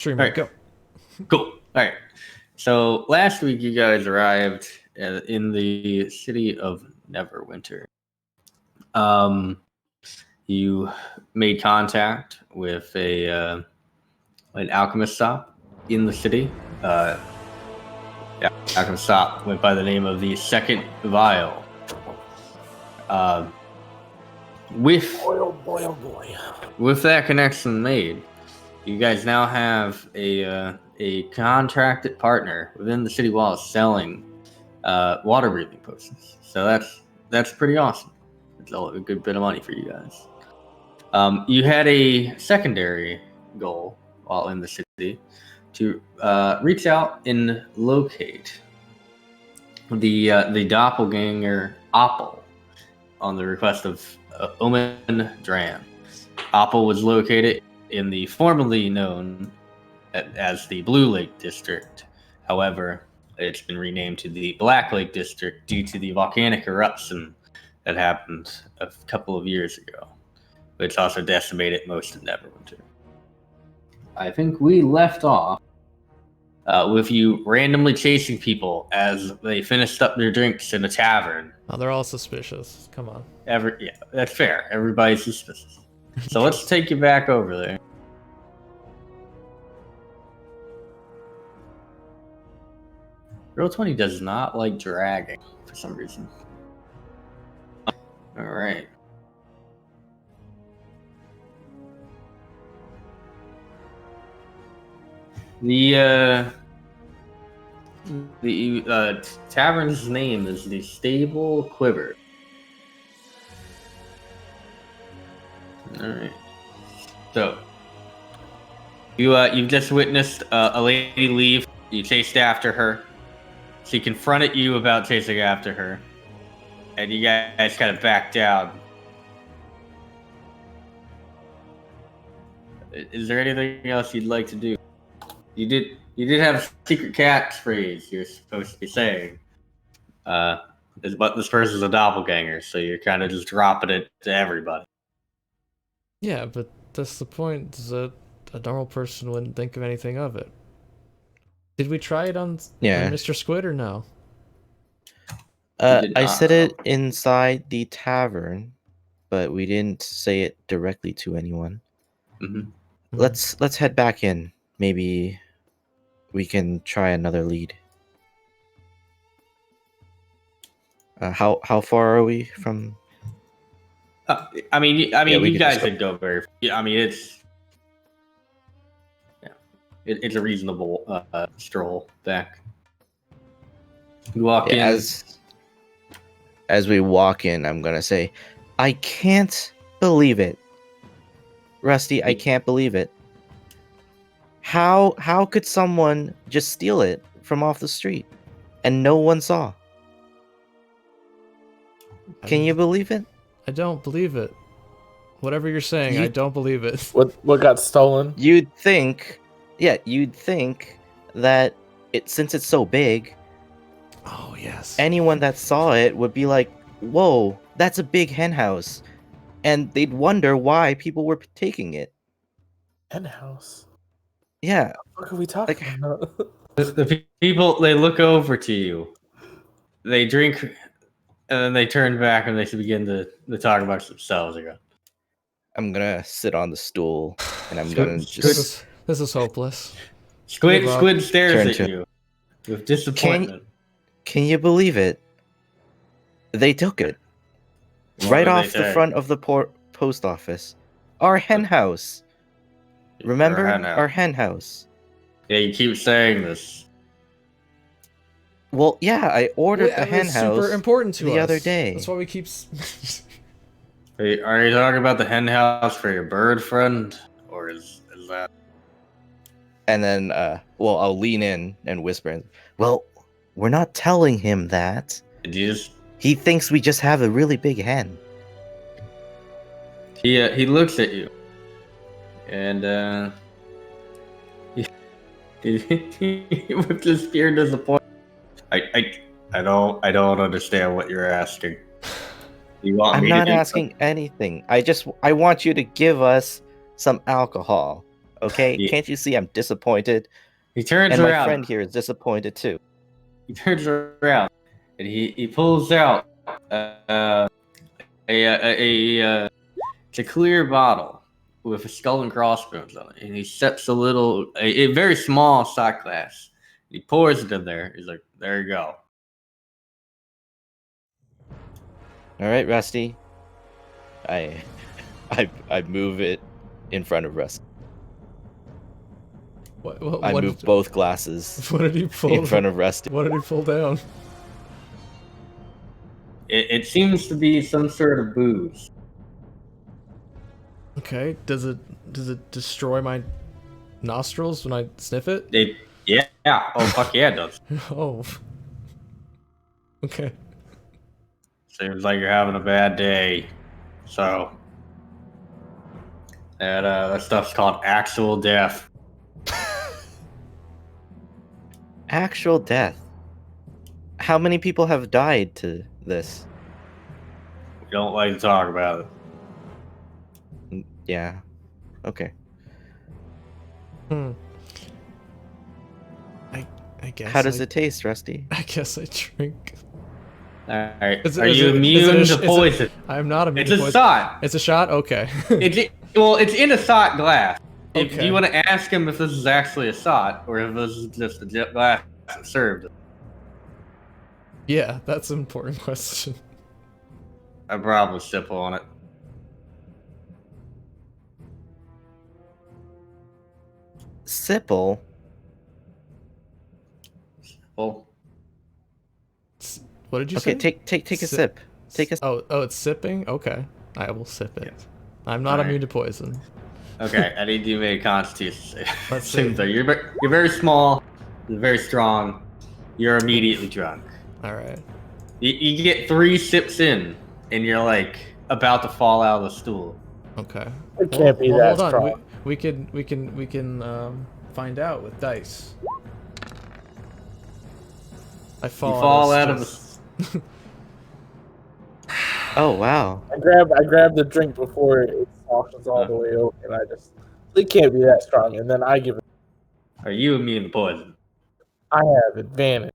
Streamer, Alright, go. cool. Alright. So last week you guys arrived in the city of Neverwinter. You made contact with an alchemist shop in the city. Alchemist shop went by the name of the Second Vial. With with that connection made, you guys now have a contracted partner within the city walls selling water breathing potions. So that's pretty awesome. It's a good bit of money for you guys. You had a secondary goal while in the city to reach out and locate the doppelganger Opal on the request of Omen Dran. Opal was located in the formerly known as the Blue Lake District. However, it's been renamed to the Black Lake District due to the volcanic eruption that happened a couple of years ago, which also decimated most of Neverwinter. I think we left off with you randomly chasing people as they finished up their drinks in a tavern. Oh, they're all suspicious. Come on. Yeah, that's fair. Everybody's suspicious. So let's take you back over there. Roll20 does not like dragging for some reason. Alright. The tavern's name is the Stable Quiver. Alright. So you've just witnessed a lady leave. You chased after her. She confronted you about chasing after her, and you guys kind of backed down. Is there anything else you'd like to do? You did have a secret catchphrase you're supposed to be saying. But this person's a doppelganger, so you're kind of just dropping it to everybody. Yeah, but that's the point, is that a normal person wouldn't think of anything of it. Did we try it on Mr. Squid or no? I said it inside the tavern, but we didn't say it directly to anyone. Mm-hmm. Let's head back in. Maybe we can try another lead. How far are we from? You guys could go very. Yeah, I mean it's a reasonable stroll back. You walk in. As we walk in, I'm gonna say, I can't believe it, Rusty. I can't believe it. How could someone just steal it from off the street and no one saw? Can you believe it? I don't believe it. Whatever you're saying, I don't believe it. What got stolen? You'd think that since it's so big, oh yes, anyone that saw it would be like, whoa, that's a big hen house, and they'd wonder why people were taking it. Hen house? Yeah. What are we talking about? The people, they look over to you, they drink, and then they turn back and they begin to talk about themselves again. I'm gonna sit on the stool and I'm gonna just. This is hopeless. Squid stares at you with disappointment. Can you believe it? They took it right off the front of the post office. Our hen house. Remember our hen house? Yeah, you keep saying this. Well, yeah, I ordered the hen house. Super important to the us. Other day. That's why we keep. Are you talking about the hen house for your bird friend, or is that? And then, I'll lean in and whisper. Well, we're not telling him that. He thinks we just have a really big hen. He looks at you, and he with this pure disappointment. I don't understand what you're asking. I'm not asking anything. I want you to give us some alcohol. Okay, Yeah. can't you see I'm disappointed? He turns And my around. friend here is disappointed too. He turns around and he pulls out a it's a clear bottle with a skull and crossbones on it, and he sets a very small shot glass. He pours it in there. He's like, "There you go." All right, Rusty. I move it in front of Rusty. I move both glasses What did he pull in front of Rusty. What did he pull down? It seems to be some sort of booze. Okay. Does it destroy my nostrils when I sniff it? Yeah. Oh fuck yeah, it does. Oh. Okay. Seems like you're having a bad day. So that stuff's called actual death. Actual death. How many people have died to this? We don't like to talk about it. Yeah. Okay. I guess. How does it taste, Rusty? I guess I drink. All right. Are you immune to poison? I'm not immune to poison. It's a shot. It's a shot? Okay. It's in a shot glass. Do Okay. you want to ask him if this is actually a shot or if this is just a glass served? Yeah, that's an important question. I'd probably sip on it. Sipple? Well, what did you say? Okay, take a sip. Take a Oh, it's sipping? Okay. I will sip it. Yeah. I'm not immune to poison. Okay, I need you to make a constitution save. Let's see. You're very small, you're very strong, you're immediately drunk. Alright. You get 3 sips in, and you're like about to fall out of the stool. Okay. It can't be that hold on. strong. We can find out with dice. I You fall out of the. Oh wow. I grabbed the drink before it softens all the way over, and it can't be that strong. And then I give it. Are you immune to poison? I have advantage.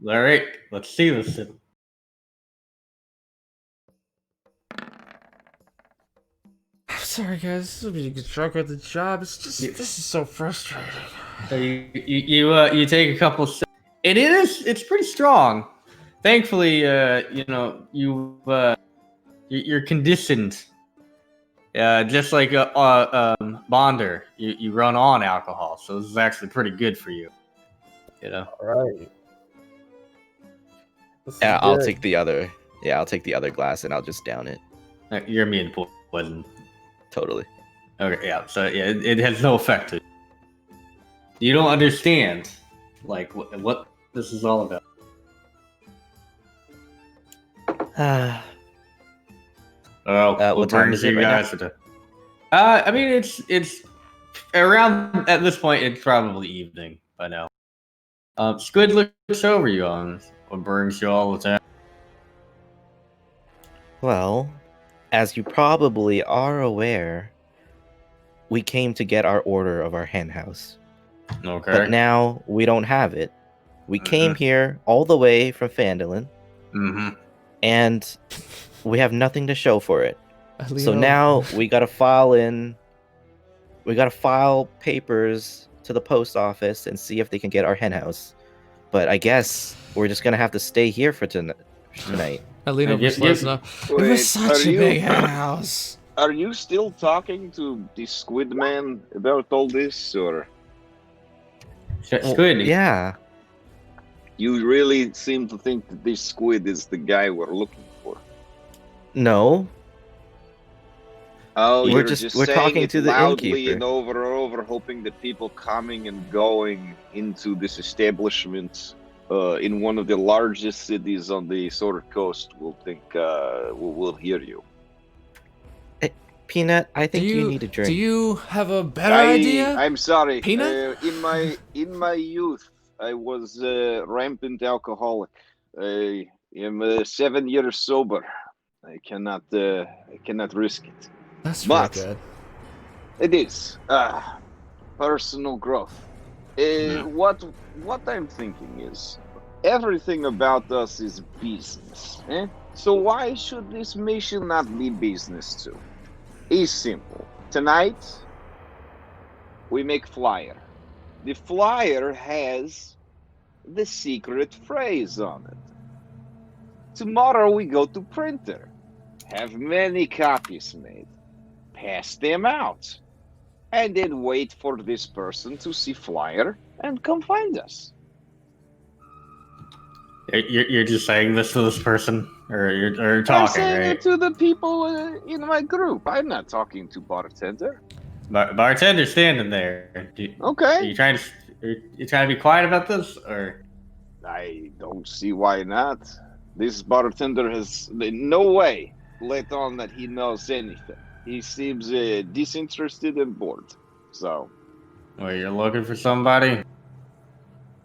All right, let's see this. I'm sorry, guys. This will be a struggle at the job. This is so frustrating. So you take a couple sips. It's pretty strong. Thankfully, you're conditioned. Just like a Bonder, you run on alcohol, so this is actually pretty good for you. You know. All right. Yeah, I'll take the other. Yeah, I'll take the other glass and I'll just down it. You're immune to poison. Totally. Okay, yeah. So yeah, it has no effect. You don't understand, like what this is all about. What time is it right now? I mean, it's around at this point. It's probably evening by now. Squid looks over you on what brings you all the time. Well, as you probably are aware, we came to get our order of our hen house. Okay. But now we don't have it. We came here all the way from Phandalin, and we have nothing to show for it. So now we gotta file papers to the post office and see if they can get our hen house. But I guess we're just gonna have to stay here for tonight. I lean over to Lesnar. It was such a big house. Are you still talking to the Squid Man about all this, or? Squid? Yeah. You really seem to think that this squid is the guy we're looking for. No. Oh, we're just we're saying talking it to the loudly innkeeper. and over, hoping that people coming and going into this establishment in one of the largest cities on the Sword Coast will think will hear you. Peanut, I think you need a drink. Do you have a better idea? I'm sorry. Peanut? In my youth, I was rampant alcoholic. I am 7 years sober. I cannot risk it. That's but really good. it is. Personal growth. What I'm thinking is, everything about us is business. So why should this mission not be business too? It's simple. Tonight, we make flyer. The flyer has the secret phrase on it. Tomorrow we go to printer, have many copies made, pass them out, and then wait for this person to see flyer and come find us. You're just saying this to this person, or you're talking, I'm saying right? it to the people in my group. I'm not talking to bartender. Bartender standing there. Okay. Are you trying to be quiet about this, or? I don't see why not. This bartender has in no way let on that he knows anything. He seems disinterested and bored. So. Well, you're looking for somebody?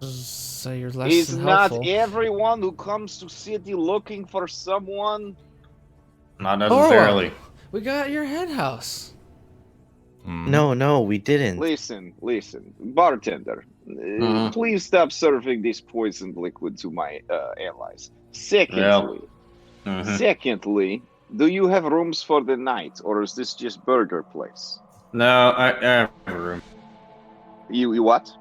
Say you're less Is than not helpful. everyone who comes to city looking for someone? Not necessarily. We got your hen house. No, we didn't. Listen, bartender. Please stop serving this poisoned liquid to my allies. Secondly, do you have rooms for the night, or is this just burger place? No, I have a room. You what?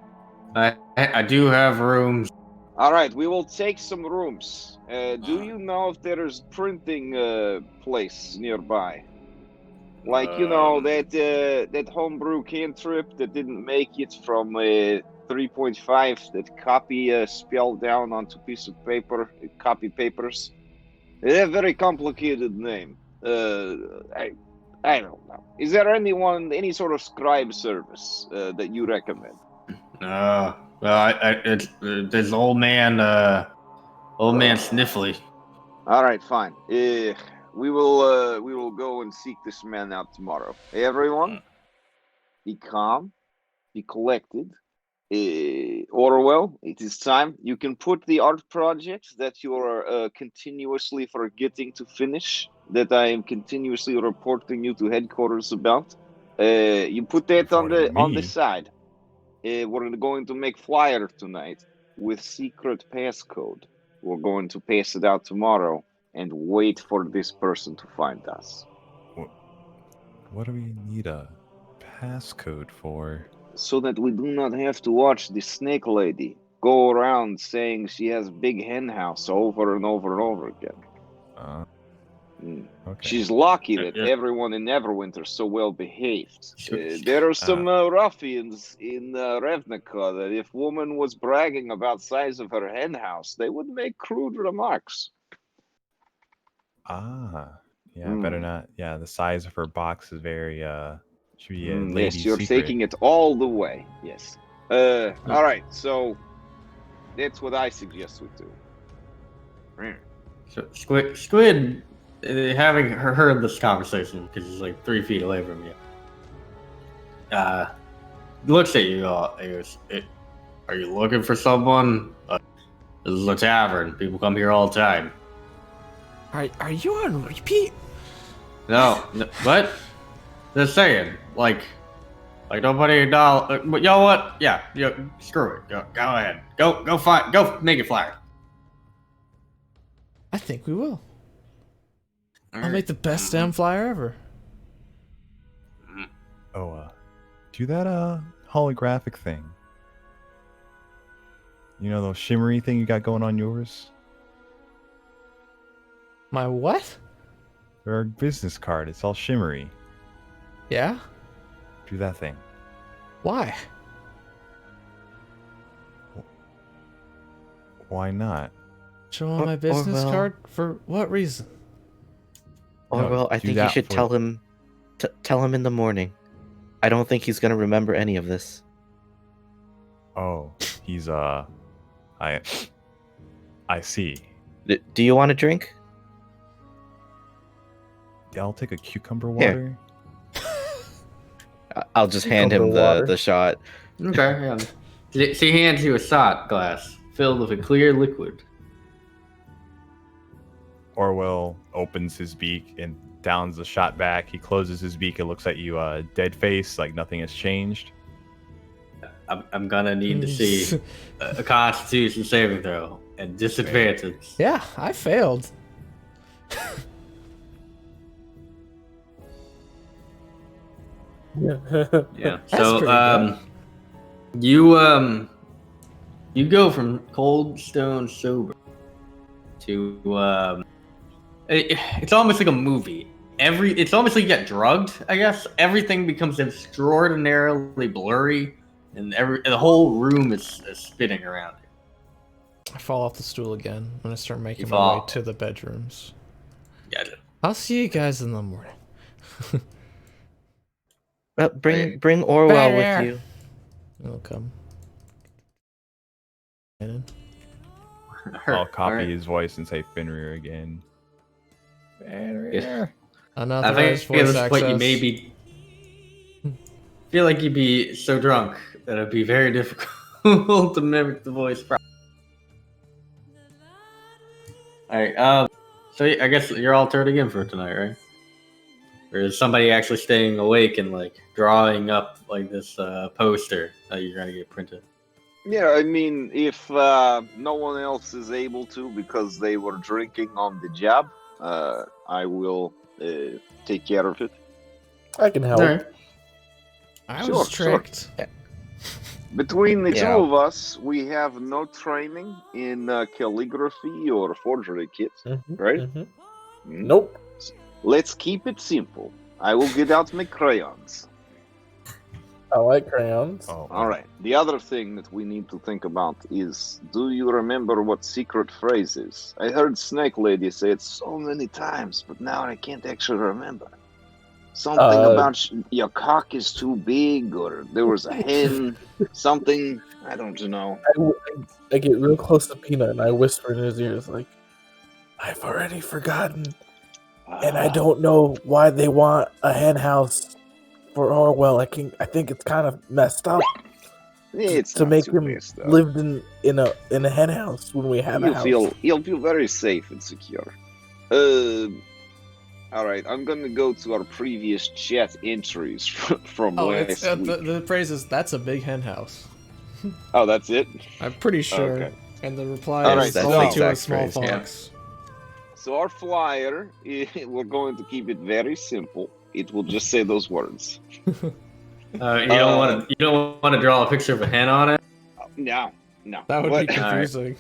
I do have rooms. All right, we will take some rooms. Do you know if there is printing place nearby? Like, that homebrew cantrip that didn't make it from 3.5, that copy spelled down onto piece of paper, copy papers. They have a very complicated name. I don't know. Is there any sort of scribe service that you recommend? Well, it's this old man Sniffly. All right, fine. We will go and seek this man out tomorrow. Hey, everyone, be calm, be collected. Orwell, it is time. You can put the art project that you are continuously forgetting to finish, that I am continuously reporting you to headquarters about. You put that on the side. We're going to make flyer tonight with secret passcode. We're going to pass it out tomorrow and wait for this person to find us. What do we need a passcode for? So that we do not have to watch the snake lady go around saying she has big hen house over and over and over again. Okay. She's lucky that everyone in Neverwinter is so well behaved. There are some ruffians in Revnica that if woman was bragging about size of her hen house, they would make crude remarks. Better not. Yeah, the size of her box is very should be a lady's yes, you're secret. taking it all the way. Yes. All right. So that's what I suggest we do. So Squid, having heard this conversation because he's like 3 feet away from you, looks at you. Are you looking for someone? This is a tavern. People come here all the time. Are you on repeat? No, what? Just saying, like nobody acknowledge. But you know what? Yeah, screw it. Go ahead. Go make it flyer. I think we will. I'll make the best damn flyer ever. Do that holographic thing. You know those shimmery thing you got going on yours? My what? Your business card. It's all shimmery. Yeah? Do that thing. Why? Why not? Show him my business card? For what reason? Well, I think you should tell him in the morning. I don't think he's gonna remember any of this. Oh, he's I see. Do you want a drink? Yeah, I'll take a cucumber water. I'll just hand him the shot. Okay, yeah. She hands you a shot glass filled with a clear liquid. Orwell opens his beak and downs the shot back. He closes his beak and looks at you dead face, like nothing has changed. I'm gonna need to see a Constitution saving throw and disadvantage. Yeah, I failed. Yeah. That's So pretty you go from cold stone sober to it's almost like a movie. It's almost like you get drugged, I guess. Everything becomes extraordinarily blurry, and the whole room is spinning around you. I fall off the stool again when I start making You my fall. way to the bedrooms. Gotcha. I'll see you guys in the morning. Well, bring Orwell Better. with you. He'll come. I'll copy Alright. his voice and say Fenrir again. Yeah. I Unauthorized think at voice this point you access. maybe feel like you'd be so drunk that it'd be very difficult to mimic the voice. Alright, so I guess you're all turning in for tonight, right? Or is somebody actually staying awake and like drawing up like this poster that you're gonna get printed? Yeah, I mean, if no one else is able to because they were drinking on the job, I will take care of it. I can help. Alright. I Sure, was sure. tricked. Between the Yeah. two of us, we have no training in calligraphy or forgery kits, right? Mhm. Mm. Nope. Let's keep it simple. I will get out my crayons. I like crayons. Oh, All right. The other thing that we need to think about is, do you remember what secret phrase is? I heard Snake Lady say it so many times, but now I can't actually remember. Something about your cock is too big, or there was a hen, something. I don't know. I get real close to Peanut and I whisper in his ears like, I've already forgotten, and I don't know why they want a hen house for Orwell. I think it's kind of messed up It's to not make too him messed up. live in a hen house when we have a house. You'll feel very safe and secure. All right, I'm gonna go to our previous chat entries from Oh, it's last week. the phrase is that's a big hen house. Oh, that's it. I'm pretty sure. Okay. And the reply All right, is that's only the to a exact small phrase, yeah. fox. So our flyer, we're going to keep it very simple. It will just say those words. You don't want to draw a picture of a hen on it. No. That would What? be confusing.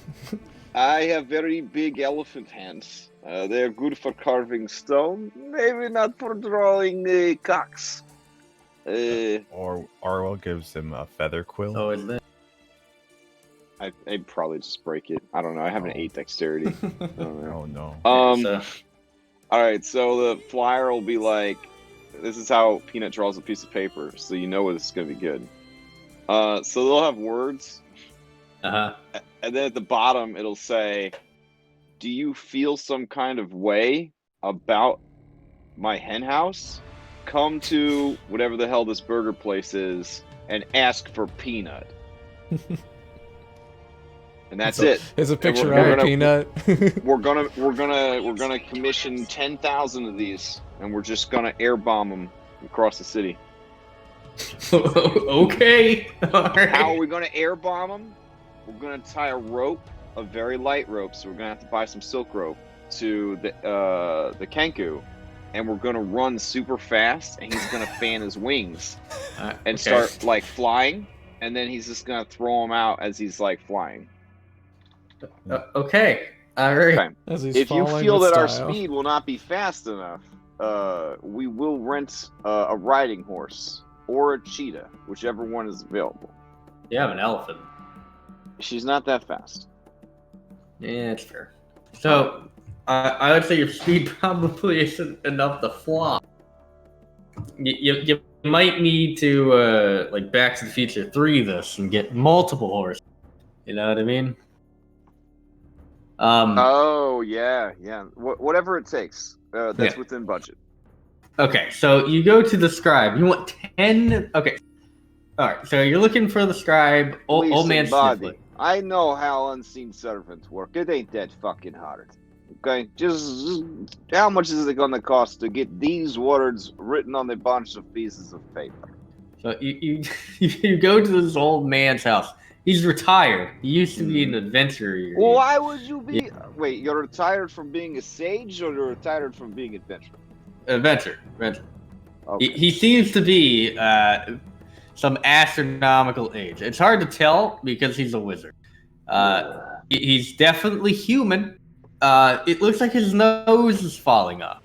I have very big elephant hands. They're good for carving stone, maybe not for drawing cocks. Or Orwell gives him a feather quill. Oh, is that? I'd probably just break it. I don't know. I have an 8 dexterity. I don't know. Oh no. All right. So the flyer will be like, this is how Peanut draws a piece of paper, so you know this is gonna be good. So they'll have words, Uh-huh. and then at the bottom it'll say, "Do you feel some kind of way about my hen house? Come to whatever the hell this burger place is and ask for Peanut." And that's it. There's a picture we're of a gonna- peanut. We're gonna commission 10,000 of these, and we're just gonna air bomb them across the city. Okay. All right. How are we gonna air bomb them? We're gonna tie a rope, a very light rope, so we're gonna have to buy some silk rope to the Kenku, and we're gonna run super fast, and he's gonna fan his wings and start like flying, and then he's just gonna throw them out as he's like flying. Okay. All right. Okay. As he's If you falling feel with that our style. speed will not be fast enough, we will rent a riding horse or a cheetah, whichever one is available. You have an elephant. She's not that fast. Yeah, that's fair. So, I would say your speed probably isn't enough to fly. You might need to like Back to the Future 3 this and get multiple horses. You know what I mean? Oh yeah. Whatever it takes. That's Yeah. within budget. Okay, so you go to the scribe. You want 10. Okay. All right. So you're looking for the scribe. Old Listen, man buddy, Sniffly. I know how unseen servants work. It ain't that fucking hard. Okay, just how much is it gonna cost to get these words written on a bunch of pieces of paper? So you go to this old man's house. He's retired. He used to be an adventurer. Why would you be? Wait, you're retired from being a sage, or you're retired from being an adventurer? Adventure. Okay. He seems to be some astronomical age. It's hard to tell because he's a wizard. He's definitely human. It looks like his nose is falling off.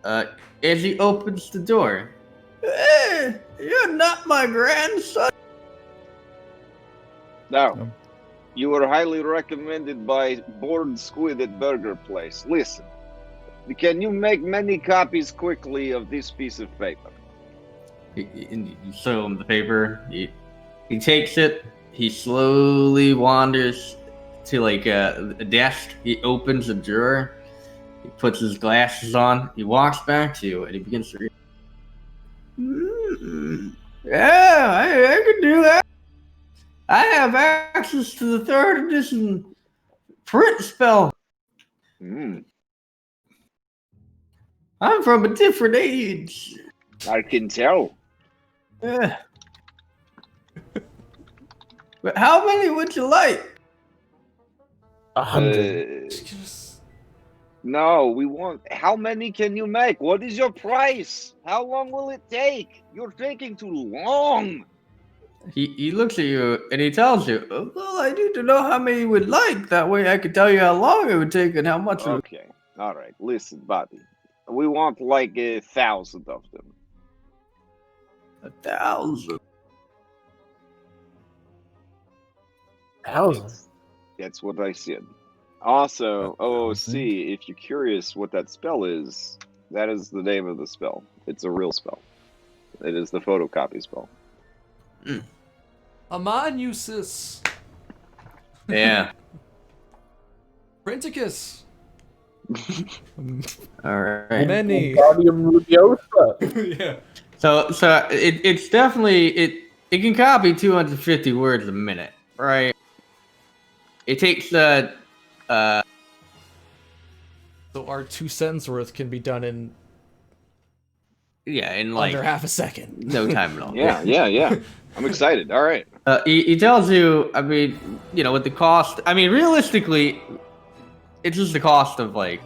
As he opens the door, hey, you're not my grandson. Now, you were highly recommended by Bored Squid at Burger Place. Listen, can you make many copies quickly of this piece of paper? You show him the paper. He takes it. He slowly wanders to like a desk. He opens a drawer. He puts his glasses on. He walks back to you and he begins to read. Yeah, I can do that. I have access to the 3rd edition print spell. I'm from a different age. I can tell. Yeah. But how many would you like? 100. No, we want. How many can you make? What is your price? How long will it take? You're taking too long. He looks at you and he tells you, well, I need to know how many you would like. That way I can tell you how long it would take and how much it would. Okay. All right. Listen, buddy. We want like 1,000 of them. 1,000. 1,000. That's what I said. Also, OOC, if you're curious what that spell is, that is the name of the spell. It's a real spell. It is the photocopy spell. Amanusis. Yeah. Printicus. All right. Many. Yeah. So it's definitely it can copy 250 words a minute, right? It takes So our 2 sentence worth can be done in in like under half a second. no time at all. Yeah. I'm excited. All right. He tells you, I mean, with the cost, I mean, realistically, it's just the cost of like,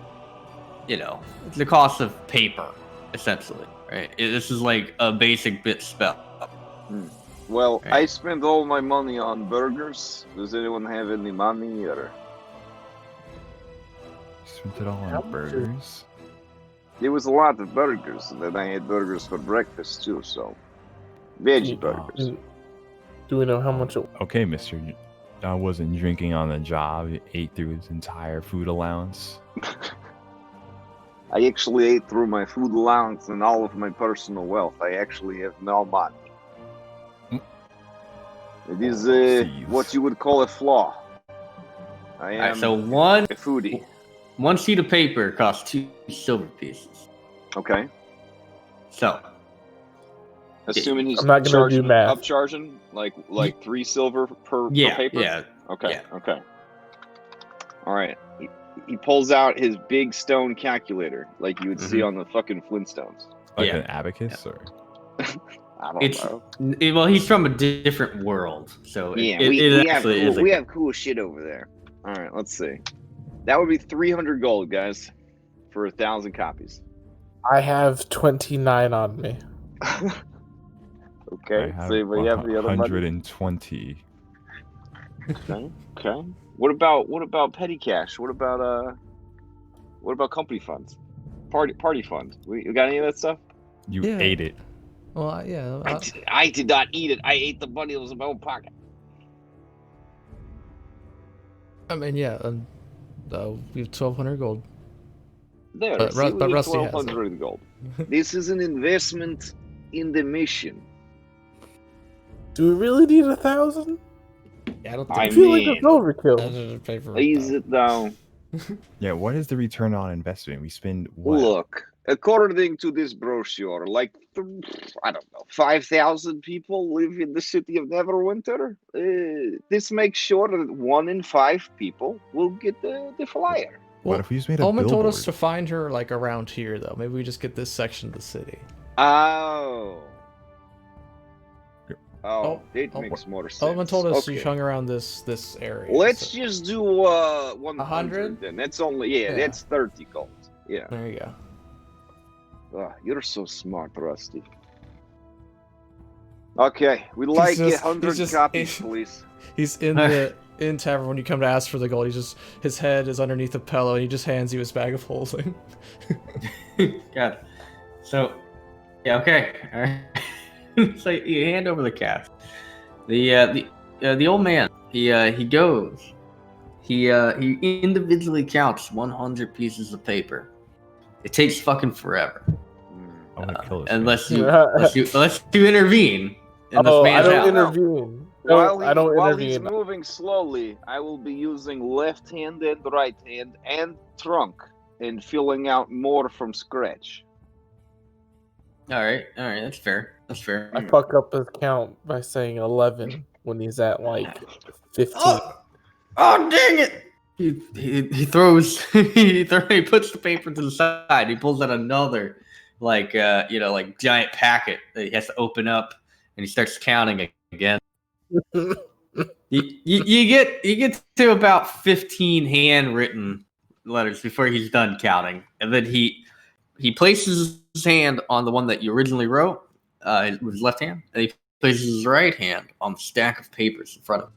it's the cost of paper, essentially, right? This is like a basic bit spell. Well, Right. I spent all my money on burgers. Does anyone have any money? Or Spent it all on burgers. there was a lot of burgers, and then I had burgers for breakfast too. So, veggie burgers. Do we know how much it Okay, mister. I wasn't drinking on the job. He ate through his entire food allowance. I actually ate through my food allowance and all of my personal wealth. I actually have no money. It is Jeez. what you would call a flaw. I All right, am so one a foodie. sheet of paper costs 2 silver pieces. Okay. So Assuming he's I'm not gonna do math. upcharging like 3 silver per yeah, paper. yeah, Okay. yeah. Okay. All right. He pulls out his big stone calculator, like you would see on the fucking Flintstones. Like Yeah. an abacus, or I don't It's know. well, he's from a different world, so Yeah, it we actually is. have cool shit over there. All right, let's see. That would be 300 gold, guys, for 1,000 copies. I have 29 on me. Okay, I have so we have the other money. 120. Okay. What about petty cash? What about company funds? Party fund. We got any of that stuff? You Yeah. ate it. Well, I did not eat it. I ate the money that was in my own pocket. I mean, yeah. We have 1,200 gold. There, But see, Ru- we but need Rusty has it. 1,200 gold. This is an investment in the mission. Do we really need 1,000? Yeah, I don't I I think feel like mean, it's overkill. I should pay for Ease it. it down. Yeah, what is the return on investment? We spend what? Look, according to this brochure, like I don't know, 5,000 people live in the city of Neverwinter. This makes sure that 1 in 5 people will get the flyer. What if we just made a Holman told us billboard? to find her like around here, though. Maybe we just get this section of the city. Oh. It makes more sense. Elman told us you hung around this area. Let's just do 100 100? then. That's only that's 30 gold. Yeah. There you go. You're so smart, Rusty. Okay, we'd like 100 copies, please. He's in the tavern when you come to ask for the gold. His head is underneath a pillow, and he just hands you his bag of holding. Got it. So, yeah, okay. All right. So you hand over the cash. The old man. He goes. He individually counts 100 pieces of paper. It takes fucking forever. I want to kill this unless you intervene. In this man's I don't house. intervene. While he's moving slowly, I will be using left hand and right hand and trunk and filling out more from scratch. All right, that's fair. I fuck up his count by saying 11 when he's at like 15. Oh dang it! He throws he puts the paper to the side. He pulls out another like giant packet that he has to open up, and he starts counting again. you get to about 15 handwritten letters before he's done counting, and then he places his hand on the one that you originally wrote with his left hand, and he places his right hand on the stack of papers in front of him.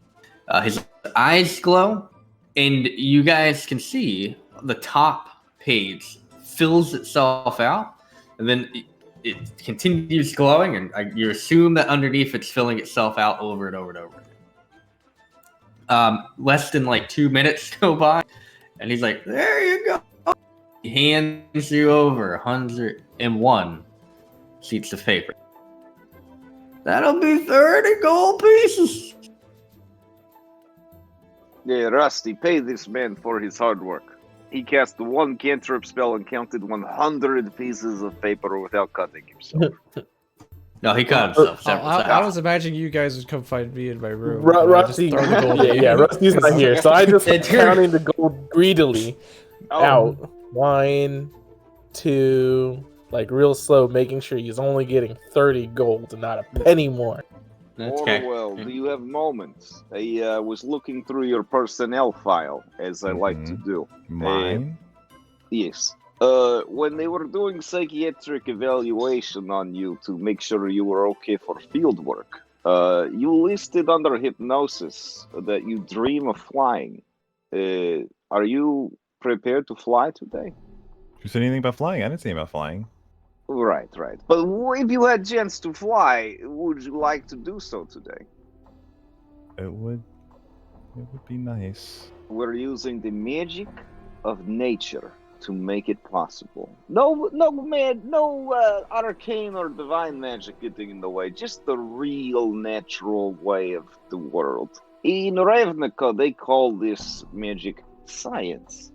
His eyes glow, and you guys can see the top page fills itself out, and then it continues glowing, and you assume that underneath it's filling itself out over and over and over again. Less than like 2 minutes go by, and he's like, "There you go." He hands you over 101 sheets of paper. That'll be 30 gold pieces. Yeah, Rusty, pay this man for his hard work. He cast one cantrip spell and counted 100 pieces of paper without cutting himself. No, he cut himself. I was imagining you guys would come find me in my room. Rusty, Rusty's not here, so I just counting the gold greedily out. 1, 2, like real slow, making sure he's only getting 30 gold and not a penny more. Orwell, do you have moments? I was looking through your personnel file, as I like to do. Mine? Yes. When they were doing psychiatric evaluation on you to make sure you were okay for field work, you listed under hypnosis that you dream of flying. Are you prepared to fly today? You said anything about flying? I didn't say anything about flying. Right. But if you had a chance to fly, would you like to do so today? It would be nice. We're using the magic of nature to make it possible. No arcane or divine magic getting in the way. Just the real natural way of the world. In Ravnica, they call this magic science.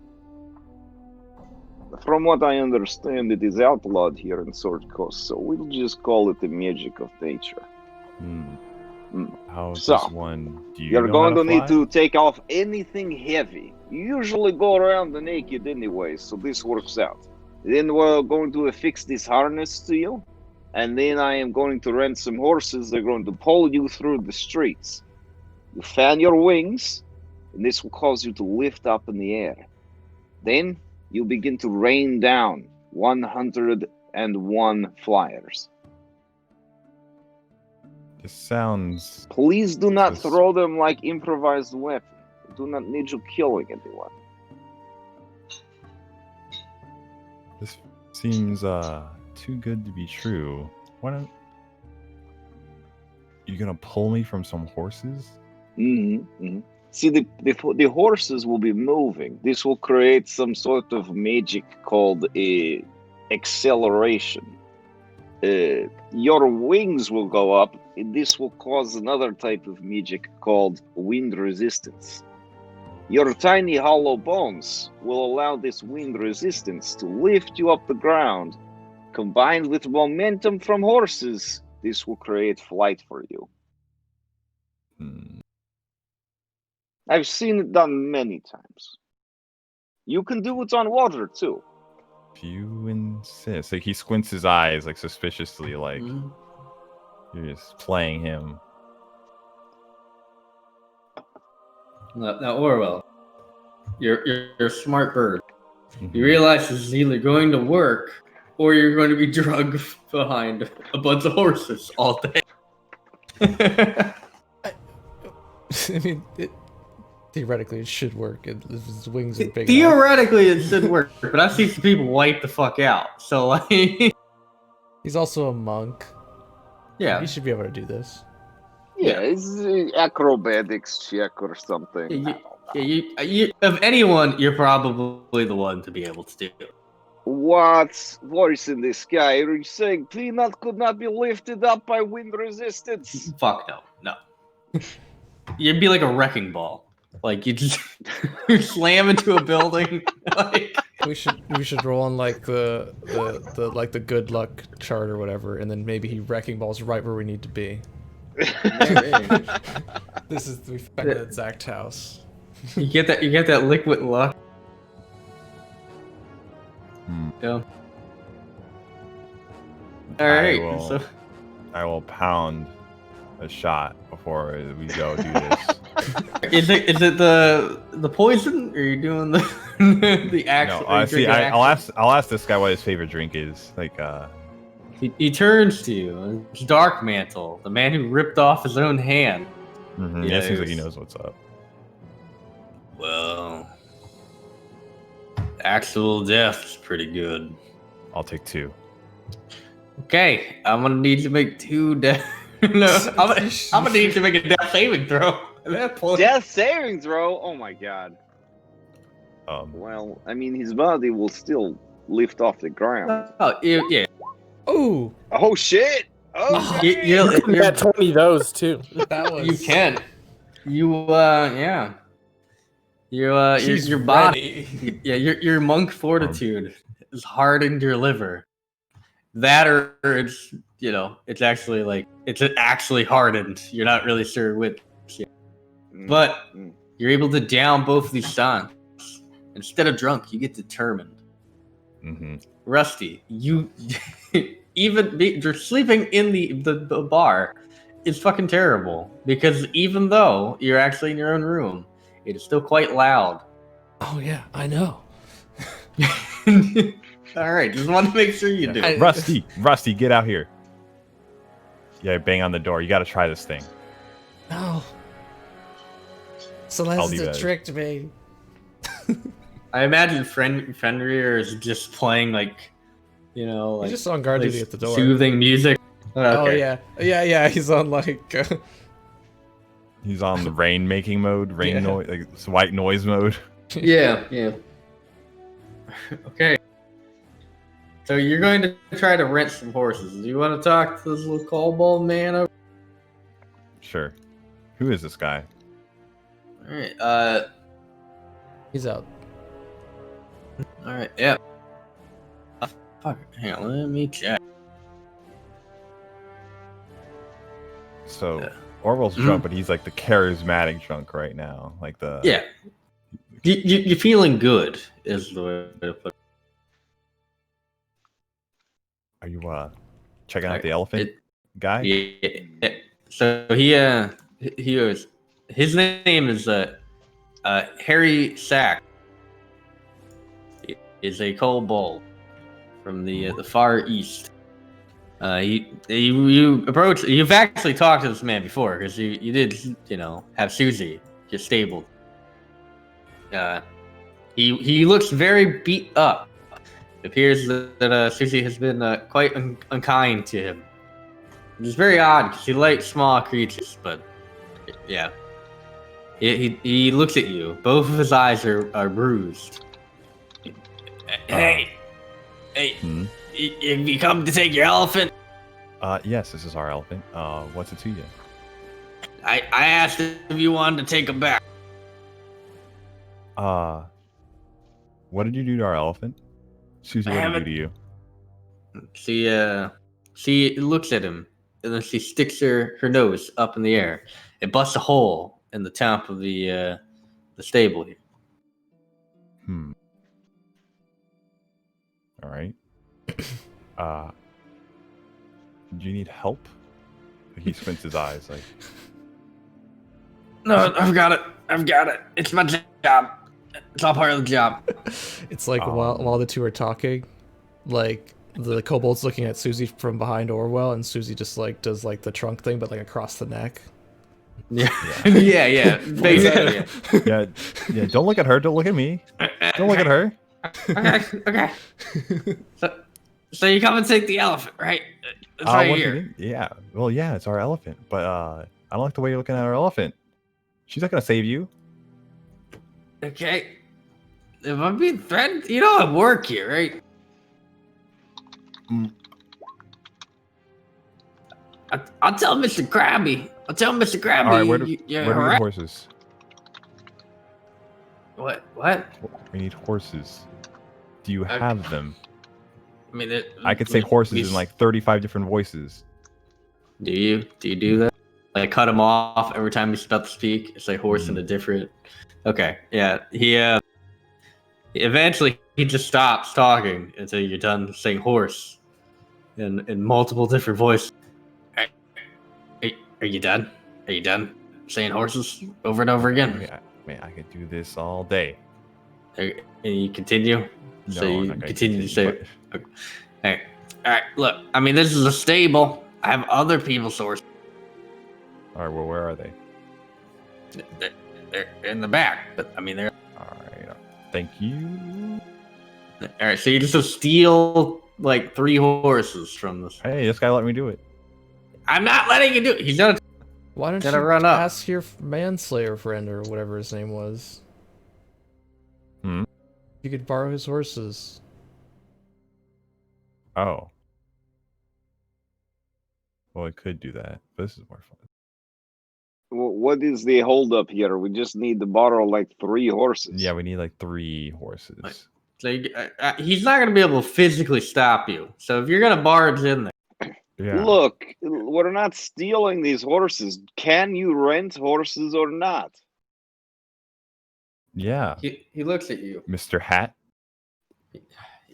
From what I understand, it is outlawed here in Sword Coast, so we'll just call it the magic of nature. How does one? Do you You're know going how to fly? need to take off anything heavy. You usually go around naked anyway, so this works out. Then we're going to affix this harness to you, and then I am going to rent some horses. They're going to pull you through the streets. You fan your wings, and this will cause you to lift up in the air. Then you begin to rain down 101 flyers. This sounds... Please do not throw them like improvised weapons. Do not need you killing anyone. This seems too good to be true. Why don't... You gonna pull me from some horses? See, the horses will be moving. This will create some sort of magic called acceleration. Your wings will go up, and this will cause another type of magic called wind resistance. Your tiny hollow bones will allow this wind resistance to lift you up the ground. Combined with momentum from horses, this will create flight for you. I've seen it done many times. You can do it on water too. If you insist. Like he squints his eyes like suspiciously, like you're just playing him. Now, Orwell, you're a smart bird. You realize this is either going to work or you're going to be drugged behind a bunch of horses all day. I mean, theoretically, it should work. His wings are big enough. Theoretically, it should work, but I've seen some people wipe the fuck out. So, like, he's also a monk. Yeah, he should be able to do this. Yeah, it's acrobatics check or something. You, of anyone, you're probably the one to be able to do it. What voice in the sky? Are you saying peanut could not be lifted up by wind resistance? Fuck no. You'd be like a wrecking ball. Like you just slam into a building. Like we should roll on like the like the good luck chart or whatever, and then maybe he wrecking balls right where we need to be. We found the exact house. You get that liquid luck. Yeah. All right. I will pound a shot before we go do this. Is it the poison? Or are you doing the actual? No, I'll ask this guy what his favorite drink is. Like, he turns to you. It's Dark Mantle, the man who ripped off his own hand. Yeah, it seems like he knows what's up. Well, actual death is pretty good. I'll take 2. Okay, I'm gonna need to make 2 death. No, I'm gonna need to make a death saving throw at that point. Death saving throw? Oh my god. Well, I mean, his body will still lift off the ground. Oh, yeah. Ooh. Oh shit! Oh, you're 20 those too. That was. You can. Yeah. Your body. Yeah, your monk fortitude is hardened your liver. That or it's it's actually like it's actually hardened. You're not really sure which. But you're able to down both of these shots. Instead of drunk, you get determined. Rusty, you you're sleeping in the bar is fucking terrible because even though you're actually in your own room, it is still quite loud. Oh yeah, I know. All right, just want to make sure you do. Rusty, get out here. Yeah, bang on the door. You got to try this thing. No. Celeste tricked me. I imagine Fenrir is just playing like, like he's just on guard duty at the door. Soothing music. Oh yeah. He's on like. He's on the rain making mode, noise, like white noise mode. Yeah. Okay. So you're going to try to rent some horses. Do you want to talk to this little kobold man? Sure. Who is this guy? All right. He's out. All right. Yeah. Fuck. Hang on. Let me check. So Orwell's drunk, but he's like the charismatic drunk right now. Like the You're feeling good is the way to put it. Are you checking out the elephant guy? Yeah. So he was. His name is Harry Sack. He is a kobold from the far east. You approach. You've actually talked to this man before because you did have Susie get stabled. He looks very beat up. It appears that Susie has been quite unkind to him. It's very odd because he likes small creatures, but yeah. He looks at you. Both of his eyes are bruised. Hey, have you come to take your elephant? Yes, this is our elephant. What's it to you? I asked if you wanted to take him back. What did you do to our elephant? Susie, what did you do to you? She looks at him, and then she sticks her nose up in the air. It busts a hole in the top of the stable here. All right. Do you need help? He squints his eyes like. No, I've got it. It's my job. It's all part of the job. It's like while the two are talking, like the kobold's looking at Susie from behind Orwell, and Susie just like does like the trunk thing, but like across the neck. Yeah. yeah. Basically. Yeah. Don't look at her. Don't look at me. Don't look at her. Okay. So you come and take the elephant, right? It's right here. Yeah. Well, yeah, it's our elephant, but I don't like the way you're looking at our elephant. She's not gonna save you. Okay. If I'm being threatened, you know I work here, right? I'll tell Mr. Krabby. All right, where do we get horses? What? We need horses. Do you have them? I mean, I could say horses in like 35 different voices. Do you do that? Like cut him off every time he's about to speak. It's like horse in a different. Okay, yeah. He eventually he just stops talking until you're done saying horse, in multiple different voices. Are you done? Are you done saying horses over and over again? I could do this all day. And you continue. No, so you continue to say. Okay. All right. Look, I mean, this is a stable. I have other people's horses. All right. Well, where are they? They're in the back, but I mean, they're. All right. Thank you. All right. So you just steal like 3 horses from this. Hey, this guy let me do it. I'm not letting you do it. He's gonna. Why don't you run up. ask your manslayer friend or whatever his name was? You could borrow his horses. Oh. Well, I could do that, but this is more fun. What is the holdup here? We just need to borrow like 3 horses. Yeah, we need like 3 horses. So he's not gonna be able to physically stop you. So if you're gonna barge in there. Yeah. Look, we're not stealing these horses. Can you rent horses or not? Yeah. He looks at you. Mr. Hat?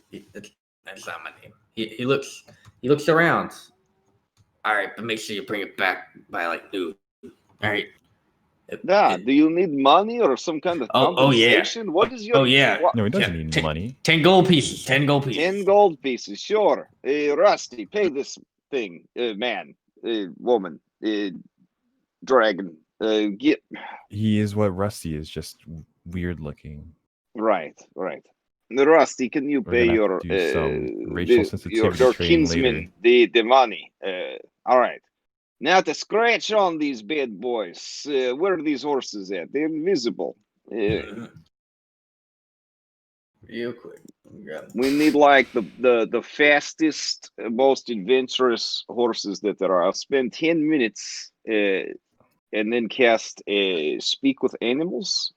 That's not my name. He looks around. All right, but make sure you bring it back by like noon. All right. Do you need money or some kind of compensation? Oh yeah. What is your? Oh yeah. No, he doesn't need money. 10 gold pieces. 10 gold pieces. 10 gold pieces. Sure. Rusty, pay this thing. Man, woman, dragon. Get. He is what Rusty is, just weird looking. Right. Rusty, can you pay your kinsman the money? All right. Now to scratch on these bad boys. Where are these horses at? They're invisible. Real quick. We need like the fastest, most adventurous horses that there are. I'll spend 10 minutes and then cast Speak with Animals.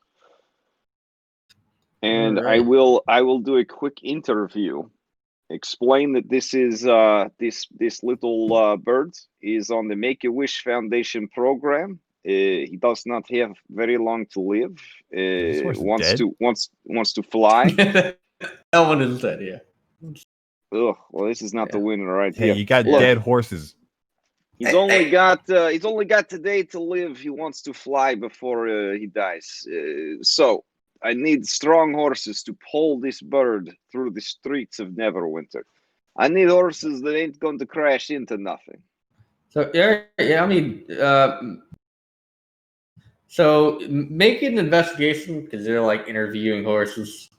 And right. I will do a quick interview. Explain that this is this little bird is on the Make-A-Wish Foundation program. He does not have very long to live. Wants to fly. That one is dead, yeah. Ugh, well, this is not the winner right here. Hey, you got dead horses. He's only got today to live. He wants to fly before he dies. So I need strong horses to pull this bird through the streets of Neverwinter. I need horses that ain't going to crash into nothing. So yeah. I mean, so make an investigation because they're like interviewing horses.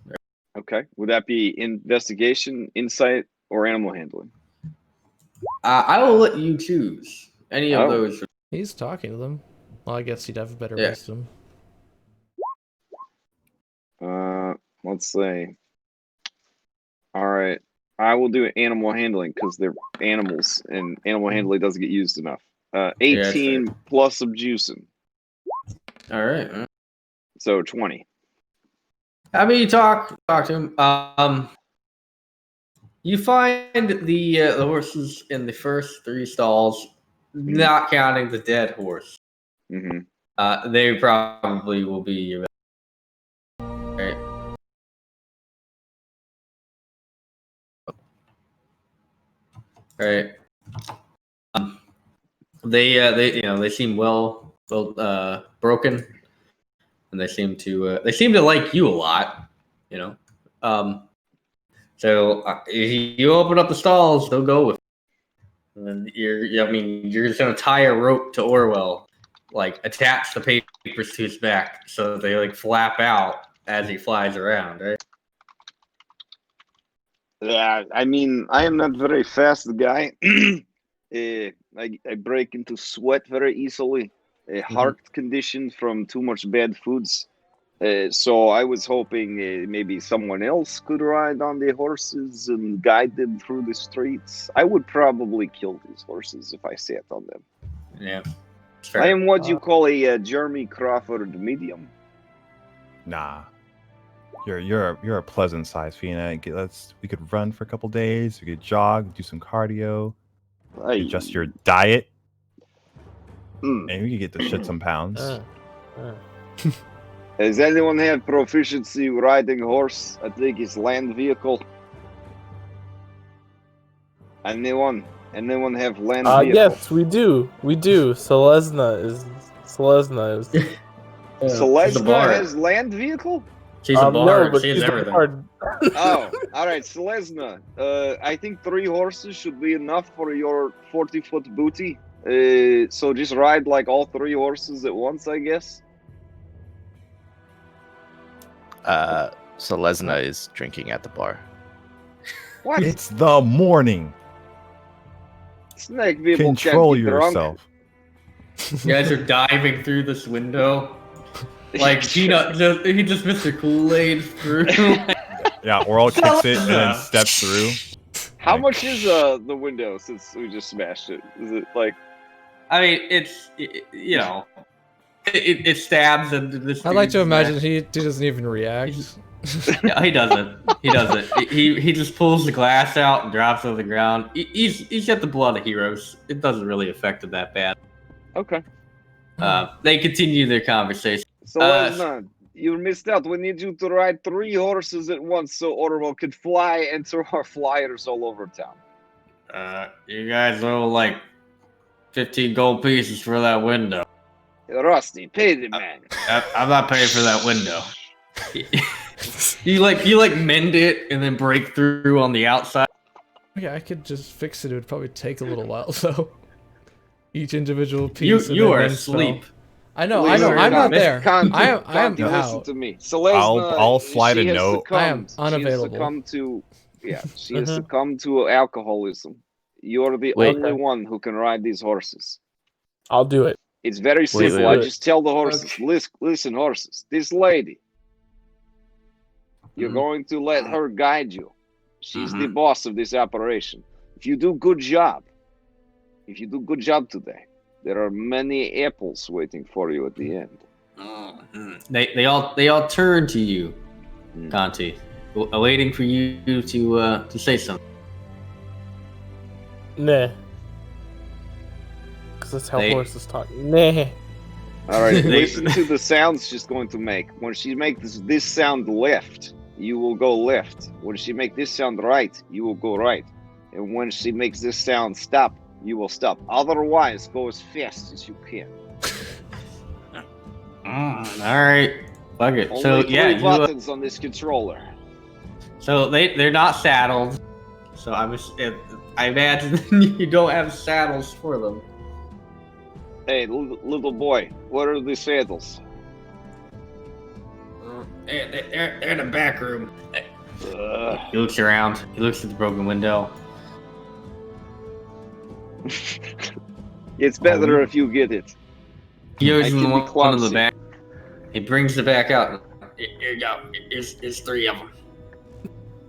Okay, would that be investigation, insight, or animal handling? I will let you choose any of those. He's talking to them. Well, I guess he'd have a better wisdom. Let's say. All right, I will do animal handling because they're animals, and animal handling doesn't get used enough. 18 plus subjuicing. All right. So 20. I mean, you talk to him. You find the horses in the first 3 stalls, not counting the dead horse. Mm-hmm. They probably will be. Right. Right. They seem well broken, and they seem to like you a lot. You know, so if you open up the stalls, they'll go with. And you're just gonna tie a rope to Orwell, like attach the papers to his back so that they like flap out as he flies around, right? Yeah, I mean, I am not very fast guy. I break into sweat very easily. A heart condition from too much bad foods. So I was hoping maybe someone else could ride on the horses and guide them through the streets. I would probably kill these horses if I sat on them. Yeah, I am what you call a Jeremy Crawford medium. Nah, you're a pleasant size, Fina. We could run for a couple days. We could jog, do some cardio, adjust your diet, and we could get to shit some pounds. Does anyone have proficiency riding horse? I think it's land vehicle. Anyone have land vehicle? Yes, we do. Selesna is. Selesna has land vehicle? She's a bard. No, she has everything. Oh, all right, Selesna. I think 3 horses should be enough for your 40-foot booty. So just ride like all 3 horses at once, I guess. Selesna is drinking at the bar. What? It's the morning. Snake people Control can't be drunk. yourself. You guys are diving through this window. Like he just Mr. Kool-Aid through. Yeah, Oral kicks it and then steps through. How much is the window since we just smashed it? Is it like? I mean, it stabs into this. I like to imagine he doesn't even react. Yeah, he doesn't. He just pulls the glass out and drops it on the ground. He's got the blood of heroes. It doesn't really affect him that bad. Okay. They continue their conversation. So Lesnar, you missed out. We need you to ride 3 horses at once so Orwell could fly and throw our flyers all over town. You guys owe like 15 gold pieces for that window. Rusty, pay the man. I'm not paying for that window. you like mend it and then break through on the outside. Yeah, I could just fix it. It would probably take a little while though. Each individual piece. You are asleep. I know. I'm not there. I am out. Listen to me. Selesna, I'll slide a note. I am unavailable. She has succumbed to alcoholism. You're the only one who can ride these horses. I'll do it. It's very simple. I just tell the horses, listen, horses, this lady, you're going to let her guide you. She's the boss of this operation. If you do good job today, there are many apples waiting for you at the end. They all turn to you, Conti, waiting for you to say something. Nah. Because that's how horses talk. Nah. All right, listen to the sounds she's going to make. When she makes this sound left, you will go left. When she makes this sound right, you will go right. And when she makes this sound stop, you will stop. Otherwise, go as fast as you can. All right, fuck it. Only 3 buttons on this controller. So they're not saddled. So I imagine you don't have saddles for them. Hey, little boy, what are the saddles? They're in the back room. He looks around. He looks at the broken window. It's better if you get it. He goes in one of the back. He brings the back out. Here you go. Here's 3 of them.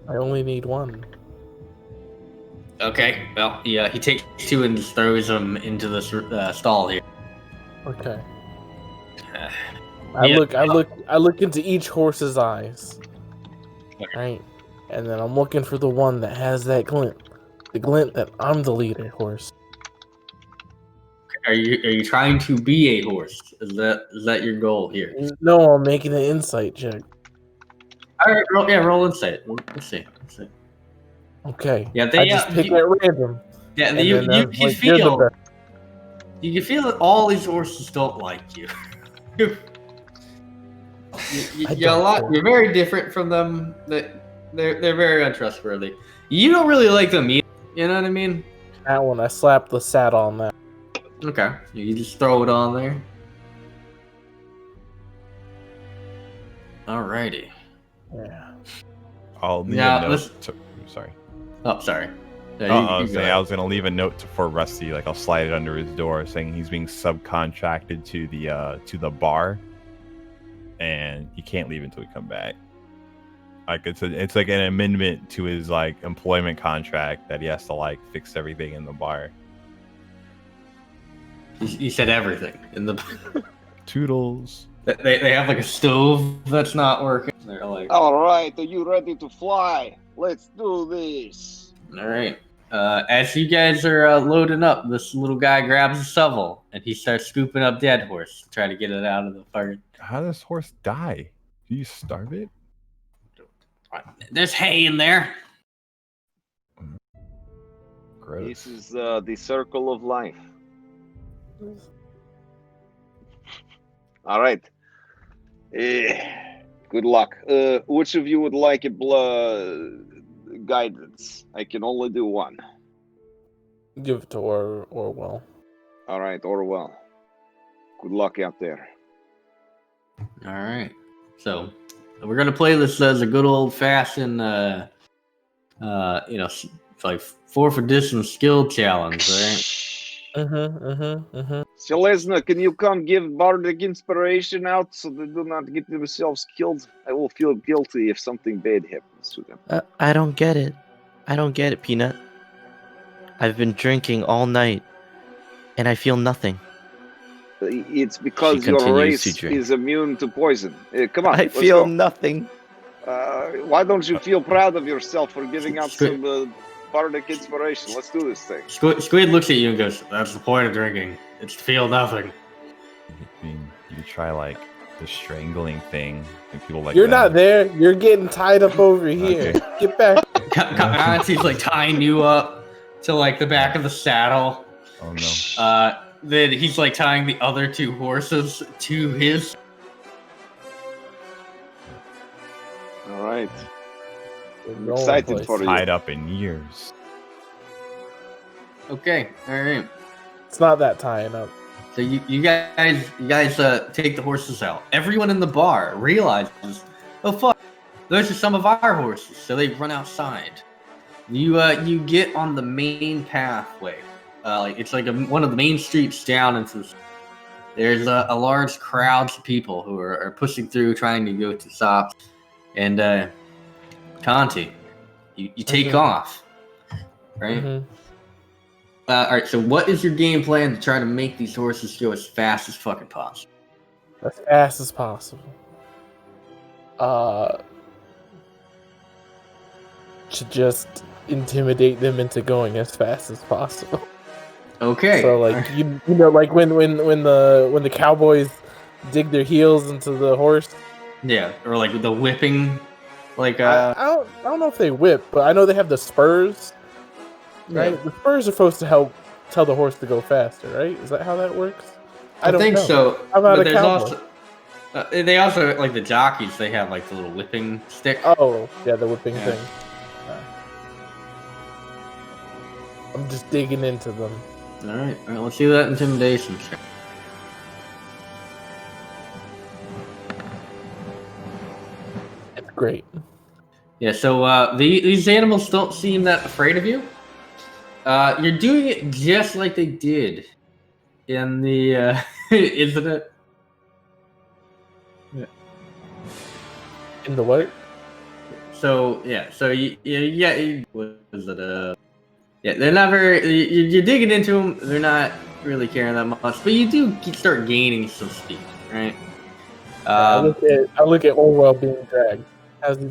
I only need 1. Okay. Well, yeah. He takes 2 and just throws them into the stall here. Okay. I look into each horse's eyes. Right, and then I'm looking for the one that has that glint. The glint that I'm the leader horse. Are you trying to be a horse? Is that your goal here? No, I'm making an insight check. All right, roll insight. Let's see. Okay. Yeah, I just pick at random. Yeah, you feel. You can feel that all these horses don't like you. You're very different from them. They're very untrustworthy. You don't really like them either. You know what I mean? That one, I slapped the saddle on that. Okay, you just throw it on there. Alrighty. Yeah. I'll leave Now, a note. Sorry. Oh, sorry. I was gonna leave a note for Rusty. Like I'll slide it under his door, saying he's being subcontracted to the bar, and he can't leave until we come back. Like it's like an amendment to his like employment contract that he has to like fix everything in the bar. You said everything in the. Toodles. They have like a stove that's not working. They're like, all right, are you ready to fly? Let's do this. All right. As you guys are loading up, this little guy grabs a shovel and he starts scooping up dead horse to try to get it out of the fire. How does this horse die? Do you starve it? There's hay in there. Gross. This is the circle of life. All right. Good luck. Which of you would like a guidance? I can only do one. Give it to Orwell. All right, Orwell. Good luck out there. All right. So we're gonna play this as a good old fashioned, like 4th edition skill challenge, right? Selesna, can you come give bardic inspiration out so they do not get themselves killed? I will feel guilty if something bad happens to them. I don't get it. I don't get it, Peanut. I've been drinking all night, and I feel nothing. It's because your race is immune to poison. Come on, I feel nothing. Why don't you feel proud of yourself for giving out some bardic inspiration? Let's do this thing. Squid looks at you and goes, "That's the point of drinking. It's to feel nothing." I mean, you try like the strangling thing, and people like you're not there. You're getting tied up over here. Okay. Get back. He's like tying you up to like the back of the saddle. Oh no. Then he's like tying the other 2 horses to his. All right. I'm excited for you. Tied up in years. Okay, all right. It's not that tying up. So you guys take the horses out. Everyone in the bar realizes, oh fuck, those are some of our horses. So they run outside. You get on the main pathway. It's like one of the main streets down into the. There's a large crowd of people who are pushing through, trying to go to stops. And Conti, you take off, right? All right. So what is your game plan to try to make these horses go as fast as fucking possible? As fast as possible. To just intimidate them into going as fast as possible. Okay. So like you know like when the cowboys dig their heels into the horse. Yeah, or like the whipping, like I don't know if they whip, but I know they have the spurs. Right, the spurs are supposed to help tell the horse to go faster, right? Is that how that works? I don't think so. I'm not a cowboy. They also like the jockeys. They have like the little whipping stick. Oh yeah, the whipping thing. I'm just digging into them. All right, let's see that intimidation check. It's great. Yeah, so these animals don't seem that afraid of you. You're doing it just like they did in the incident. Yeah. In the what? So yeah, what is it? Yeah, they're not very. You're digging into them. They're not really caring that much, but you do start gaining some speed, right? I look at Orwell being dragged. How's he?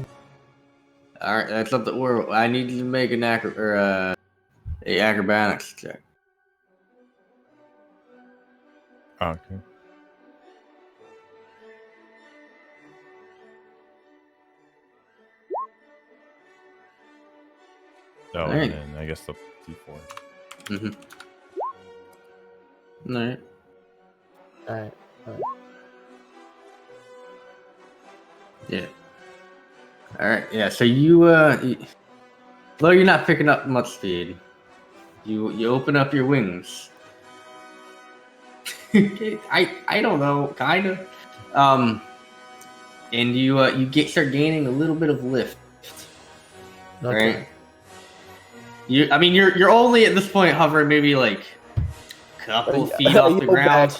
All right, that's up to Orwell. I need you to make an acrobatics check. Okay. Oh, right. and then I guess the D4. Alright. Alright. Yeah. Alright, yeah, so you, though you're not picking up much speed, you open up your wings. I don't know, kind of. And you start gaining a little bit of lift. Okay. Right? You're only at this point hovering maybe like a couple feet off the ground.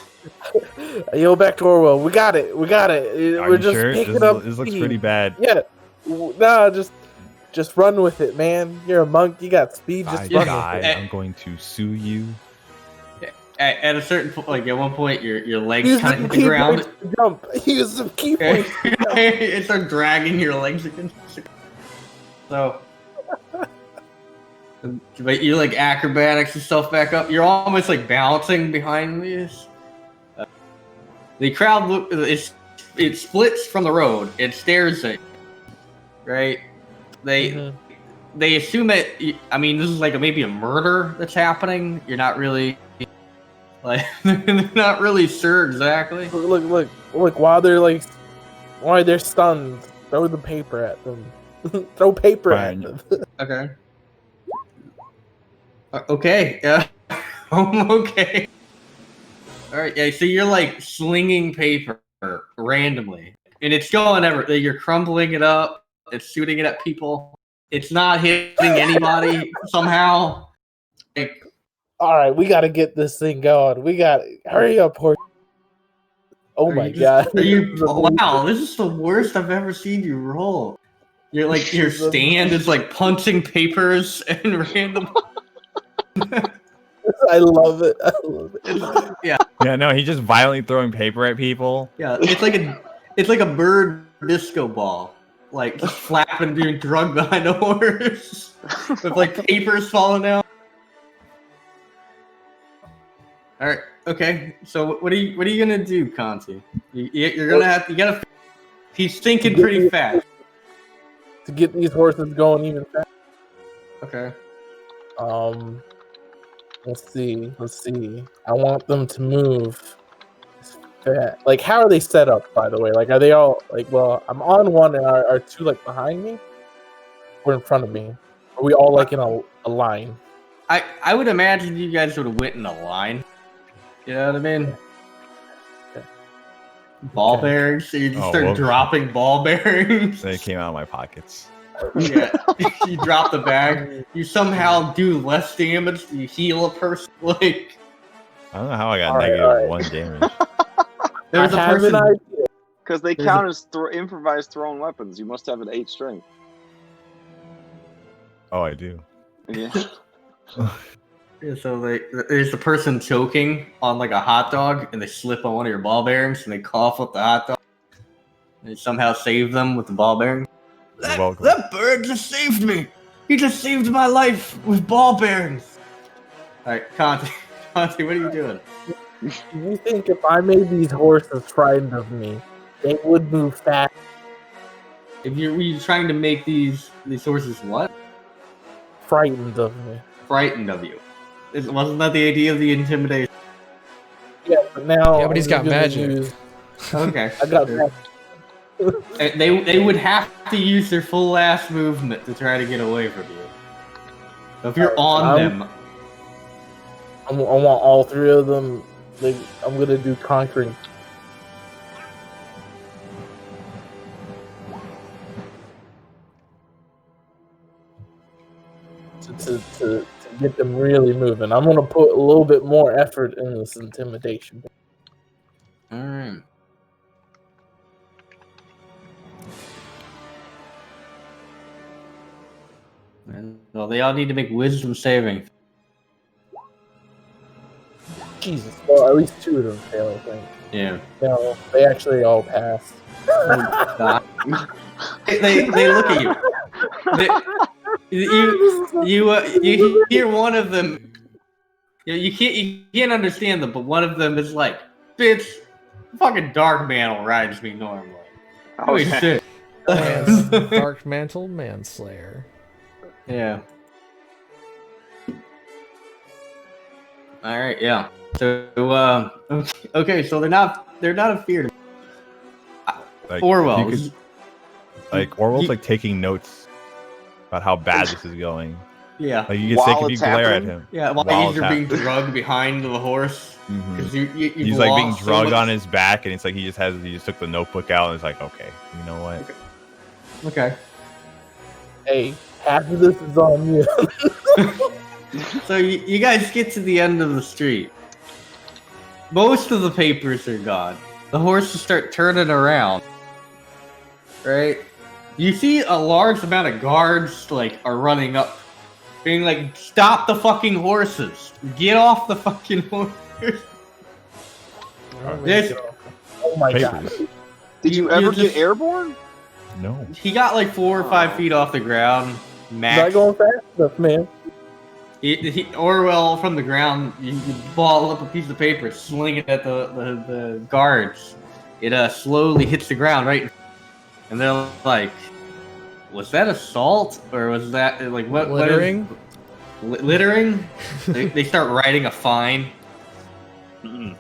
Yo, back to Orwell. We got it. Are We're you just sure? picking up. This looks speed. pretty bad. Yeah. Nah, just run with it, man. You're a monk. You got speed. Just run with it. I'm going to sue you. At a certain point, like at one point, your legs Use kind some of hit the key ground. points to jump. Use some key points. To jump. It starts dragging your legs against. So, but you like acrobatics yourself back up. You're almost like bouncing behind these. The crowd it splits from the road. It stares at you, right? They assume that. I mean, this is like maybe a murder that's happening. You're not really. Like, they're not really sure exactly. Look! While they're stunned, throw the paper at them. Throw paper at them. Okay. Okay. Yeah. Okay. All right. Yeah. So you're like slinging paper randomly, and it's going everywhere. You're crumbling it up. It's shooting it at people. It's not hitting anybody somehow. Like. All right, we got to get this thing going. We got to hurry up, horse. Oh my god! Wow, this is the worst I've ever seen you roll. You're like your stand is like punching papers and random. I love it. Yeah. Yeah, no, he's just violently throwing paper at people. Yeah, it's like a bird disco ball, like flapping, being drugged behind a horse with like papers falling down. All right. Okay. So what are you gonna do, Conti? You're gonna He's thinking pretty fast to get these horses going even faster. Okay. Let's see. I want them to move. Like, how are they set up? By the way, like, are they all like? Well, I'm on one, and are two like behind me or in front of me? Are we all like in a line? I would imagine you guys would have went in a line. You know what I mean? Okay. Ball bearings. So you just start dropping ball bearings. They came out of my pockets. Yeah. You drop the bag. You somehow do less damage. You heal a person. Like. I don't know how I got negative 1 damage. There's a person. Because they count as improvised thrown weapons. You must have an 8 strength. Oh, I do. Yeah. Yeah, so there's a person choking on like a hot dog, and they slip on one of your ball bearings, and they cough up the hot dog. And you somehow save them with the ball bearing. That bird just saved me. He just saved my life with ball bearings. All right, Conti, what are you doing? Do you think if I made these horses frightened of me, they would move fast? Were you trying to make these horses what? Frightened of me. Frightened of you. Wasn't that the idea of the intimidation? Yeah, but now. Yeah, but he's got magic. Okay. I got magic. They would have to use their full ass movement to try to get away from you. So if you're on them, I want all 3 of them. Like, I'm gonna do conquering. To get them really moving. I'm gonna put a little bit more effort in this intimidation. all right. Well, they all need to make wisdom saving. Jesus. Well, at least 2 of them fail, I think. Yeah. No, they actually all pass. They look at you. You hear one of them. You can't understand them, but one of them is like, "Bitch, fucking Dark Mantle rides me normally." Holy shit! Dark Mantle Manslayer. Yeah. All right. Yeah. So okay, so they're not afeared. Like, Orwell, Orwell's like taking notes about how bad this is going. Yeah. Like you can While say, if it's you glare at happening? him. Yeah, while you're being drugged behind the horse. Because He's like being drugged on his back, and it's like he just took the notebook out, and it's like, okay, you know what? Okay. Hey, half of this is on you. So you guys get to the end of the street. Most of the papers are gone. The horses start turning around. Right? You see a large amount of guards are running up, being like, "Stop the fucking horses! Get off the fucking horses!" Oh my god. Did you ever get airborne? No. He got like 4 or 5 feet off the ground. Max. Not going fast enough, man. Orwell from the ground, you ball up a piece of paper, sling it at the guards. It slowly hits the ground, right? And they're like, "Was that assault, or was that like what?" Littering? Littering? they start writing a fine. Alright,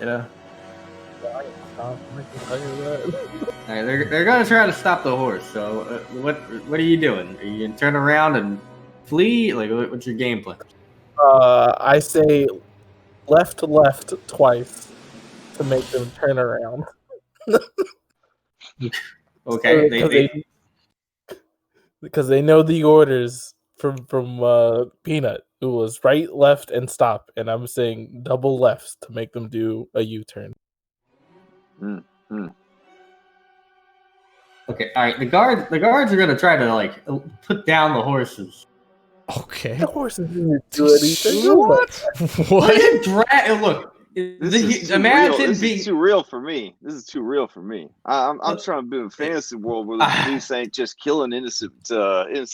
they're gonna try to stop the horse. So what are you doing? Are you gonna turn around and flee? Like, what's your game plan? I say left to left twice to make them turn around. Okay, because they know the orders from Peanut. It was right, left, and stop, and I'm saying double lefts to make them do a U-turn. Okay, all right. The guards are gonna try to put down the horses. Okay. The horses didn't do anything. What? Look, This is too real for me. This is too real for me. I'm trying to be in a fantasy world where the police ain't just killing innocent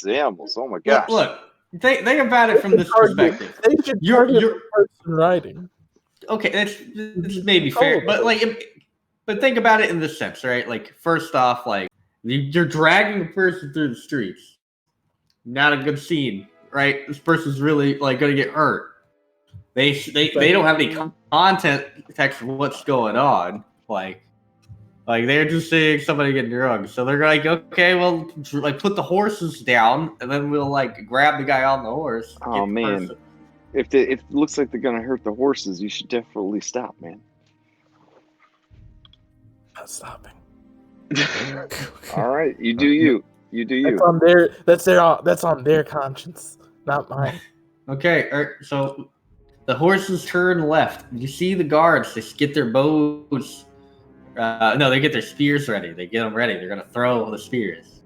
animals. Oh my gosh! Look, think about it from this perspective. They should target the person riding. Okay, that's maybe fair, but think about it in this sense, right? Like, first off, you're dragging a person through the streets. Not a good scene, right? This person's really gonna get hurt. They don't have any context of what's going on. Like they're just seeing somebody get drugged, so they're like, okay, well, put the horses down, and then we'll grab the guy on the horse. Oh man, if it looks like they're gonna hurt the horses, you should definitely stop, man. Not stopping. All right, you do you. You do you. That's on their conscience, not mine. Okay, so the horses turn left. You see the guards. They get their bows. No, they get their spears ready. They get them ready. They're gonna throw the spears.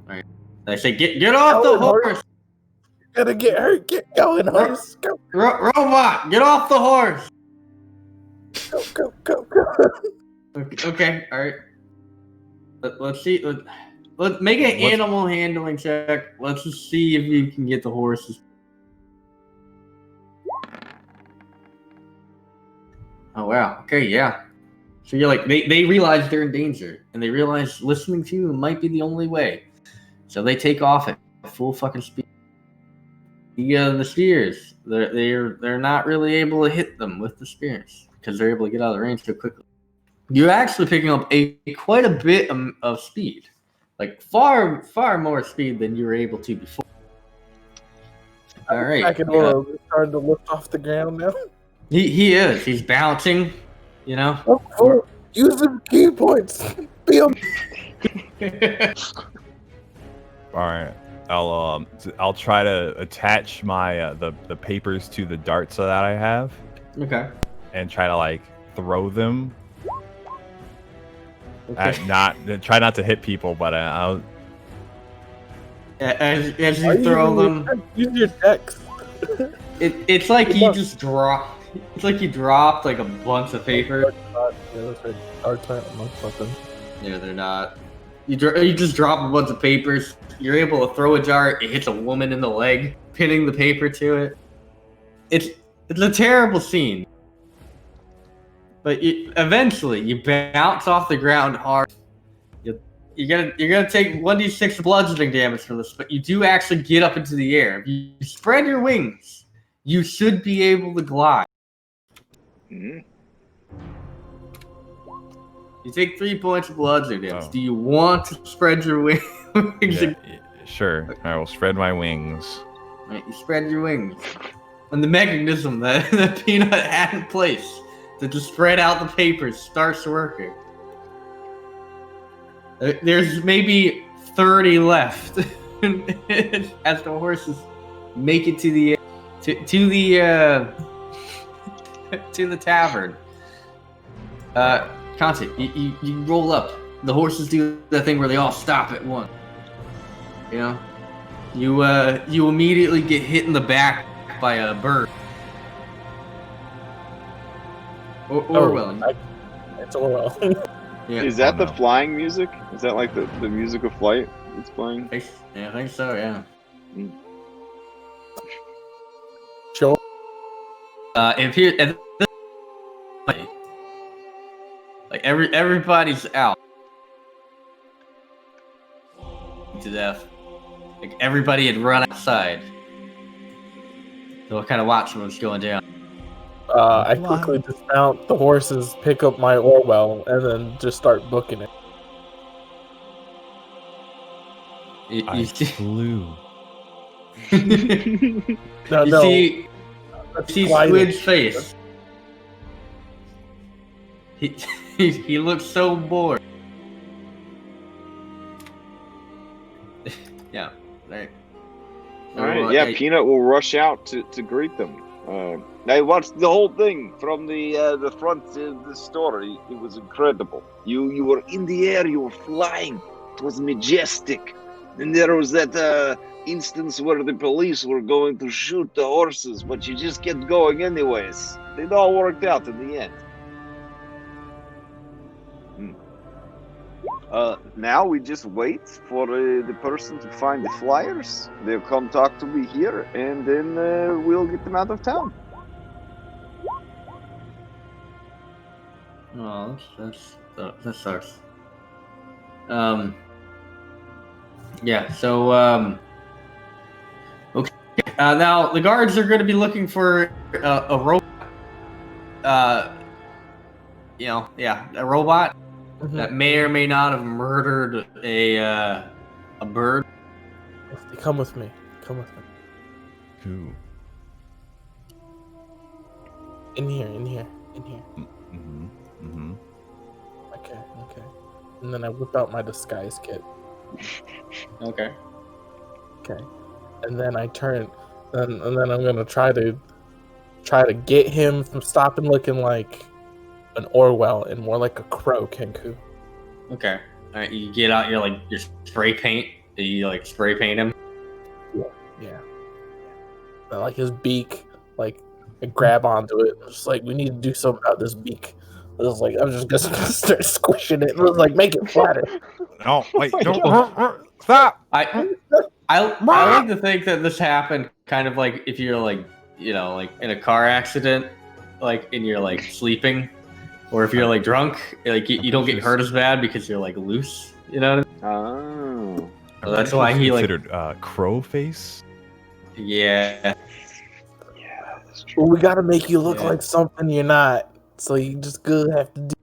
All right. They say, "Get off the horse! You're gonna get hurt. Get going, horse. Go. Robot, get off the horse!" Go. Okay, all right. Let's see. Let's make an animal handling check. Let's just see if you can get the horses. Oh wow. Okay, yeah. So you're they realize they're in danger, and they realize listening to you might be the only way. So they take off at full fucking speed. The spears, they're not really able to hit them with the spears because they're able to get out of the range so quickly. You're actually picking up quite a bit of speed, far more speed than you were able to before. All right. I can starting to lift off the ground now. He is. He's bouncing. You know. Oh, use some key points. All right. I'll try to attach my the papers to the darts that I have. Okay. And try to throw them. Okay. Try not to hit people, but I'll. As you throw them, use your dex. It's like you just drop. It's like you dropped a bunch of paper. Yeah, they're not. You just drop a bunch of papers. You're able to throw a jar. It hits a woman in the leg, pinning the paper to it. It's a terrible scene. But eventually, you bounce off the ground hard. You're gonna take 1d6 bludgeoning damage from this, but you do actually get up into the air. If you spread your wings, You should be able to glide. Mhm. You take 3 points of bludgeoning damage. Oh. Do you want to spread your wings? Yeah, sure. I will spread my wings. Right, you spread your wings. And the mechanism that Peanut had in place to just spread out the papers starts working. There's maybe 30 left as the horses make it to the tavern. Conte, you roll up. The horses do that thing where they all stop at once. You know, you immediately get hit in the back by a bird. Orwell. It's Orwell. Yeah. Is that the flying music? Is that like the music of flight that's playing? Yeah, I think so. Yeah. Sure. Like everybody's out to death. Like everybody had run outside. So we're kind of watching what's going down. I quickly dismount the horses, pick up my Orwell, and then just start booking it. I flew. No, see Squid's face. He looks so bored. Yeah. Right. All right. Yeah, Peanut will rush out to greet them. I watched the whole thing from the front of the story. It was incredible. You were in the air. You were flying. It was majestic. And there was that instance where the police were going to shoot the horses, but you just kept going anyways. It all worked out in the end. Now we just wait for the person to find the flyers. They'll come talk to me here, and then we'll get them out of town. Oh, that sucks. Yeah. So okay. Now the guards are going to be looking for a robot. A robot. Mm-hmm. That may or may not have murdered a bird. Come with me. Come with me. Who? In here. Mm-hmm. Mm-hmm. Okay. And then I whip out my disguise kit. Okay. And then I turn, and then I'm gonna try to get him from stopping looking like an Orwell and more like a crow, Kenku. Okay. All right. You get out your spray paint. You spray paint him. Yeah. I like his beak. Like I grab onto it. I'm just like, we need to do something about this beak. I was like, I'm just gonna start squishing it. I was like, make it flatter. No, wait, don't stop. I like to think that this happened kind of like if you're in a car accident, and you're sleeping, or if you're drunk, you don't get hurt as bad because you're loose. You know what I mean? Oh. So that's why he considered crow face. Yeah. Yeah, that's true. Well, we gotta make you look like something you're not. So you just gonna have to do.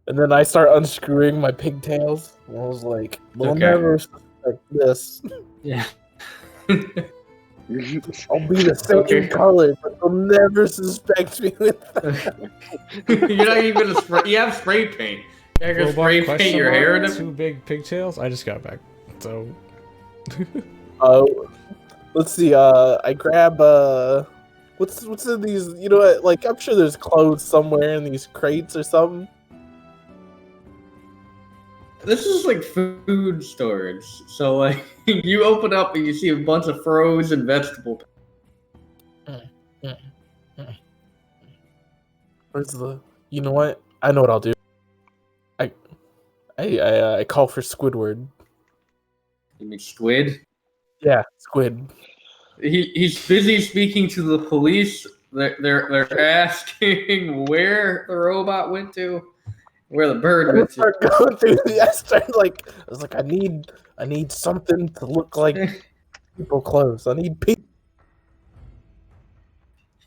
And then I start unscrewing my pigtails. And I was like, "We'll never suspect this. Yeah. I'll be the same color, but they'll never suspect me with that." You're not even gonna spray. You have spray paint. You're gonna spray paint your hair in 2 big pigtails. I just got back, so. Let's see. I grab what's in these? You know what? I'm sure there's clothes somewhere in these crates or something. This is food storage. So you open up and you see a bunch of frozen vegetable. Where's the? You know what? I know what I'll do. I call for Squidward. You mean squid? Yeah, Squid. He's busy speaking to the police. They're asking where the robot went to, where the bird went to. I was like, I need something to look like people clothes. I need people.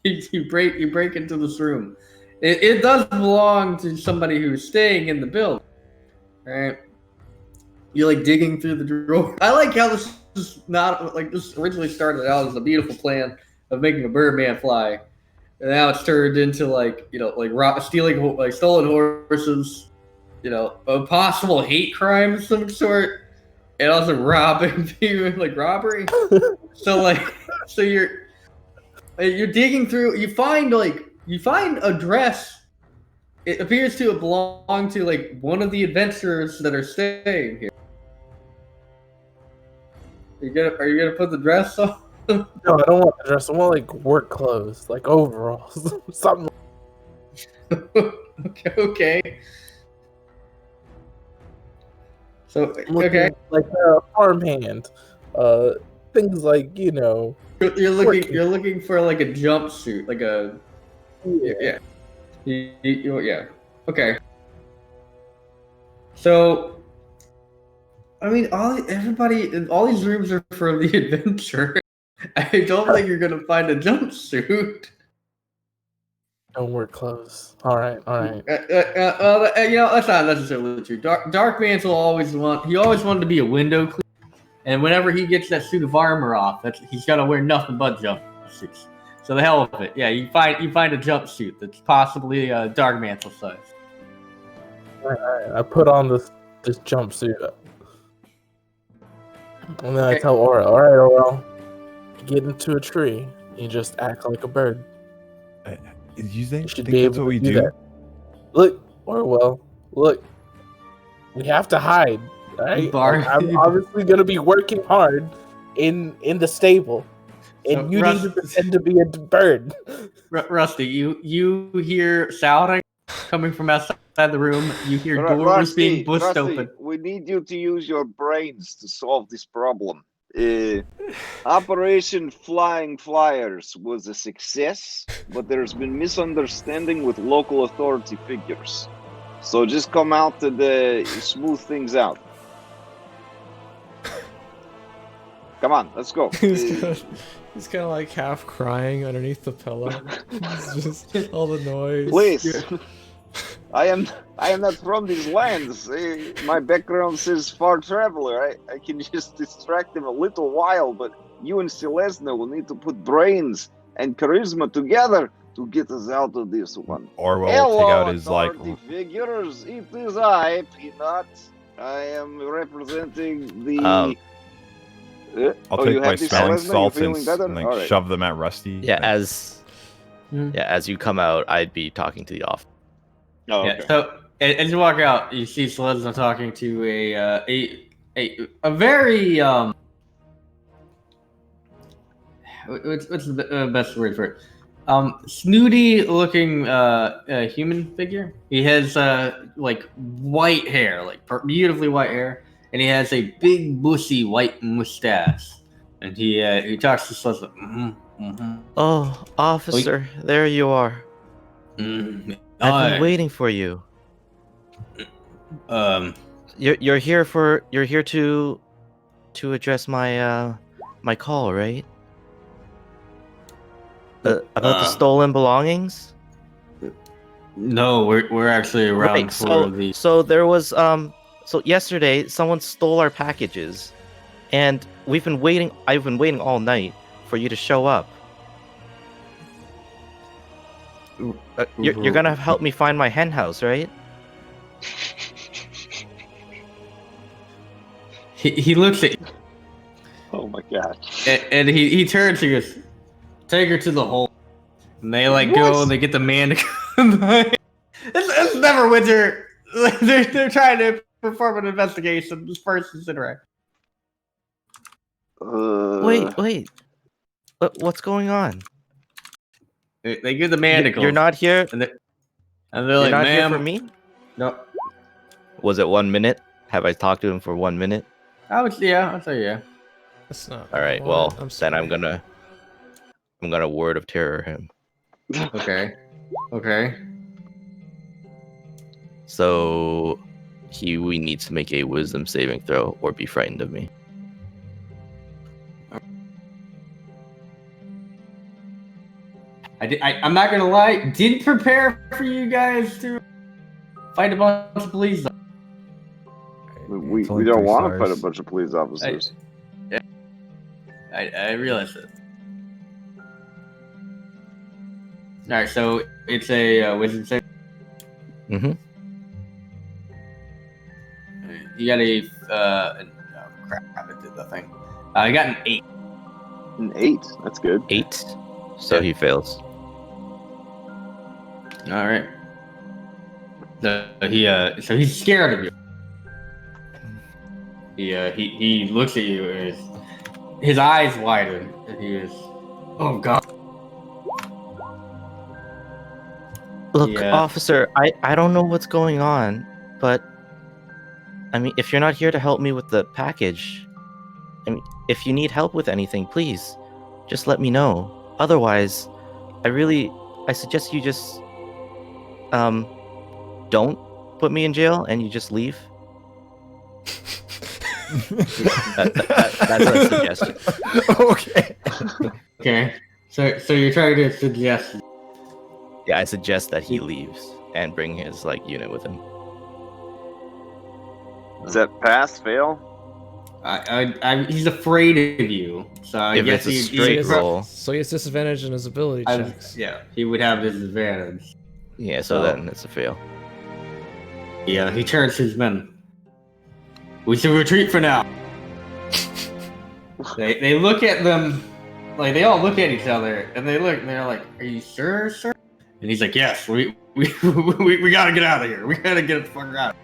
you break into this room. It does belong to somebody who's staying in the building. Right? You're like digging through the drawer. I like how this is not like this originally started out as a beautiful plan of making a Birdman fly, and now it's turned into like stealing like stolen horses, a possible hate crime of some sort, and also robbing people like robbery. So you're digging through. You find a dress. It appears to belong to like one of the adventurers that are staying here. Are you gonna put the dress on? No, I don't want the dress. I want like work clothes, like overalls, something. Okay. So Looking like a farmhand, things like You're looking for like a jumpsuit, like a yeah. Yeah. Okay. So, I mean, all these rooms are for the adventure. I don't think you're gonna find a jumpsuit. No work clothes. All right. Well, that's not necessarily true. Darkman's always wanted to be a window cleaner, and whenever he gets that suit of armor off, he's gotta wear nothing but jumpsuits. So the hell with it. Yeah, you find a jumpsuit that's possibly Dark Mantle size. All right. I put on this jumpsuit, and then I tell Aura, "All right, Aura, get into a tree. You just act like a bird. You think should be able that's what we to do do? that. Look, Orwell. Look, we have to hide. All right, I'm obviously gonna be working hard in the stable." And you need to pretend to be a bird. Rusty, you hear shouting coming from outside the room. You hear doors being pushed open. We need you to use your brains to solve this problem. Operation Flying Flyers was a success, but there's been misunderstanding with local authority figures. So just come out and smooth things out. Come on, let's go. He's kind of like half crying underneath the pillow. It's just all the noise. Please, I am not from these lands. My background says far traveler. I can just distract him a little while, but you and Celestina will need to put brains and charisma together to get us out of this one. Orwell will take out his figures. It is I, Peanut. I am representing the. I'll take my smelling salts and shove them at Rusty. Yeah, as you come out, I'd be talking to the officer. Oh, okay. Yeah, so as you walk out, you see Celestina talking to a very what's the best word for it? Snooty looking human figure. He has like white hair, like beautifully white hair. And he has a big, bushy, white mustache. And he talks to Celestina. Oh, officer, there you are. I've been waiting for you. You're here to address my my call, right? About the stolen belongings? No, we're actually around for the. So there was So yesterday, someone stole our packages, and I've been waiting all night for you to show up. You're gonna help me find my hen house, right? He looks at you. Oh my god. And he turns and goes, take her to the hole. And they go and they get the man to come by. It's Neverwinter. They're trying to perform an investigation. This person's interact. Wait. What's going on? They give the manacles. You're not here? And they're You're like, not ma'am. here for me? No. Was it 1 minute? Have I talked to him for 1 minute? I'll say yeah. That's not. All right. Well, then I'm gonna word of terror him. Okay. So we need to make a wisdom saving throw or be frightened of me. I'm not gonna lie. Did prepare for you guys to fight a bunch of police. We It's only don't 3 want to stars. fight a bunch of police officers. I realize it. All right, so it's a wisdom save. Mm-hmm. You got a oh crap! I did the thing. I got an 8. An 8. That's good. 8. So he fails. All right. So he's scared of you. He looks at you and his eyes widen and he is, oh god. Look, officer, I don't know what's going on, but I mean, if you're not here to help me with the package, I mean, if you need help with anything, please, just let me know. Otherwise, I suggest you just, don't put me in jail and you just leave. That's a suggestion. Okay. Okay. So you're trying to suggest. Yeah, I suggest that he leaves and bring his unit with him. Does that pass, fail? He's afraid of you. So I If guess it's a straight roll, So he has disadvantage in his ability checks. Yeah, he would have disadvantage. yeah, so then it's a fail. Yeah, he turns his men. We should retreat for now. They look at them, like they all look at each other, and they look, and they're like, "Are you sure, sir?" And he's like, "Yes, we gotta get out of here. We gotta get the fuck out."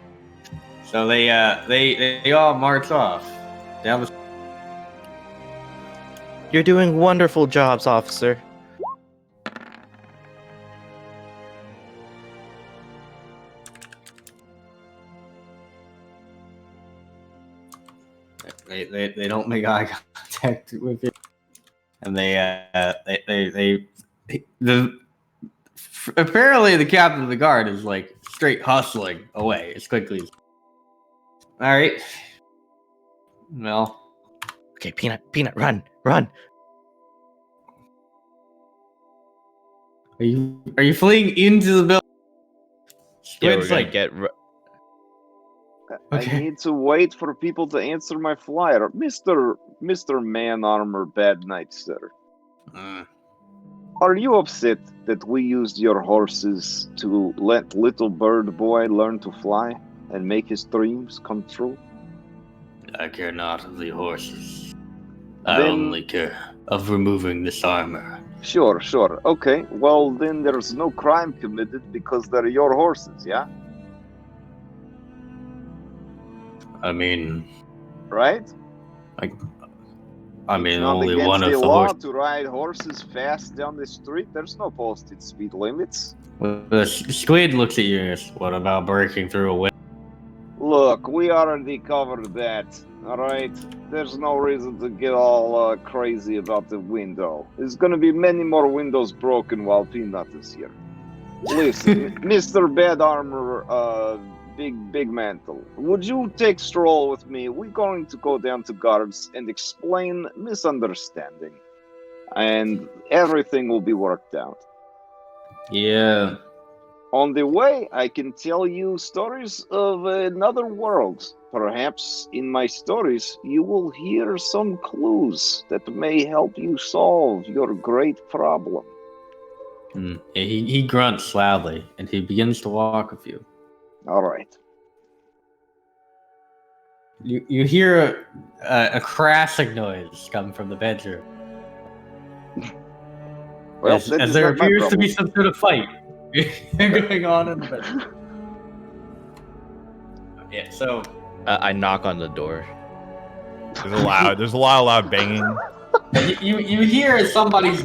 So they all march off down the. You're doing wonderful jobs, officer. They don't make eye contact with you, and apparently the captain of the guard is like straight hustling away as quickly as. All right. Well. Okay, Peanut, run. Are you fleeing into the building? Yeah, we're gonna get. Okay. I need to wait for people to answer my flyer, Mr. Man Armor Bad Night, sir. Are you upset that we used your horses to let little bird boy learn to fly and make his dreams come true? I care not of the horses. I only care of removing this armor. Sure. Okay, well then there's no crime committed because they're your horses, yeah? I mean, right? I mean, it's not only against one of the the law horses. to ride horses fast down the street. There's no posted speed limits. The squid looks at you and says, "What about breaking through a window?" Look, we already covered that. All right, there's no reason to get all crazy about the window. There's gonna be many more windows broken while Peanut is here. Listen, Mr. Bad Armor, Big Mantle, would you take stroll with me? We're going to go down to guards and explain misunderstanding, and everything will be worked out. Yeah. On the way, I can tell you stories of another world. Perhaps in my stories, you will hear some clues that may help you solve your great problem. He grunts loudly, and he begins to walk with you. All right. You hear a crashing noise come from the bedroom. Well, as there appears to be some sort of fight going on in the bedroom. Yeah, so I knock on the door. There's a lot of loud banging. You hear somebody's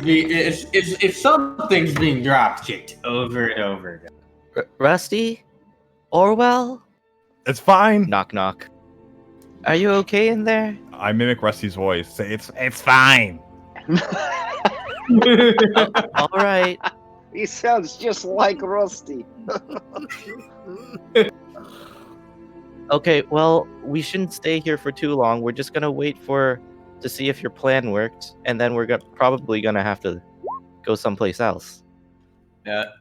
something's being drop kicked over and over again. Rusty? Orwell? It's fine. Knock knock. Are you okay in there? I mimic Rusty's voice. Say it's fine. All right. He sounds just like Rusty. Okay, well, we shouldn't stay here for too long. We're just gonna wait to see if your plan worked, and then we're probably gonna have to go someplace else.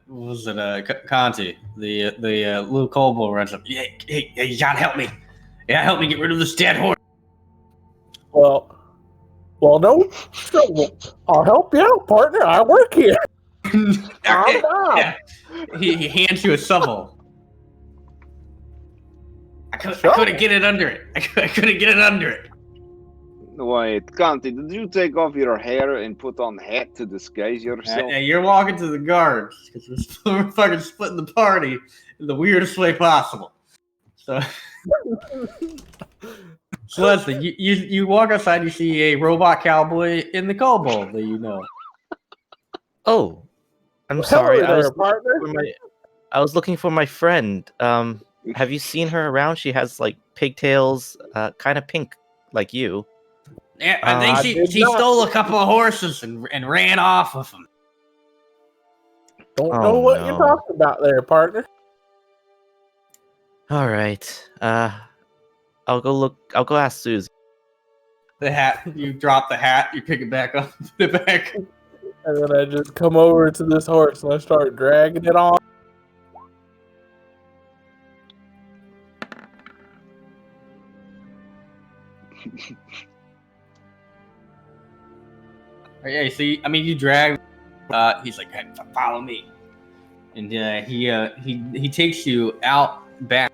Was it Conti? The little kobold runs up. Hey, you gotta help me. Yeah, help me get rid of this dead horse. Well, no. So, I'll help you out, partner. I work here. I'm Bob. Yeah. He hands you a shovel. I couldn't get it under it. I couldn't get it under it. Wait, Conti, did you take off your hair and put on a hat to disguise yourself? You're walking to the guards because we're fucking splitting the party in the weirdest way possible. So, Leslie, you walk outside, you see a robot cowboy in the kobold that you know. Oh, I'm sorry. Partner. I was looking for my friend. Have you seen her around? She has like pigtails, kind of pink, like you. Yeah, I think she stole a couple of horses and ran off with them. Don't know what you're talking about there, partner. All right. I'll go ask Susie. The hat. You drop the hat. You pick it back up. Put it back. And then I just come over to this horse and I start dragging it on. Yeah, see, I mean, you drag. He's like, hey, follow me, and he takes you out back,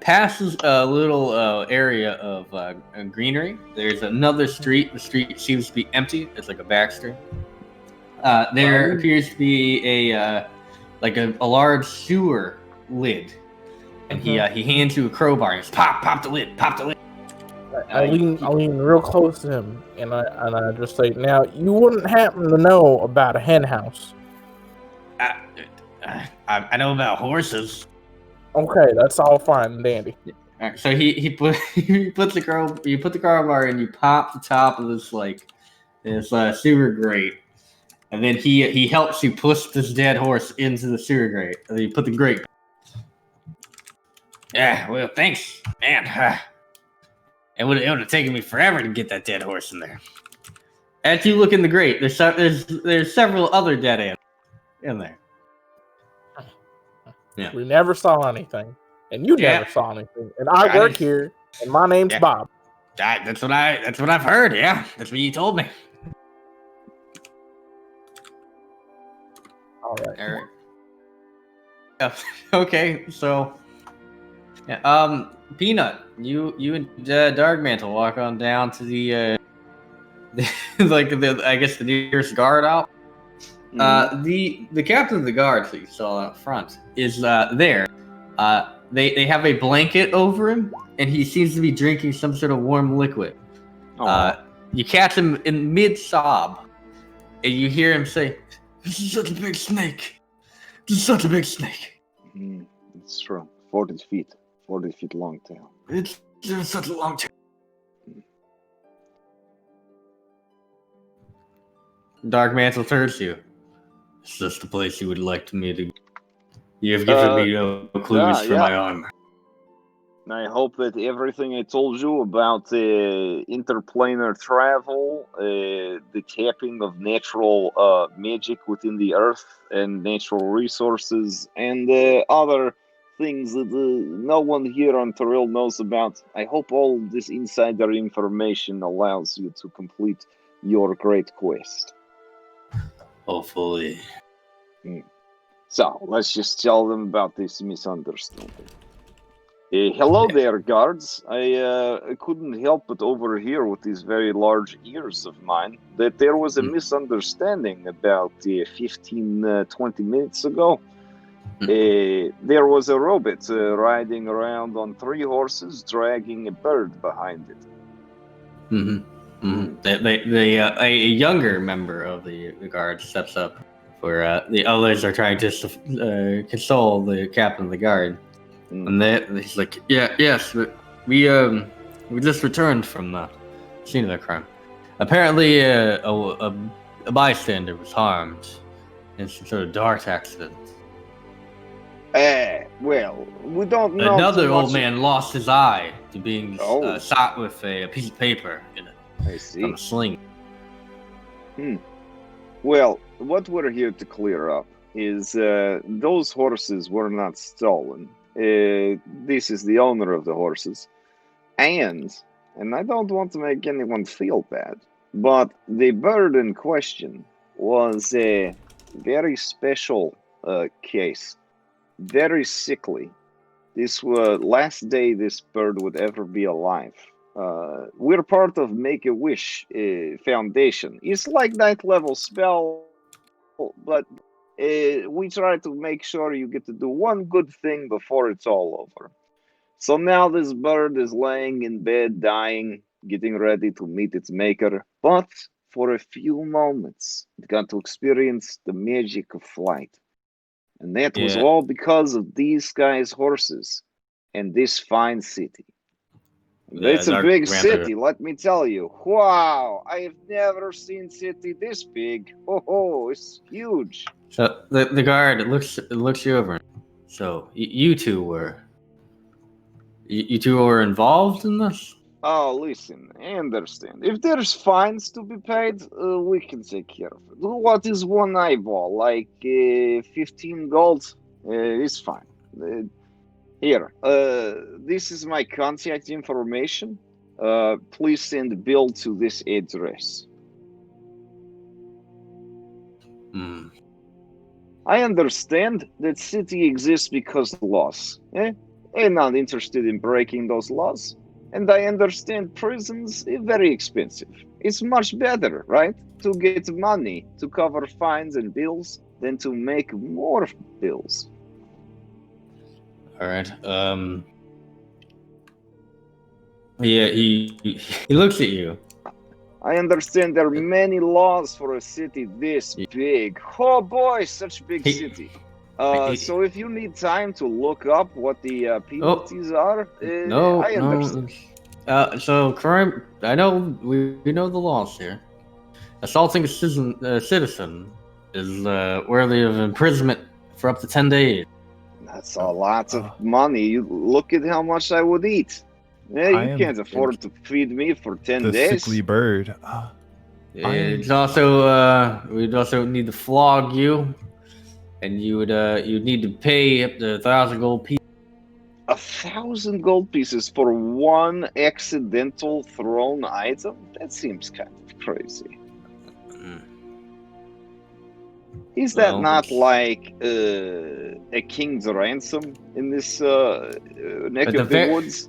passes a little area of greenery. There's another street. The street seems to be empty. It's like a back street. There appears to be a large sewer lid, and he hands you a crowbar. He's pop the lid, pop the lid. I lean real close to him, and I just say, now, you wouldn't happen to know about a hen house. I know about horses. Okay, that's all fine and dandy. Right, so you put the crowbar and you pop the top of this sewer grate, and then he helps you push this dead horse into the sewer grate, and then you put the grate. Yeah, well, thanks, man. It would have taken me forever to get that dead horse in there. As you look in the grate, there's several other dead animals in there. Yeah. We never saw anything, and you never saw anything. And I work here, and my name's Bob. That's what I've heard. Yeah, that's what you told me. All right. Okay, so Peanut, you and Darkmantle walk on down to the I guess the nearest guard out. The captain of the guards that you saw out front is there. They have a blanket over him, and he seems to be drinking some sort of warm liquid. You catch him in mid-sob, and you hear him say, "This is such a big snake. This is such a big snake." It's true. 40 feet long tail. It's such a long tail. Darkmantle turns to you. Is this the place you would like me to? You have given me no clues for my armor. I hope that everything I told you about interplanar travel, the tapping of natural magic within the earth and natural resources, and other things that no one here on Terrell knows about. I hope all this insider information allows you to complete your great quest. Hopefully. So, let's just tell them about this misunderstanding. Hello there, guards. I couldn't help but overhear with these very large ears of mine that there was a misunderstanding about 15-20 minutes ago. There was a robot riding around on 3 horses, dragging a bird behind it. A younger member of the guard steps up, where the others are trying to console the captain of the guard. And he's like, yes, but we just returned from the scene of the crime. Apparently, a bystander was harmed in some sort of dart accident. Well, we don't know. Another old man lost his eye to being shot with a piece of paper in it. I see. From a sling. Well, what we're here to clear up is those horses were not stolen. This is the owner of the horses. And I don't want to make anyone feel bad, but the bird in question was a very special case, very sickly. This was last day this bird would ever be alive. We're part of Make-A-Wish Foundation. It's like 9th level spell, but we try to make sure you get to do one good thing before it's all over. So now this bird is laying in bed, dying, getting ready to meet its maker. But for a few moments, it got to experience the magic of flight. And that was all because of these guys' horses and this fine city. It's a big city, let me tell you. Wow, I have never seen city this big. Oh, it's huge. So the guard looks you over. So you two were involved in this? Oh, listen, I understand. If there's fines to be paid, we can take care of it. What is one eyeball? Like 15 gold? It's fine. Here, this is my contact information. Please send a bill to this address. I understand that city exists because of laws. I'm not interested in breaking those laws. And I understand prisons are very expensive. It's much better, right? To get money to cover fines and bills than to make more bills. All right. Yeah, he looks at you. I understand there are many laws for a city this big. Oh boy, such a big city. So if you need time to look up what the penalties are, I understand. So crime. I know we know the laws here. Assaulting a citizen is worthy of imprisonment for up to 10 days. That's a lot of money. You look at how much I would eat. Yeah, you can't afford to feed me for 10 days. The sickly bird. It's also we'd also need to flog you, and you'd need to pay up to 1,000 gold pieces. 1,000 gold pieces for one accidental thrown item? That seems kind of crazy. Is that not like a king's ransom in this neck of the woods?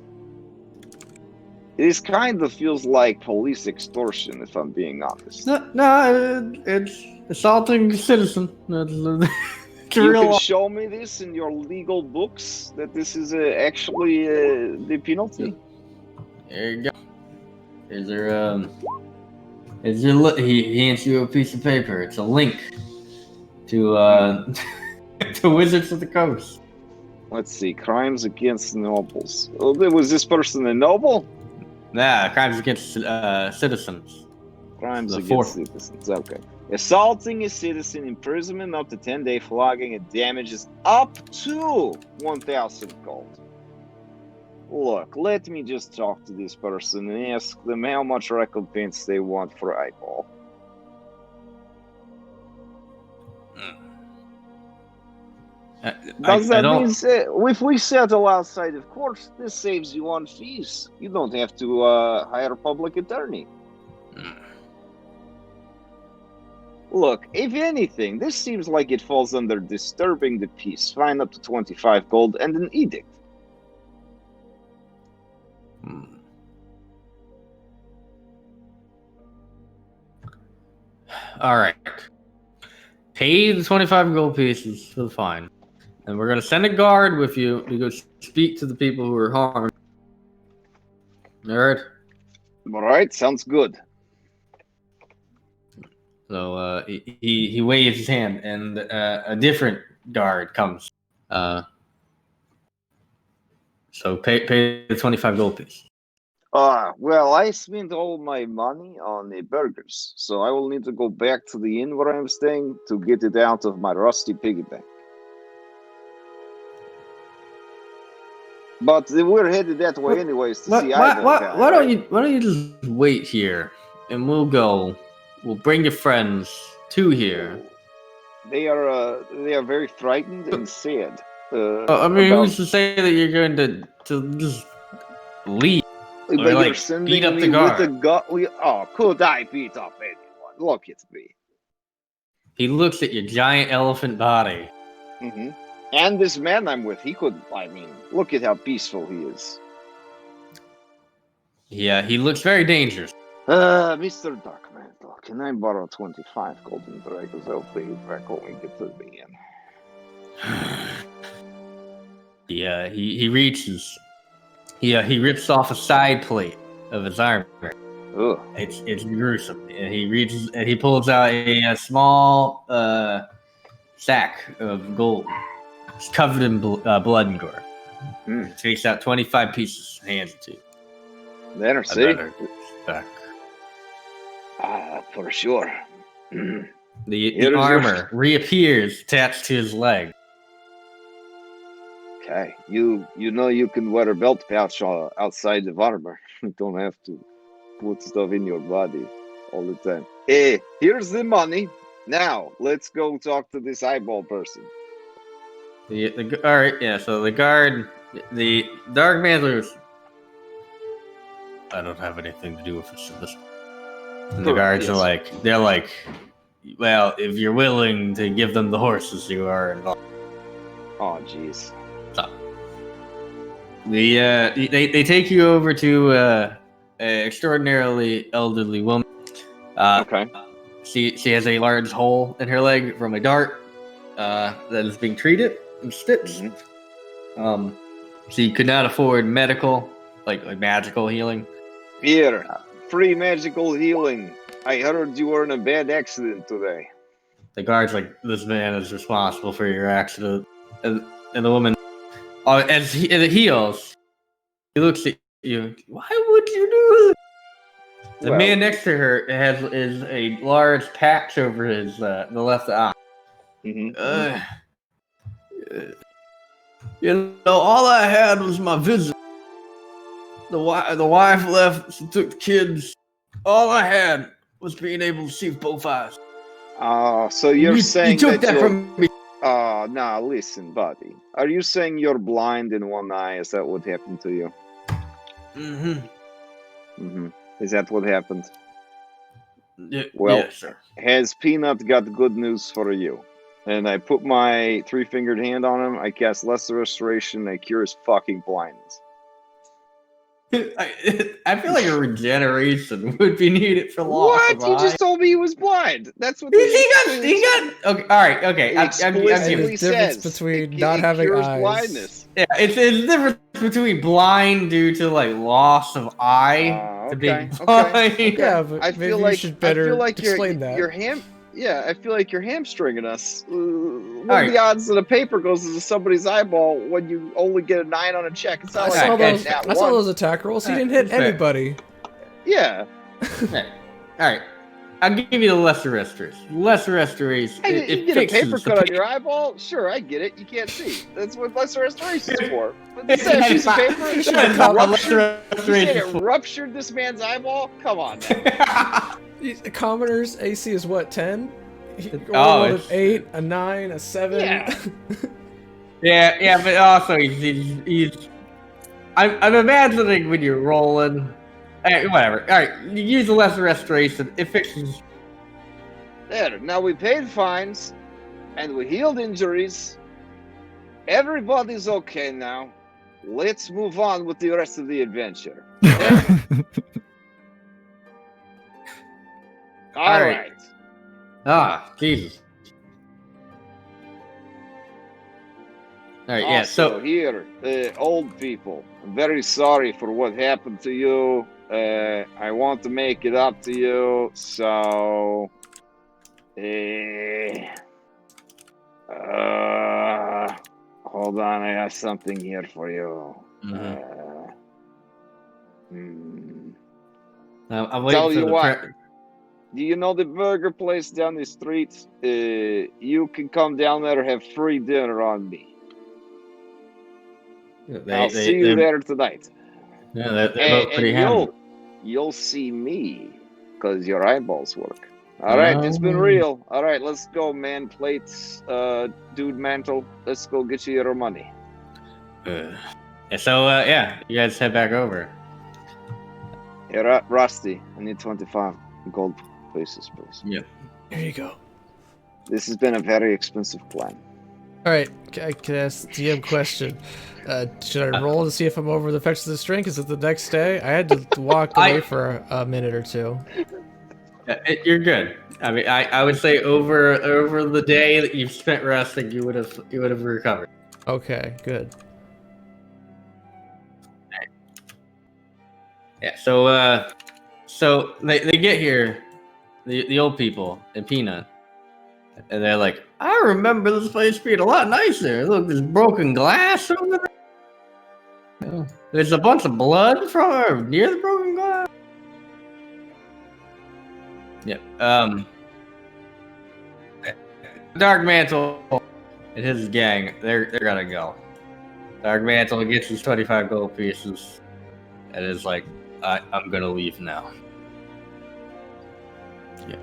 This kind of feels like police extortion, if I'm being honest. No, it's assaulting a citizen. You can show me this in your legal books, that this is actually the penalty? There you go. He hands you a piece of paper. It's a link to to Wizards of the Coast. Let's see, crimes against nobles. Was this person a noble? Nah, crimes against citizens. Crimes against citizens, okay. Assaulting a citizen, imprisonment up to 10-day flogging, and damages up to 1,000 gold. Look, let me just talk to this person and ask them how much recompense they want for eyeball. Does that mean if we settle outside of court, this saves you on fees? You don't have to hire a public attorney. Look, if anything, this seems like it falls under disturbing the peace. Fine up to 25 gold and an edict. All right. Pay the 25 gold pieces for the fine. And we're going to send a guard with you to go speak to the people who were harmed. All right? All right, sounds good. So he waves his hand, and a different guard comes. So pay the 25 gold piece. Well, I spent all my money on the burgers, so I will need to go back to the inn where I'm staying to get it out of my rusty piggy bank. But we're headed that way anyways to see why don't you just wait here, and we'll go. We'll bring your friends to here, They are very frightened and sad. I mean, who's to say that you're going to just leave? But Or, you're like, sending beat up me the guard. with a gun. Oh, could I beat up anyone? Look at me. He looks at your giant elephant body. Mm-hmm. And this man I'm with, he could. I mean, look at how peaceful he is. Yeah, he looks very dangerous. Mr. Darkmantle, can I borrow 25 golden dragons? I'll pay you back when we get to the end. Yeah, he reaches. He rips off a side plate of his armor. Ugh. It's gruesome. And he reaches and he pulls out a small sack of gold. It's covered in blood and gore. He takes out 25 pieces and hands it to you. There, see? Back. For sure. The armor reappears attached to his leg. Okay, you know you can wear a belt pouch outside of armor. You don't have to put stuff in your body all the time. Hey, here's the money. Now, let's go talk to this eyeball person. All right, yeah. So the guard, the Dark Mantlers. I don't have anything to do with this. And the guards are like, well, if you're willing to give them the horses, you are involved. Oh, jeez. So, they take you over to an extraordinarily elderly woman. Okay. She has a large hole in her leg from a dart that is being treated and stitched. Mm-hmm. She could not afford medical, like magical healing. Here, free magical healing. I heard you were in a bad accident today. The guard's like, this man is responsible for your accident. And the woman, as it heals, he looks at you. Why would you do this? The man next to her is a large patch over his the left eye. Mm-hmm. You know, all I had was my visit. The wife left. She took the kids. All I had was being able to see with both eyes. So you're saying you took that from me. Nah, listen, buddy. Are you saying you're blind in one eye? Is that what happened to you? Mm-hmm. Is that what happened? Well, yes, sir. Has Peanut got good news for you? And I put my three-fingered hand on him. I cast Lesser Restoration. I cure his fucking blindness. I feel like a regeneration would be needed for loss What? of You eye. just told me he was blind. That's what he got. Okay, all right. Okay, I'll give There's a difference between not having eyes. Blindness. Yeah, it's a difference between blind due to like loss of eye to being blind. Okay. Yeah, but maybe you should better explain that. I feel like you're hamstringing us. What are the odds that a paper goes into somebody's eyeball when you only get a 9 on a check? It's not I saw those attack rolls. He didn't hit anybody. Yeah. All right. I'll give you the lesser restoration. Lesser restoration. You get a paper cut on your eyeball? Sure, I get it. You can't see. That's what lesser restoration is for. But this is a piece of paper. It ruptured this man's eyeball? Come on, man. Commoner's AC is what, 10? It's an 8, a 9, a 7. Yeah. yeah, but also he's I'm imagining when you're rolling. Whatever. All right, you use the lesser restoration. It fixes. There. Now we paid fines, and we healed injuries. Everybody's okay now. Let's move on with the rest of the adventure. All right. Jesus. All right, yeah. So here, old people, I'm very sorry for what happened to you. I want to make it up to you. So, hold on, I got something here for you. I'm waiting for the. Do you know the burger place down the street? You can come down there and have free dinner on me. I'll see you there tonight. Yeah, they're both pretty happy. You'll see me because your eyeballs work. All right, it's been real. All right, let's go, man. Plates, dude, mantle. Let's go get you your money. So you guys head back over. Yeah, Rusty, I need 25 gold pieces, please. Yep. Here you go. This has been a very expensive plan. All right, I can ask DM question. Should I roll to see if I'm over the effects of this drink? Is it the next day? I had to walk away for a minute or two. You're good. I mean, I would say over the day that you've spent resting, you would have recovered. Okay, good. Yeah. So they get here, the old people and Peanut, and they're like, I remember this place being a lot nicer. Look, there's broken glass over there. There's a bunch of blood from near the broken glass. Yep. Dark Mantle and his gang, they're gonna go. Dark Mantle gets his 25 gold pieces and is like, I'm gonna leave now. Yeah.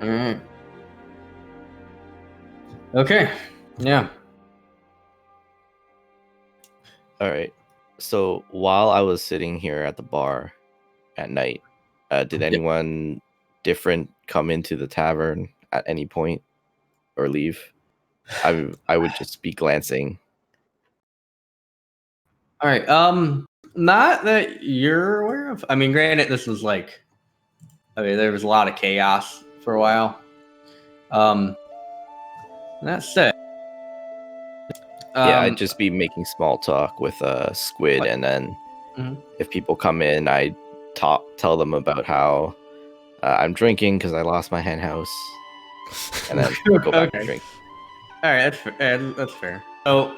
Alright. Okay. Yeah. All right. So while I was sitting here at the bar at night, did anyone different come into the tavern at any point or leave? I would just be glancing. All right. Not that you're aware of. I mean, granted, this was like, there was a lot of chaos for a while. That said, yeah, I'd just be making small talk with Squid, and then if people come in, I tell them about how I'm drinking because I lost my hen house, and then go back and drink. All right, that's fair. So,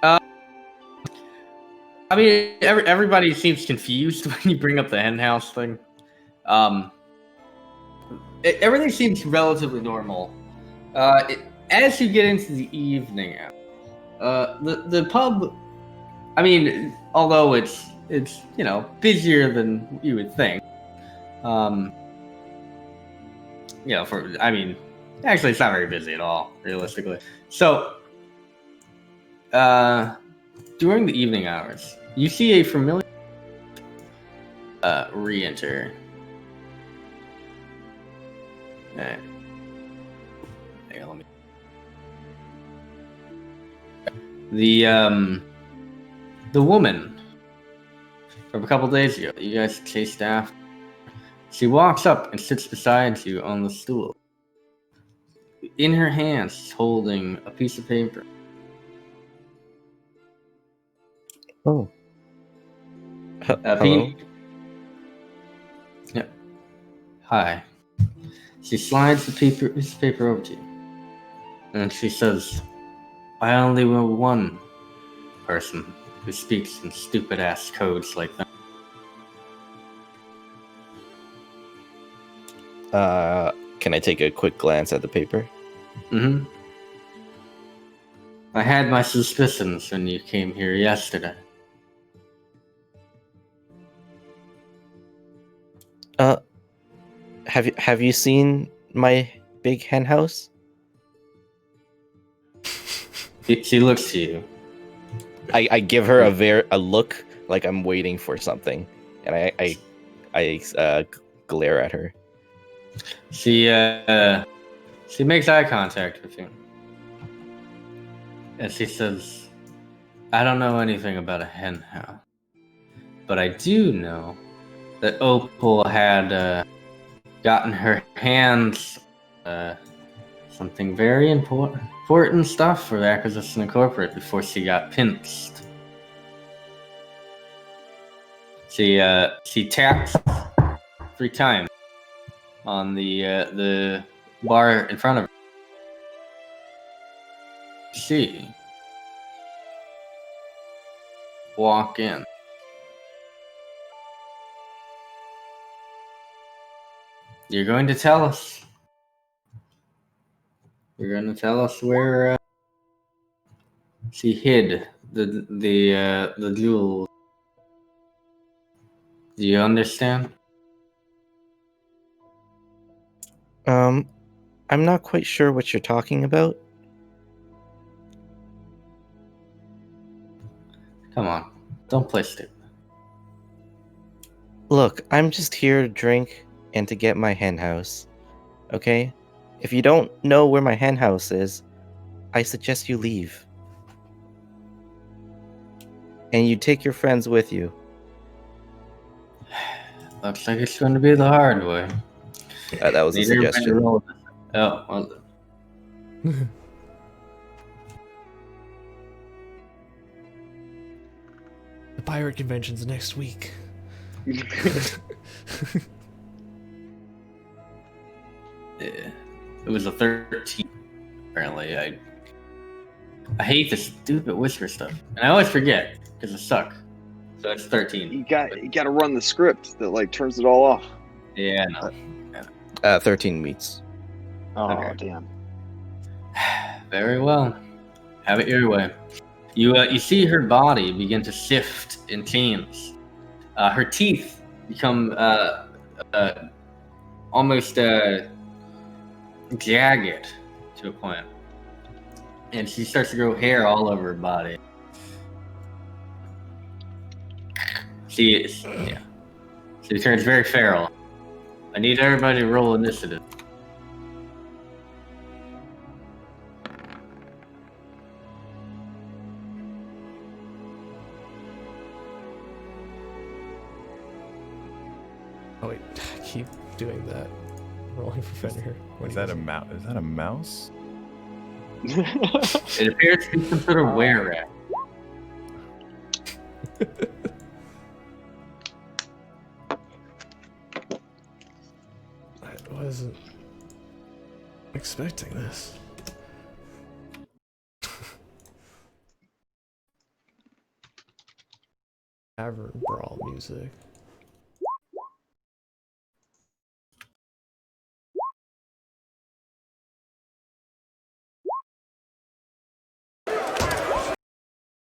I mean, everybody seems confused when you bring up the hen house thing. Everything seems relatively normal. As you get into the evening, the pub, I mean, although it's busier than you would think. Actually, it's not very busy at all, realistically. So, during the evening hours, you see a familiar re-enter. Hang on, let me. The woman from a couple days ago, you guys chased after. She walks up and sits beside you on the stool. In her hands, she's holding a piece of paper. Oh. Hello? Yep. Hi. She slides the piece of paper over to you. And she says, I only know one person who speaks in stupid-ass codes like that. Can I take a quick glance at the paper? Mm-hmm. I had my suspicions when you came here yesterday. Have you seen my big hen house? She looks to you. I give her a look like I'm waiting for something, and I glare at her. She makes eye contact with you, and she says, "I don't know anything about a hen house, but I do know that Opal had gotten her hands something very important stuff for the Acquisition Incorporated before she got pinched." She taps 3 times on the bar in front of her. She walk in. You're going to tell us. You're going to tell us where she hid the jewels. Do you understand? I'm not quite sure what you're talking about. Come on, don't play stupid. Look, I'm just here to drink and to get my hen house. Okay? If you don't know where my hen house is, I suggest you leave. And you take your friends with you. Looks like it's going to be the hard way. That was a suggestion. Oh, well. The pirate convention's next week. Yeah. It was a 13. Apparently, I hate this stupid whisper stuff, and I always forget because it sucks. So it's 13. You got to run the script that like turns it all off. Yeah, no. 13 meets. Oh Okay. damn. Very well. Have it your way. You see her body begin to shift in chains. Her teeth become almost jagged to a point, and she starts to grow hair all over her body. She turns very feral. I need everybody to roll initiative. Oh wait, I keep doing that. Rolling for Fender. Is that a mouse? Is that a mouse? It appears to be some sort of were-rat. I wasn't expecting this. Tavern brawl music.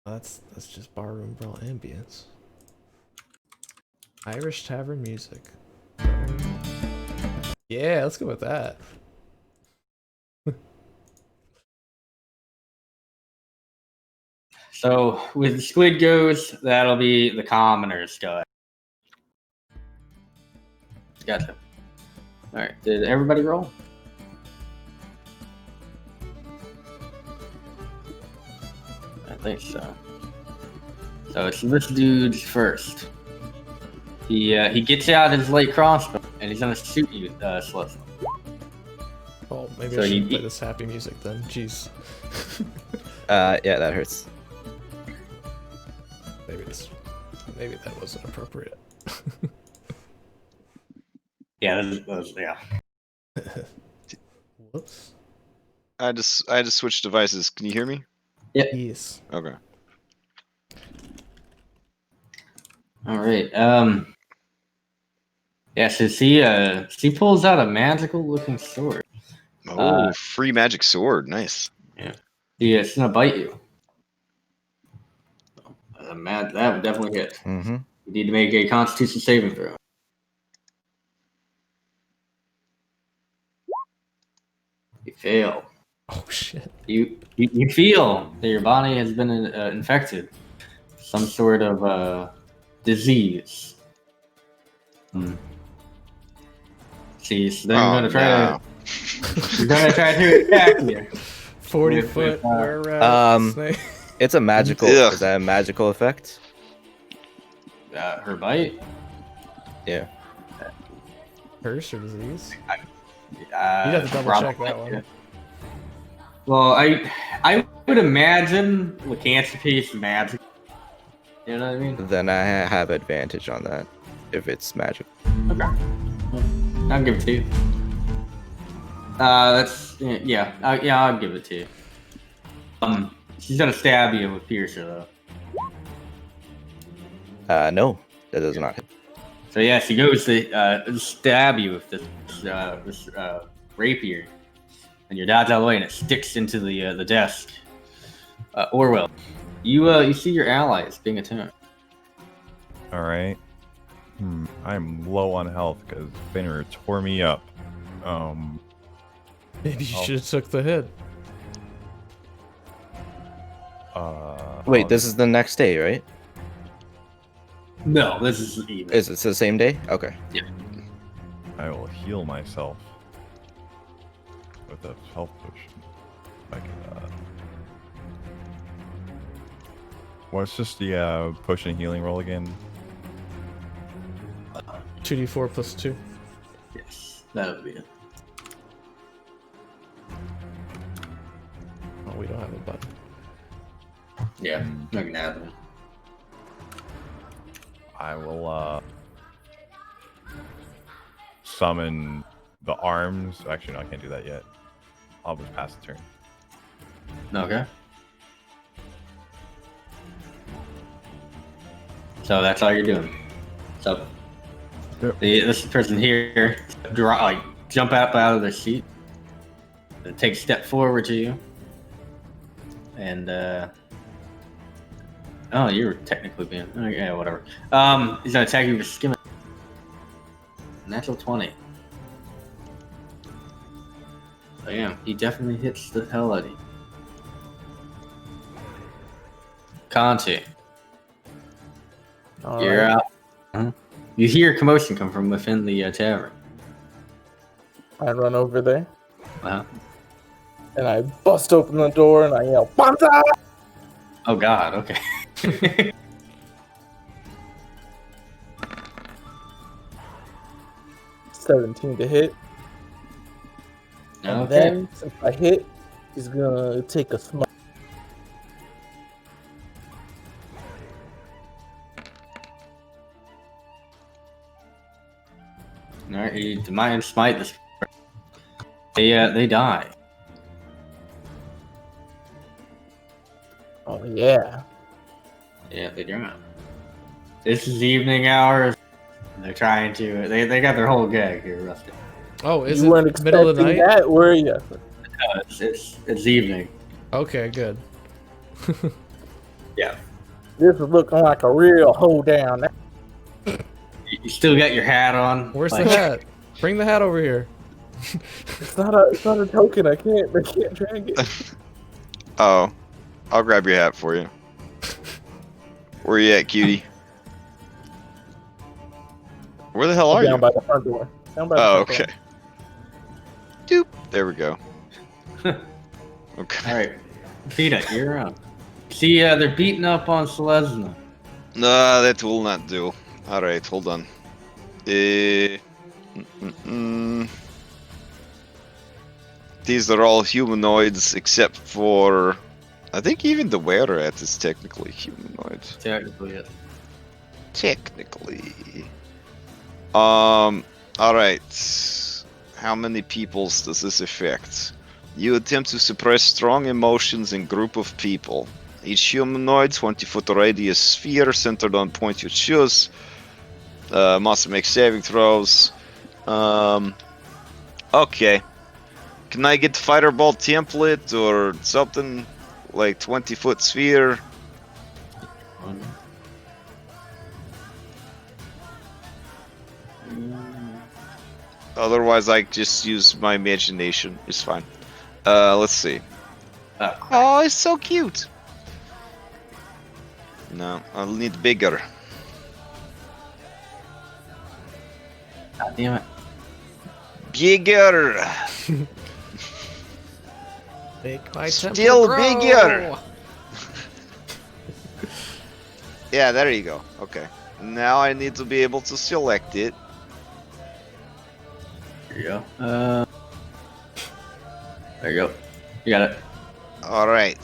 That's just barroom brawl ambience. Irish tavern music. Yeah, let's go with that. So with Squid goes, that'll be the commoners go. Gotcha. All right, did everybody roll? I think so. So it's this dude's first. He gets out his light crossbow and he's gonna shoot you, Celeste. Oh, maybe So I you- should play this happy music then. Jeez. Yeah, that hurts. Maybe that wasn't appropriate. Yeah, that was yeah. Whoops. I had to switch devices. Can you hear me? Yes. Okay. All right. Yeah. So she pulls out a magical looking sword. Oh, free magic sword. Nice. Yeah. She's gonna bite you. That would definitely hit. Mm-hmm. You need to make a Constitution saving throw. You fail. Oh shit. You feel that your body has been infected, some sort of disease. She's then gonna try to. She's gonna try to attack you. 40-foot were snake. It's a magical. Ugh. Is that a magical effect? Her bite. Yeah. Curse or disease? You'd You'd have to double check that one. Well, I would imagine lycanthropy is magic. You know what I mean? Then I have advantage on that if it's magic. Okay. I'll give it to you. That's yeah. I'll give it to you. She's gonna stab you with piercer though. No, that does not hit. So yeah, she goes to stab you with this rapier, and your dad's out of the way, and it sticks into the desk. Orwell, You see your allies being attacked. All right. I'm low on health because Fenrir tore me up. Maybe you should have took the hit. Wait, this is the next day, right? No, this is even. Is it the same day? Okay. Yeah. I will heal myself with a health potion. Like, what's just the potion healing roll again? 2d4 plus 2. Yes, that'll be it. Oh, we don't have a button. Yeah, I can add them. I will summon the arms. Actually, no, I can't do that yet. I'll just pass the turn. Okay. So that's all you're doing. So Yep. this person here, jump up out of their seat, and take a step forward to you, and oh, you're technically being yeah, whatever. He's gonna attack you with skim. Natural 20. So yeah, he definitely hits the hell out of you. Conti, All you're right. out. You hear commotion come from within the tavern. I run over there Uh-huh. and I bust open the door and I yell, "Banzai!" Oh God. Okay. 17 to hit. And Okay. then, since I hit, he's gonna take a smite. All right. You demand smite this. They die. Oh yeah. Yeah, they drown. This is evening hours. They're trying to. They got their whole gag here, Rusty. Oh, is You weren't it middle of the expecting night? that, were you? No, it's evening. Okay, good. Yeah. This is looking like a real hoedown. You still got your hat on. Where's like, the hat? Bring the hat over here. It's not a token. I can't drag it. Oh, I'll grab your hat for you. Where you at, cutie? Where the hell are Down you? by the front door. Down by the Oh, front okay. Doop. There we go. Okay. All right, Peanut, you're up. See, they're beating up on Selesnya. No, that will not do. All right, hold on. These are all humanoids except for, I think even the were-rat is technically humanoid. Technically, yes. Technically. All right. How many peoples does this affect? You attempt to suppress strong emotions in group of people. Each humanoid 20-foot radius sphere centered on point you choose. Must make saving throws. Okay. Can I get Fireball template or something like 20-foot sphere? Otherwise, I just use my imagination. It's fine. Let's see. Oh, it's so cute. No, I'll need bigger. God damn it. Bigger. Make my Still temple bigger. grow. Yeah, there you go. Okay. Now I need to be able to select it. There you go. There you go. You got it. All right.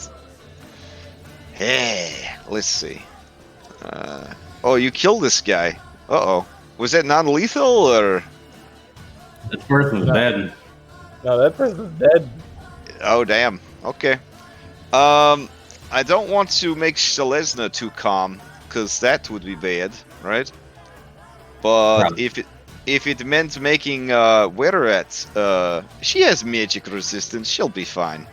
Hey, let's see. Oh, you killed this guy. Uh-oh. Was that non-lethal or? This person's dead. No, that person's dead. Oh, damn. Okay. I don't want to make Selesnya too calm, because that would be bad, right? But if it meant making Were-rat, she has magic resistance, she'll be fine.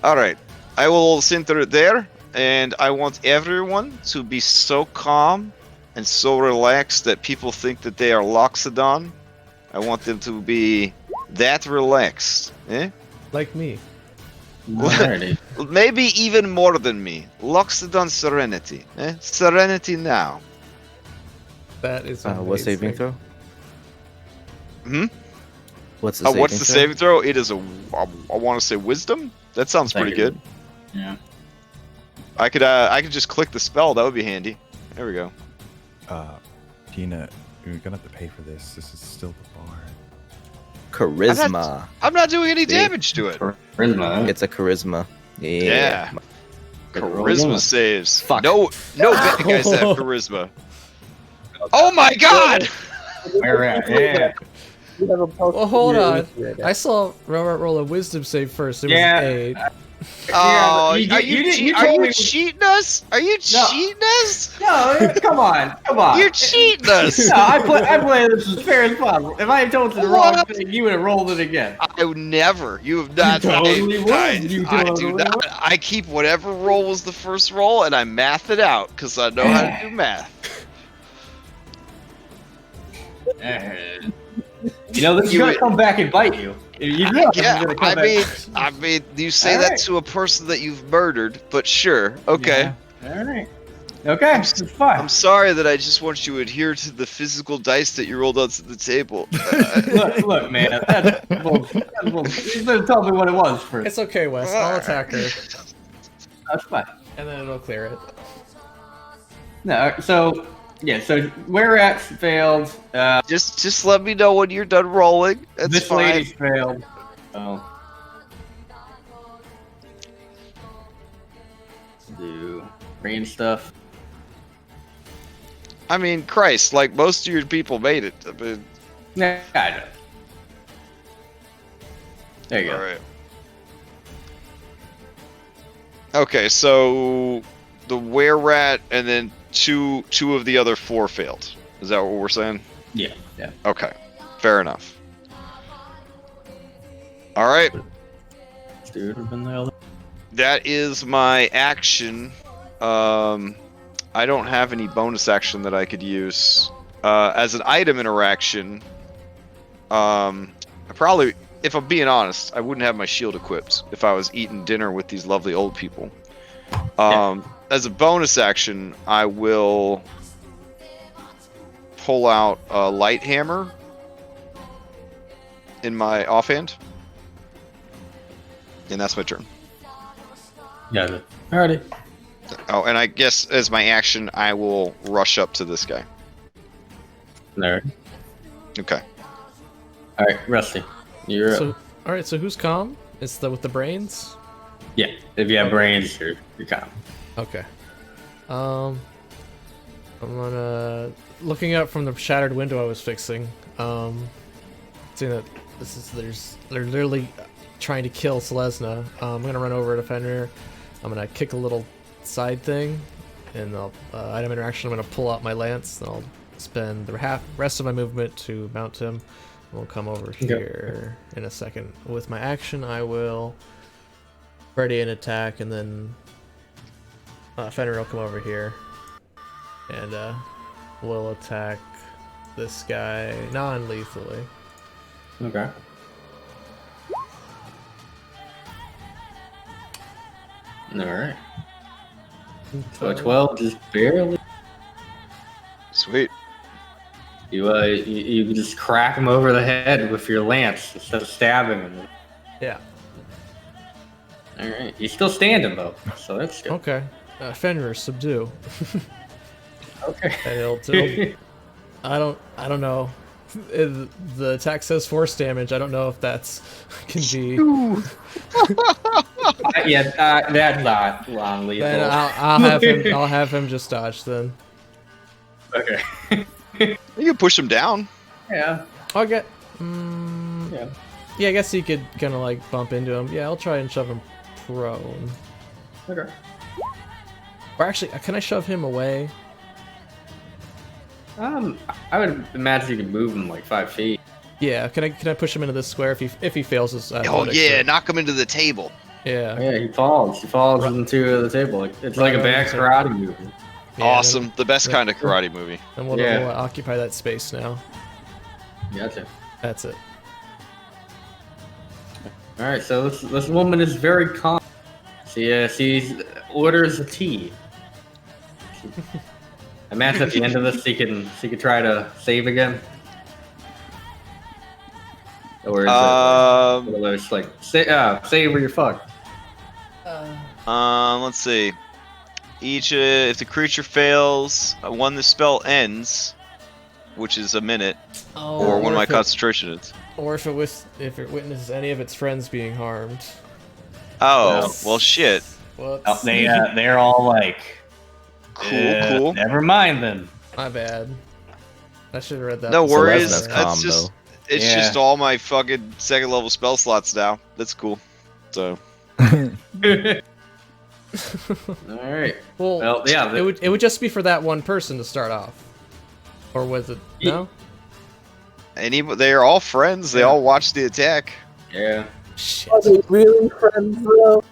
Alright, I will center it there, and I want everyone to be so calm and so relaxed that people think that they are Loxodon. I want them to be that relaxed. Eh? Like me. Alrighty. Maybe even more than me. Loxodon Serenity. Eh? Serenity now. That is amazing. What saving throw? Hmm? What's the saving what's the throw? saving throw? It is I want to say wisdom. That sounds pretty good. Yeah. I could just click the spell. That would be handy. There we go. Tina, you're gonna have to pay for this. This is still the bar. Charisma. I'm not doing any See? damage to it. Charisma. It's a charisma. Yeah. Charisma saves. Fuck. No bad guys have charisma. Oh my god! Where at? Yeah. Well, hold on. I saw Robert roll a wisdom save first. It was Yeah. 8. Oh, you are told you me- cheating us? Are you cheating us? No, come on. You're cheating us. No, I play this as fair as possible. If I told you the wrong thing, you would have rolled it again. I would never. You have not. You totally would. I You do totally not. would. I keep whatever roll was the first roll, and I math it out because I know how to do math. You know, this is gonna come back and bite you. You know this is Yeah, gonna come back. I mean, you say All that right. to a person that you've murdered, but sure, okay. Yeah. All right. Okay, it's fine. I'm sorry that I just want you to adhere to the physical dice that you rolled onto the table. Look, man, that's bullshit. That's bullshit. You should have told me what it was first. It's okay, Wes. I'll attack her, That's fine. and then it'll clear it. No, so yeah, so where rats failed. Just let me know when you're done rolling. That's This fine. lady's failed. Oh. Do rain stuff. I mean, Christ, like most of your people made it. I mean, Yeah, I know. There you all go. right. Okay, so the were-rat and then two of the other 4 failed. Is that what we're saying? Yeah, yeah. Okay, fair enough. All right, Dude, have been there. that is my action. I don't have any bonus action that I could use. As an item interaction, I probably, if I'm being honest, I wouldn't have my shield equipped if I was eating dinner with these lovely old people. As a bonus action, I will pull out a light hammer in my offhand. And that's my turn. Got it. Alrighty. Oh, and I guess as my action, I will rush up to this guy. There. Okay. Alright, Rusty. You're So, up. all right. So who's calm? It's the with the brains. Yeah, if you have brains, you're calm. Okay. I'm gonna looking out from the shattered window I was fixing. Seeing that they're literally trying to kill Selesnya. I'm gonna run over to Fenrir. I'm gonna kick a little side thing, and I'll item interaction. I'm gonna pull out my lance, and I'll spend the rest of my movement to mount him. We'll come over here in a second. With my action, I will ready an attack, and then Fenrir will come over here, and we'll attack this guy non-lethally. Okay. Alright. So 12 just barely. Sweet. You just crack him over the head with your lance instead of stabbing him. Yeah. Alright. He's still standing though, so that's good. Okay. Fenrir, subdue. Okay. And I don't know. The attack says force damage. I don't know if that's can be. That's not long lethal. Then I'll have him just dodge then. Okay. You can push him down. Yeah. I'll get. Yeah. Yeah, I guess you could kind of like bump into him. Yeah, I'll try and shove him prone. Okay. Or actually, can I shove him away? I would imagine you could move him like 5 feet. Yeah, can I push him into this square if he fails his? Oh athletics yeah, check? knock him into the table. Yeah. Oh, yeah, he falls. He falls Right. into the table. It's like a bad Right. karate movie. Yeah, Awesome. The best then- kind of karate movie. Then we'll, Yeah. we'll occupy that space now. Gotcha. That's it. All right, so this woman is very calm. She orders a tea. I imagine at the end of this, she can try to save again. Or is it just like save or you're fucked? Let's see. Each if the creature fails, when the spell ends, which is a minute, or when my concentration is. Or if it witnesses any of its friends being harmed. Oh, well, shit. Whoops. Oh, they're all like, Cool. never mind then. My bad. I should have read that. No before. worries. Selesna's That's calm, just though. it's Yeah. just all my fucking second level spell slots now. That's cool. So All right. Well, yeah. it would just be for that one person to start off. Or was it no? they are all friends. They all watch the attack. Yeah. Shit. Are they really friends though?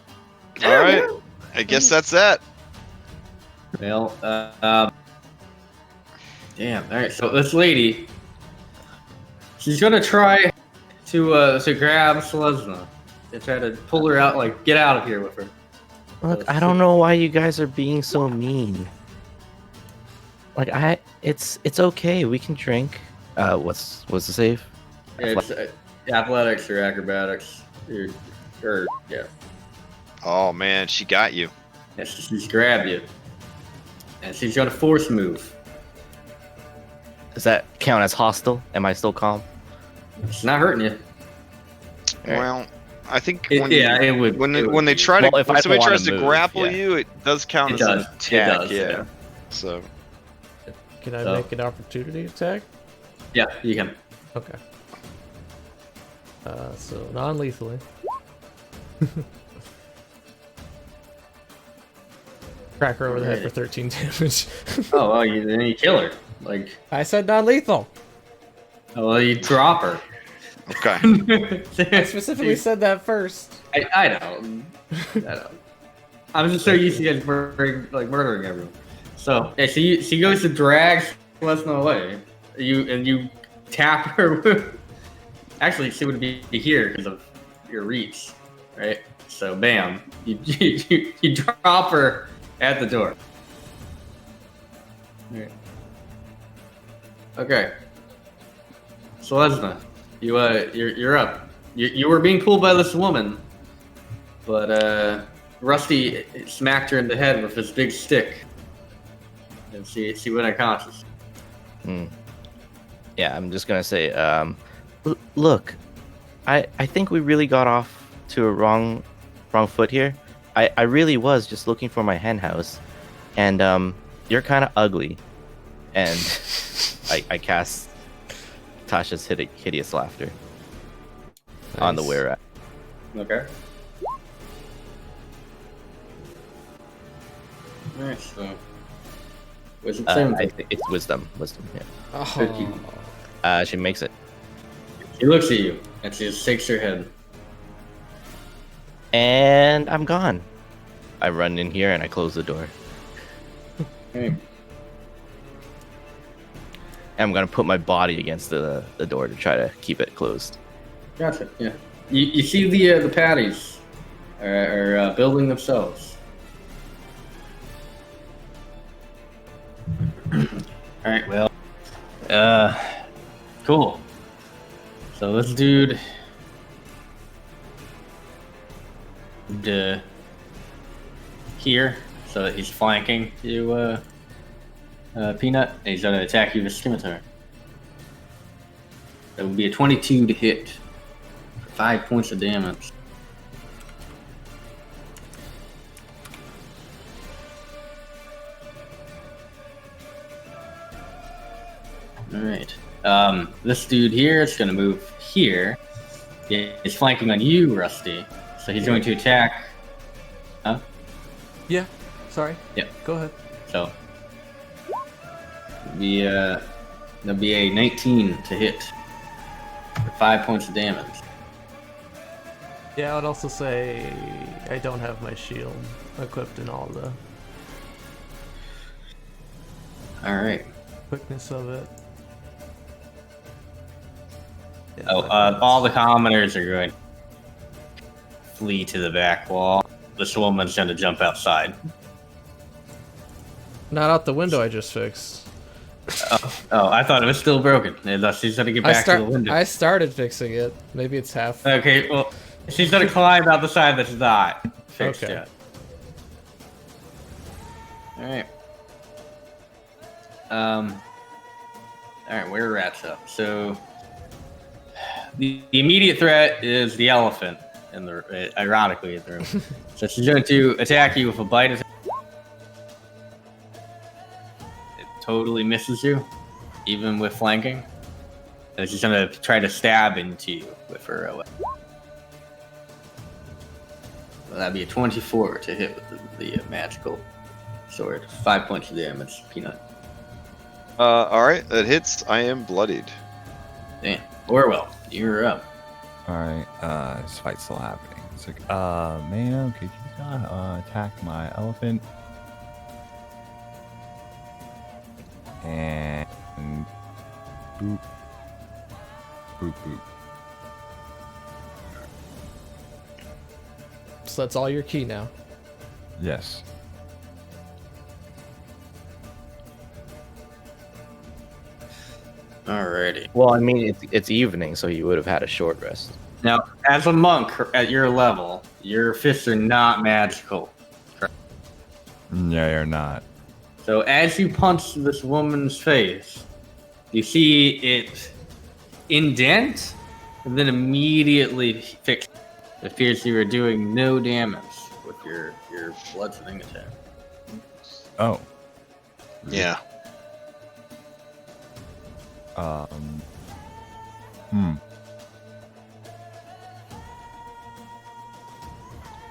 All right. I guess that's that. Well, damn. All right. So this lady, she's gonna try to grab Selesna and try to pull her out, like get out of here with her. Look, I don't know why you guys are being so mean. Like it's okay. We can drink. What's the save? Yeah, it's, athletics or acrobatics, or yeah. Oh man, she got you. Yeah, she's grabbed you, and she's gonna force move. Does that count as hostile? Am I still calm? She's not hurting you. Alright. Well, I think It would. when it would they be. try to Well, if when I somebody don't tries wanna to move, grapple yeah. you, it does count It as does. an It attack. does, yeah. yeah. So Can I So- make an opportunity attack? Yeah, you can. Okay. So non-lethally. Crack her over the head for 13 damage. Oh, well, then you kill her. Like, I said non-lethal. oh, well, you drop her. okay. I specifically said that first. I know. I know. I'm just so used to you guys murdering everyone. So, yeah, she goes to drag Lesna away. You tap her. Actually, she would be here because of your reach, right? So, bam, you drop her at the door. Right. Okay. So, Lesna, you're up. You were being pulled by this woman, but Rusty smacked her in the head with his big stick, and she went unconscious. Yeah, I'm just gonna say, look, I think we really got off to a wrong foot here. I really was just looking for my hen house, and you're kind of ugly, and I cast Tasha's hideous laughter on the Nice. were rat. Okay. Alright, so what's it saying? I think it's wisdom, yeah. Oh. She makes it, She looks at you and she just shakes her head. and I'm gone. I run in here and I close the door. Okay. I'm gonna put my body against the door to try to keep it closed. Gotcha. Yeah. You see the patties are building themselves. All right. Well. Cool. So this dude. Here, so he's flanking you, Peanut, and he's gonna attack you with scimitar. That would be a 22 to hit for 5 points of damage. Alright. This dude here is gonna move here. Yeah, he's flanking on you, Rusty. So he's going to attack. Huh? Yeah. Sorry. Yeah. Go ahead. So that'll be a 19 to hit for 5 points of damage. Yeah, I would also say I don't have my shield equipped in all the All right. quickness of it. Yeah, Oh, all the commoners are going to flee to the back wall. This woman's going to jump outside. Not out the window I just fixed. Oh, I thought it was still broken. She's going to get back to the window. I started fixing it. Maybe it's half. Okay, well, she's going to climb out the side that's not fixed Okay. yet. Alright. Alright, where are rats up? So, the immediate threat is the elephant, ironically, in the room. So she's going to attack you with a bite attack. It totally misses you, even with flanking. And she's going to try to stab into you with her weapon. Well, that'd be a 24 to hit with the magical sword. 5 points of damage, Peanut. Alright, that hits. I am bloodied. Damn. Orwell, you're up. Alright, this fight's still happening. It's like, ma'am, could you not attack my elephant? And boop. Boop boop. So that's all your key now. Yes. Alrighty. Well, I mean, it's evening, so you would have had a short rest. Now, as a monk at your level, your fists are not magical. No, you're not. So as you punch this woman's face, you see it indent and then immediately fix. It appears you are doing no damage with your bludgeoning attack. Oh. Yeah.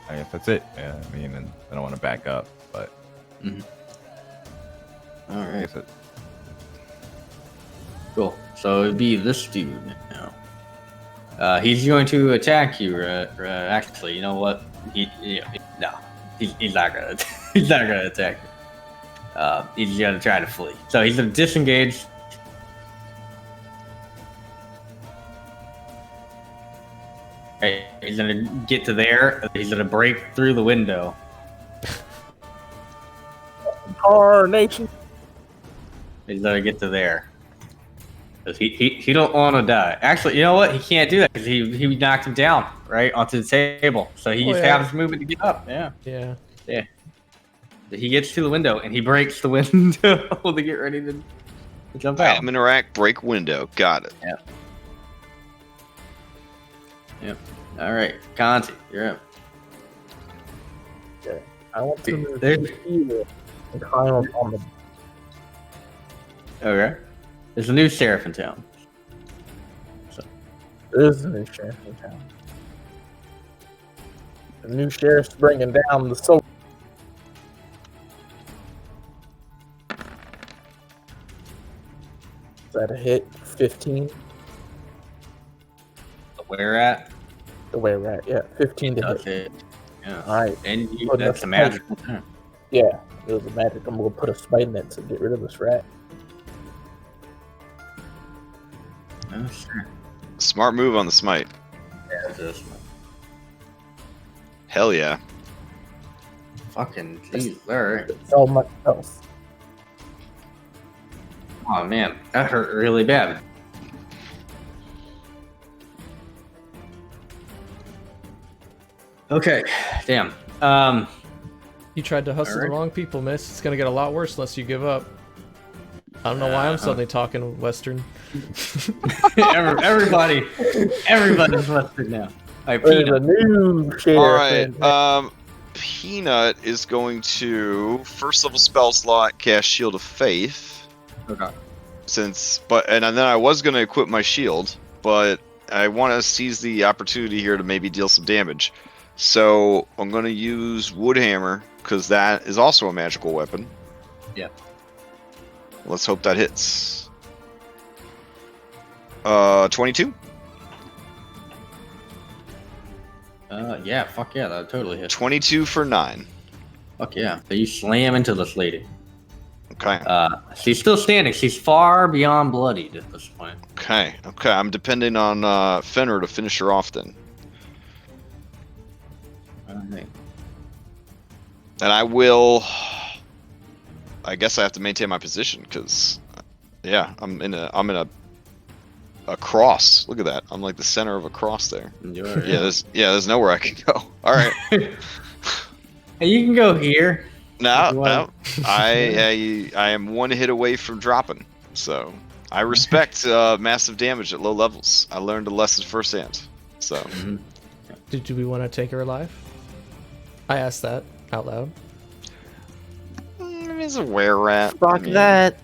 I guess that's it. Yeah, I mean, and I don't want to back up, but All I right, guess it. cool. So it'd be this dude now. He's going to attack you. Actually, you know what? He's not gonna. He's not gonna attack you. He's gonna try to flee. So he's gonna disengage. Okay, he's gonna get to there. He's gonna break through the window. Carnation. He's gonna get to there. 'Cause he don't want to die. Actually, you know what? He can't do that because he knocked him down right onto the table. So he just has his movement to get up. Yeah. Yeah. He gets to the window and he breaks the window to get ready to jump out. Item interact, break window. Got it. Yep. All right, Conti, you're up. Okay. I want to move There's- here and climb up on the. Okay. There's a new sheriff in town. There is a new sheriff in town. The new sheriff's bringing down the soul. Is that a hit? 15? Where at? The way we're at, yeah. 15 to That's hit. it. Yeah. Alright. And you, Oh, that's that's a magical turn. Yeah, it was a magic. I'm gonna put a spite net to get rid of this rat. Oh, sure. Smart move on the smite. Yeah, this one. Hell yeah. Fucking jeez. All right. So much else. Oh man, that hurt really bad. Okay, damn. You tried to hustle Alright. the wrong people, miss. It's gonna get a lot worse unless you give up. I don't know why I'm suddenly talking Western. Everybody's Western now. All right, There's a Peanut. new sheriff. All right. in- Peanut is going to first level spell slot cast Shield of Faith. Okay. And then I was going to equip my shield, but I want to seize the opportunity here to maybe deal some damage. So I'm going to use Woodhammer because that is also a magical weapon. Yeah. Let's hope that hits. 22. Yeah, fuck yeah, that totally hits. 22 for 9. Fuck yeah. So you slam into this lady. Okay. She's still standing. She's far beyond bloodied at this point. Okay. I'm depending on Fenrir to finish her off then. Alright. And I will. I guess I have to maintain my position because, yeah, I'm in a cross. Look at that. I'm like the center of a cross there. There's nowhere I can go. All right. Hey, you can go here. No. I am one hit away from dropping. So I respect massive damage at low levels. I learned a lesson firsthand. So. Mm-hmm. Do we want to take her alive? I asked that out loud. He's a were-rat. Fuck that.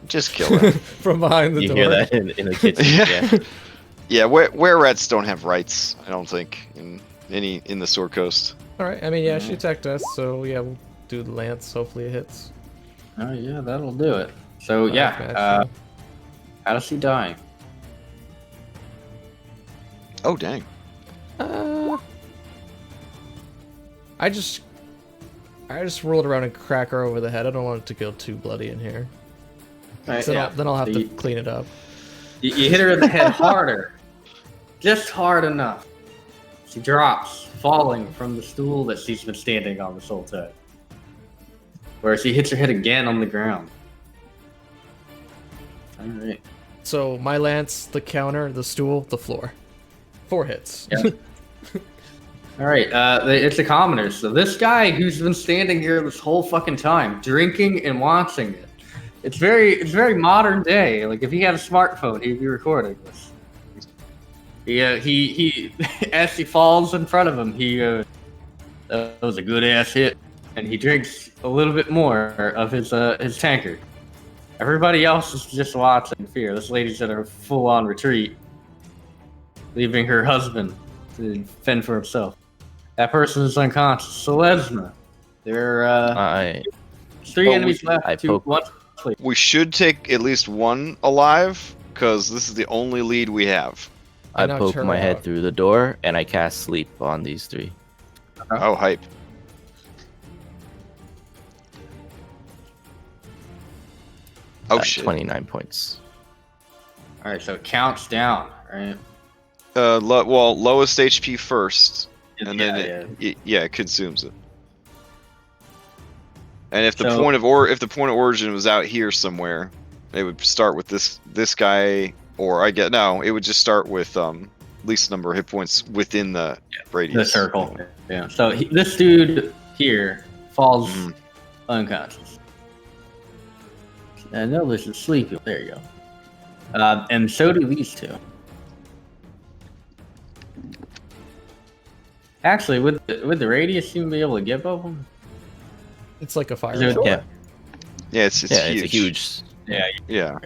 Just kill her. From behind the You door. hear that in the kitchen? Yeah. Yeah, were-rats don't have rights, I don't think, in the Sword Coast. Alright, I mean, yeah, she attacked us, so yeah, we'll do the lance. Hopefully it hits. Oh yeah, that'll do it. So Alright, yeah, match, how does she die? Oh, dang. I just rolled around and crack her over the head. I don't want it to go too bloody in here. Right, So yeah. then I'll have So to you- clean it up. You hit her in the head harder. Just hard enough. She drops, falling from the stool that she's been standing on this whole time. Where she hits her head again on the ground. Alright. So my lance, the counter, the stool, the floor. 4 hits. Yeah. Alright, it's a commoner. So this guy who's been standing here this whole fucking time, drinking and watching it. It's very modern day. Like if he had a smartphone, he'd be recording this. Yeah, he as she falls in front of him, that was a good ass hit, and he drinks a little bit more of his tankard. Everybody else is just watching in fear. This lady's in a full on retreat, leaving her husband to fend for himself. That person is unconscious. Selesna. There are 3 enemies left. One. We should take at least one alive, because this is the only lead we have. I knocked poke her my head out. through the door and I cast sleep on these 3. Oh, hype. Oh, shit. 29 points. Alright, so it counts down, right? Lowest HP first, and Yeah, then it consumes it. And if the So- point of origin was out here somewhere, it would start with this guy, or it would just start with least number of hit points within the radius. The circle. Yeah. So this dude here falls unconscious. And Elvis is sleeping. There you go. And so do these 2. Actually, would the radius even be able to get both of them? It's like a fire. Is it- ant. Yeah. Yeah, it's Yeah, huge. it's a huge. Yeah.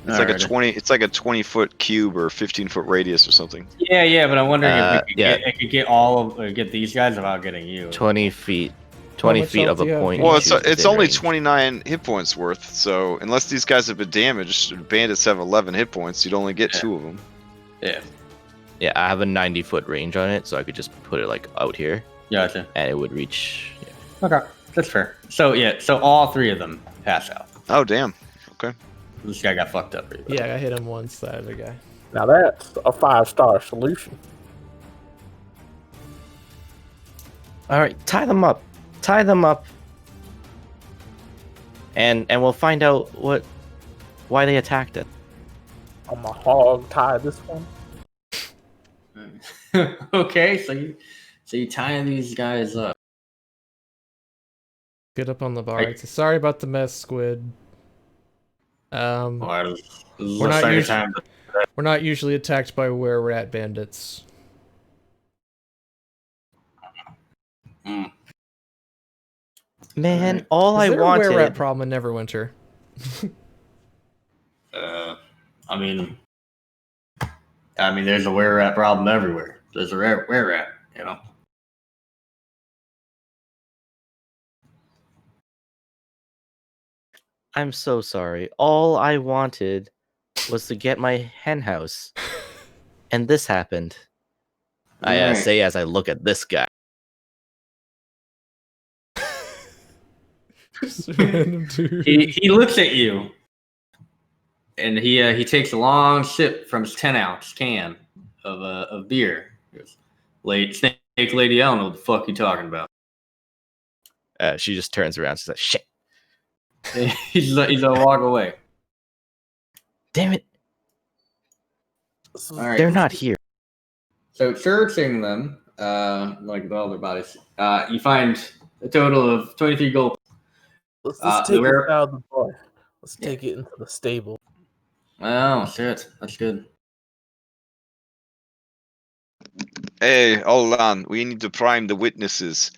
It's like a 20-foot cube or 15-foot radius or something. Yeah, but I'm wondering if yeah. it could get these guys without getting you. 20 feet. 20 much feet health of do you a have? point. Well, into it's within only range. 29 hit points worth, so unless these guys have been damaged, bandits have 11 hit points, you'd only get 2 of them. Yeah. Yeah, I have a 90-foot range on it, so I could just put it like out here, Gotcha. and it would reach. Yeah. Okay, that's fair. So all 3 of them pass out. Oh, damn. Okay. This guy got fucked up. Pretty bad. Yeah, I hit him once, that other guy. Now that's a 5-star solution. All right, tie them up. Tie them up. And we'll find out why they attacked it. I'm a hog tie this one. Okay, so you tie these guys up. Get up on the bar. Right. It's sorry about the mess, Squid. Well, this is We're the not second usually- time. We're not usually attacked by were-rat bandits. Man, all Is I there a were-rat wanted. problem in Neverwinter? I mean, there's a were-rat problem everywhere. There's a were-rat, you know. I'm so sorry. All I wanted was to get my hen house, and this happened. I Alright. say as I look at this guy. Just a random dude. He looks at you, and he takes a long sip from his 10-ounce can of beer. He goes, Snake Lady, I don't know what the fuck you talking about. She just turns around. She's like, "Shit, he's gonna walk away. damn it! All right. They're not here." So searching them, like all their bodies, you find a total of 23 gold. Let's take it where- out of the bar. Let's take it into the stable. Oh shit, that's good. Hey, hold on. We need to prime the witnesses.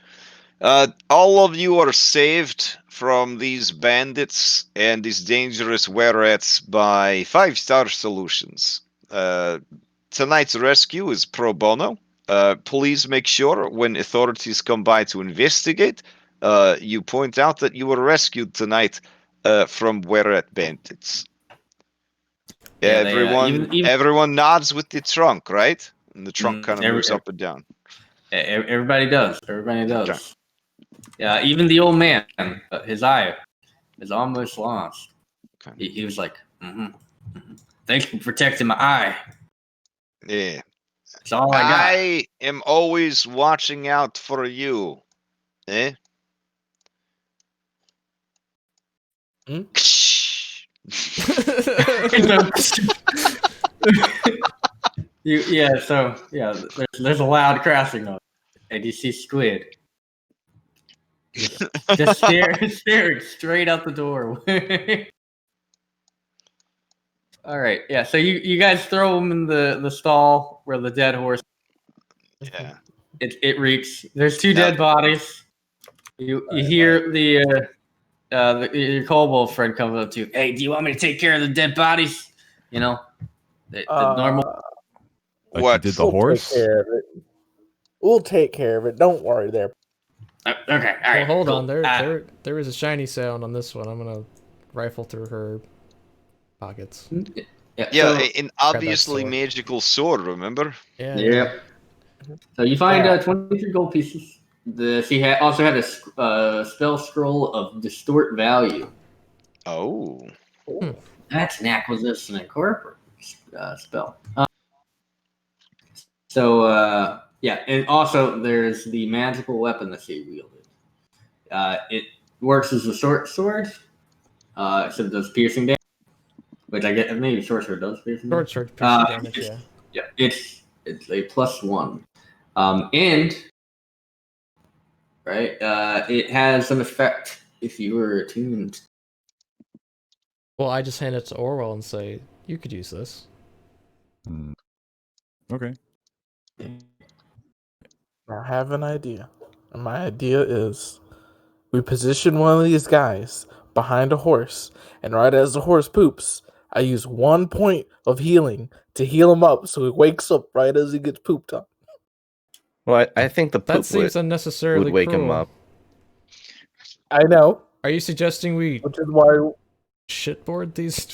All of you are saved from these bandits and these dangerous were-rats by 5-star solutions. Tonight's rescue is pro bono. Please make sure when authorities come by to investigate, you point out that you were rescued tonight from were-rat bandits. Yeah, Everyone nods with the trunk, right? And the trunk kind of moves every- up and down. Everybody does. Everybody does. Okay. Yeah, even the old man, his eye is almost lost. Okay. He was like, "Thanks for protecting my eye." Yeah. That's all I got. I am always watching out for you. Eh? Hmm? There's a loud crashing noise, and you see Squid just staring straight out the door. All right, yeah. So you guys throw him in the stall where the dead horse. Yeah. It reeks. There's 2 dead bodies. You hear your kobold friend come up to you. Hey, do you want me to take care of the dead bodies? You know, the normal. Like What? you did the horse? Take care of it. We'll take care of it. Don't worry there. Okay, all right. Well, hold cool. on. There is a shiny sound on this one. I'm gonna rifle through her pockets. Yeah, an obviously sword. magical sword, remember? Yeah. Yeah. So you find 23 gold pieces. She also had a spell scroll of distort value. Oh. That's an acquisition incorporate spell. And also there's the magical weapon that she wielded. It works as a short sword. So it does piercing damage, which I get. Maybe short sword does piercing. Short sword piercing damage. Yeah. Yeah, it's a +1, and right, it has some effect if you were attuned. Well, I just hand it to Orwell and say, "You could use this." Okay. I have an idea. And my idea is we position one of these guys behind a horse, and right as the horse poops, I use 1 point of healing to heal him up so he wakes up right as he gets pooped on. Well, I think the That poop seems unnecessarily would wake cruel. him up. I know, Are you suggesting we which is why. shitboard these?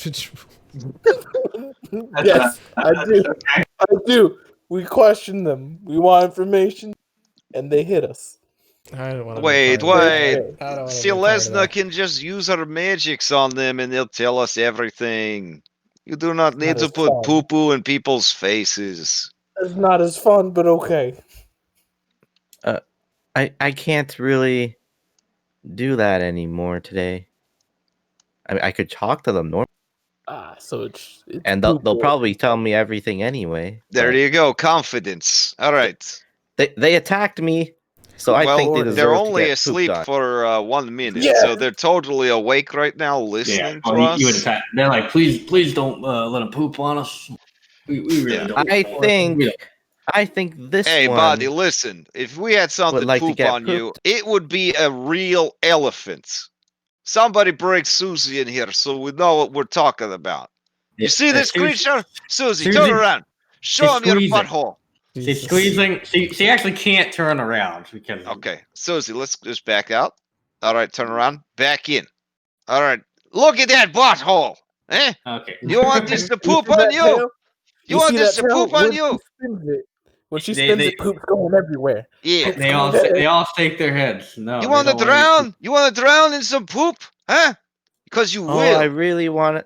Yes, I do. I do. We question them. We want information, and they hit us. I don't want to. Wait. Selesna Selesna can just use her magics on them and they'll tell us everything. You do not need Not to as put fun. poo-poo in people's faces. It's not as fun, but okay. I can't really do that anymore today. I mean, I could talk to them normally, So it's and they'll poop. probably tell me everything anyway. There but you go, confidence. All right. They attacked me, so I think they deserve they're to only get asleep pooped on. for 1 minute, Yeah. so they're totally awake right now, listening to us. You would attack. They're like, please don't let him poop on us. We really Yeah. don't. I think this Hey, one. buddy, listen. If we had something like to poop get on you, it would be a real elephant. Somebody bring Susie in here so we know what we're talking about. You see this creature? Susie, turn around. Show him your butthole. She's squeezing. She actually can't turn around because. Okay, Susie, let's just back out. All right, turn around. Back in. All right. Look at that butthole. Okay. You want this to poop You see on that you? tail? You want see this that to tail? poop on When you? she spins it, When she They- spins they- it, poop's going everywhere. Yeah. They all shake their heads. No, You they want to don't drown? You want to drown in some poop? Huh? Because you Oh, will. I really want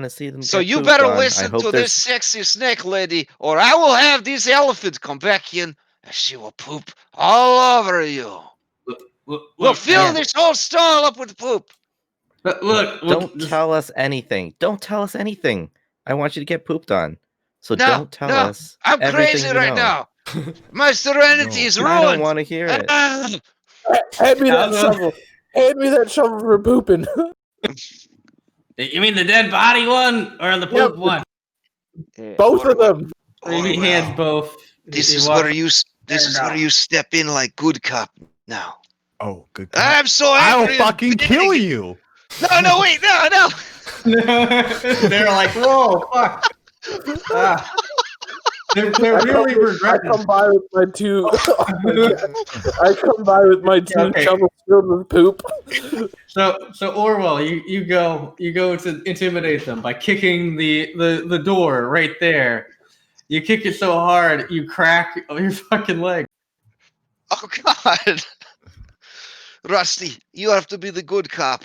to see them. So get you pooped better on. I listen hope to there's- this sexy snake lady, or I will have this elephant come back in, and she will poop all over you. We'll fill this whole stall up with poop. Look, Don't tell us anything. Don't tell us anything. I want you to get pooped on. So No, don't tell no, us. I'm everything crazy you right know. now. My serenity is ruined. I don't want to hear it. Hand me that shovel. Hand me that shovel for pooping. You mean the dead body one or the poop one? Both of them. He hands both. This He is walks- where you. This is where you step in like good cop. Now. Oh, good. I'm so I'll angry. fucking kill you. No, wait, no. They're like, whoa, fuck. They're really regretting. I come by with my two. Oh my God. I come by with my two shovels filled with poop. So Orwell, you go to intimidate them by kicking the door right there. You kick it so hard you crack your fucking leg. Oh God. Rusty, you have to be the good cop.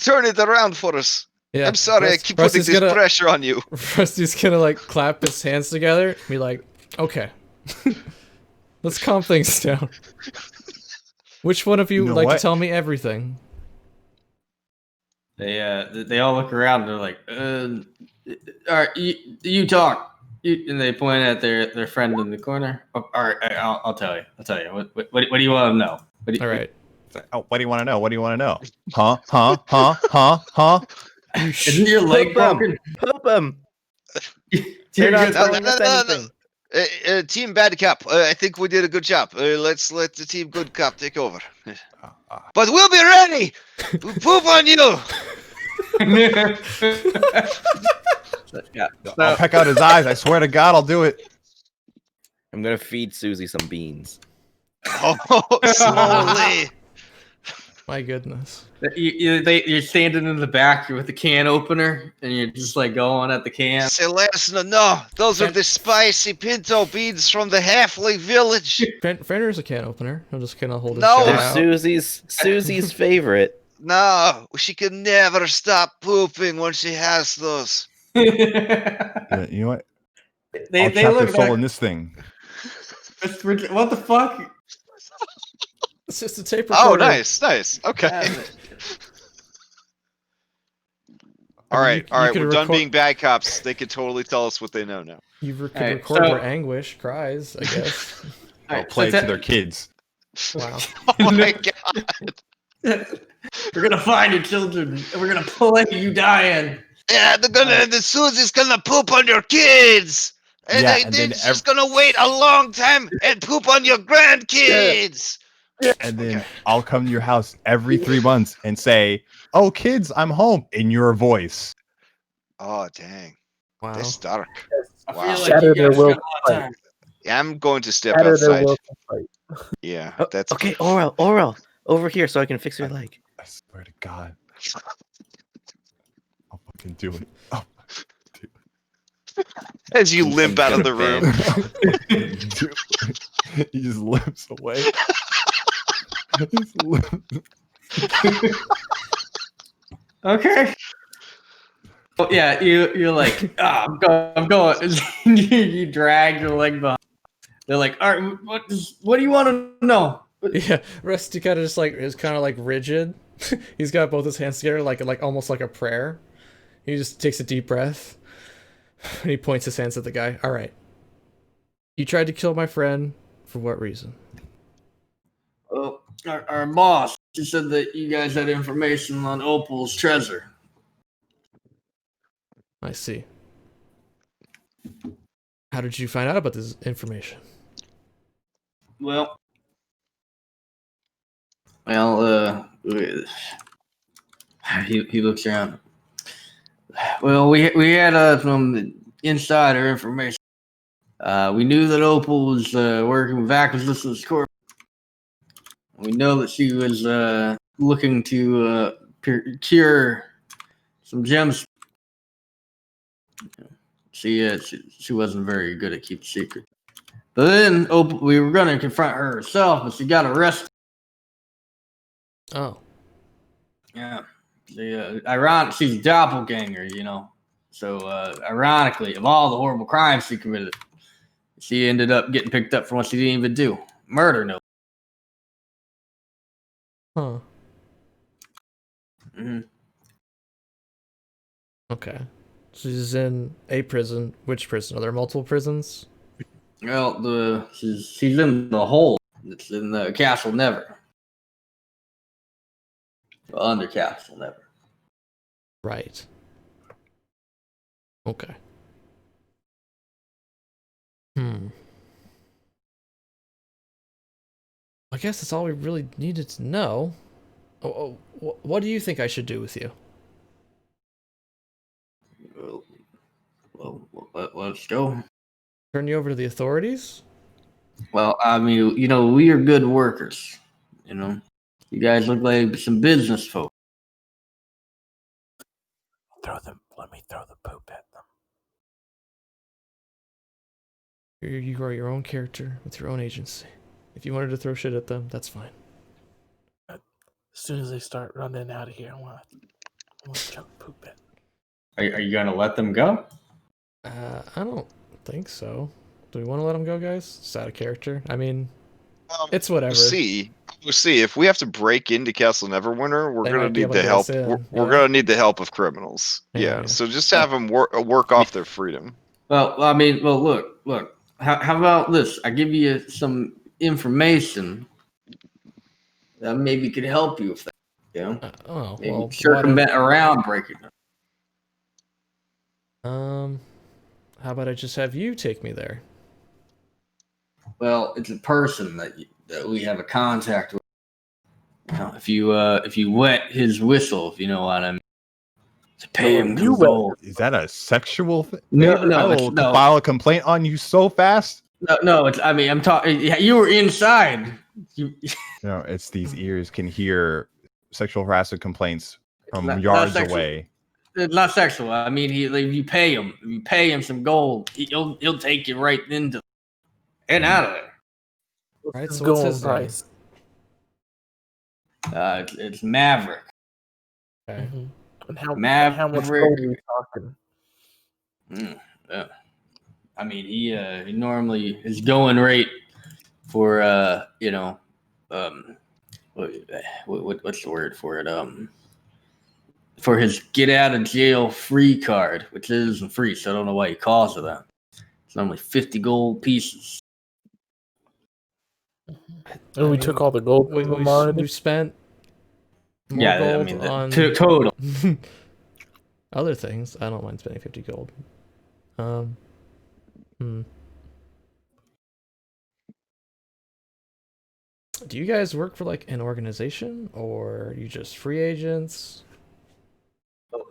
Turn it around for us. Yeah, I'm sorry, I keep putting this pressure on you. Rusty's gonna like clap his hands together and be like, okay. Let's calm things down. Which one of you would like to tell me everything? They all look around and they're like, all right, you talk. And they point at their friend in the corner. Oh, all right, I'll tell you. What do you want to know? All right. Oh, what do you want to know? What do you want to know? Huh? Isn't your leg broken? Poop him. You're not telling us anything. Team Bad Cop, I think we did a good job. Let's let the Team Good Cop take over. But we'll be ready. We'll poop on you. I'll peck out his eyes. I swear to God, I'll do it. I'm gonna feed Susie some beans. Oh, slowly. My goodness. You're standing in the back with the can opener, and you're just like going at the can. Celestina, no, those are the spicy pinto beans from the halfling village. Fenrir's a can opener. He'll just kind of hold his No. shell They're out. Susie's favorite. No, she can never stop pooping when she has those. Yeah, you know what? They I'll trap look the soul like, in this thing. what the fuck? It's just a tape recorder. Oh, nice. Okay. All right. We're done being bad cops. They can totally tell us what they know now. You could record their anguish, cries, I guess. I'll play it to their kids. Wow. Oh my God. We're gonna find your children, and we're gonna play you dying. Yeah, the Susie's gonna poop on your kids. And then she's gonna wait a long time and poop on your grandkids. And then I'll come to your house every 3 months and say, "Oh, kids, I'm home," in your voice. Oh, dang. Wow. That's dark. I Wow. feel like Shatter you their guys will spent a lot of time. Yeah, I'm going to step Shatter their outside. will to fight. Yeah, Oh, that's okay. Oral, over here so I can fix your leg. I swear to God, I'll fucking do it. Oh, as you limp out of the room. He just limps away. Okay. Oh, yeah, you're like, I'm going. You drag your leg behind. They're like, all right, what do you want to know? Yeah, Rusty kind of just like is kind of like rigid. He's got both his hands together, like almost like a prayer. He just takes a deep breath, and he points his hands at the guy. All right, you tried to kill my friend for what reason? Well, our boss, she said that you guys had information on Opal's treasure. I see. How did you find out about this information? Well, he looks around. Well, we had some insider information. We knew that Opal was working with Acquisitions Corp. We know that she was looking to cure some gems. She wasn't very good at keeping secrets. But then Opal, we were going to confront her herself, but she got arrested. Oh. Yeah. She's a doppelganger, you know. So, ironically, of all the horrible crimes she committed, she ended up getting picked up for what she didn't even do. Murder, no. Huh. Mm-hmm. Okay. She's in a prison. Which prison? Are there multiple prisons? Well, she's in the hole. It's in the Castle Never. Under Castle Never. Right. Okay. I guess that's all we really needed to know. What do you think I should do with you? Well, let's go. Turn you over to the authorities? Well, I mean, you know, we are good workers. You know, you guys look like some business folk. Let me throw the poop at them. You are your own character with your own agency. If you wanted to throw shit at them, that's fine. As soon as they start running out of here, I want to chuck poop at. Are you gonna let them go? I don't think so. Do we want to let them go, guys? It's out of character. I mean, it's whatever. We'll see. If we have to break into Castle Neverwinter, we're They gonna might be need able the to help. get us in, We're yeah. gonna need the help of criminals. Yeah. Yeah. So just have them work off their freedom. Well, I mean, look. How about this? I give you some information that maybe could help you with that. You know, maybe circumvent around breaking them. How about I just have you take me there? Well, it's a person that we have a contact with. You know, if you wet his whistle, if you know what I mean, to pay him gold. Is that a sexual thing? No, I will file a complaint on you so fast. No. I mean, I'm talking. You were inside. No, it's these ears can hear sexual harassment complaints from yards away. It's not sexual. I mean, if you pay him some gold, he'll take you right into and out of there. Right. So what's his price? It's Maverick. Okay. Mm-hmm. And how much gold are you talking? I mean, he normally his going rate for what's the word for it? For his get out of jail free card, which isn't free, so I don't know why he calls it that. It's normally 50 gold pieces. And we took all the gold from them already. We spent more gold on total. Other things. I don't mind spending 50 gold. Do you guys work for like an organization, or are you just free agents?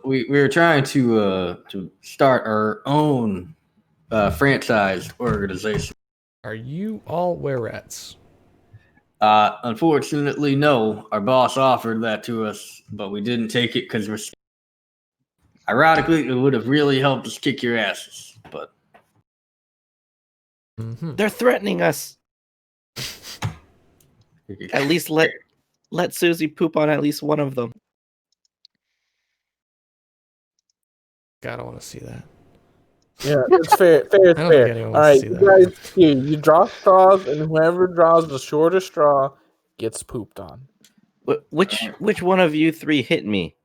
We were trying to start our own franchise organization. Are you all were-rats? Unfortunately, no. Our boss offered that to us, but we didn't take it because we're. Ironically, it would have really helped us kick your asses, but they're threatening us. At least let Susie poop on at least one of them. God, I want to see that. Yeah, it's fair. Fair. All right, you guys, you draw straws, and whoever draws the shortest straw gets pooped on. Which one of you three hit me?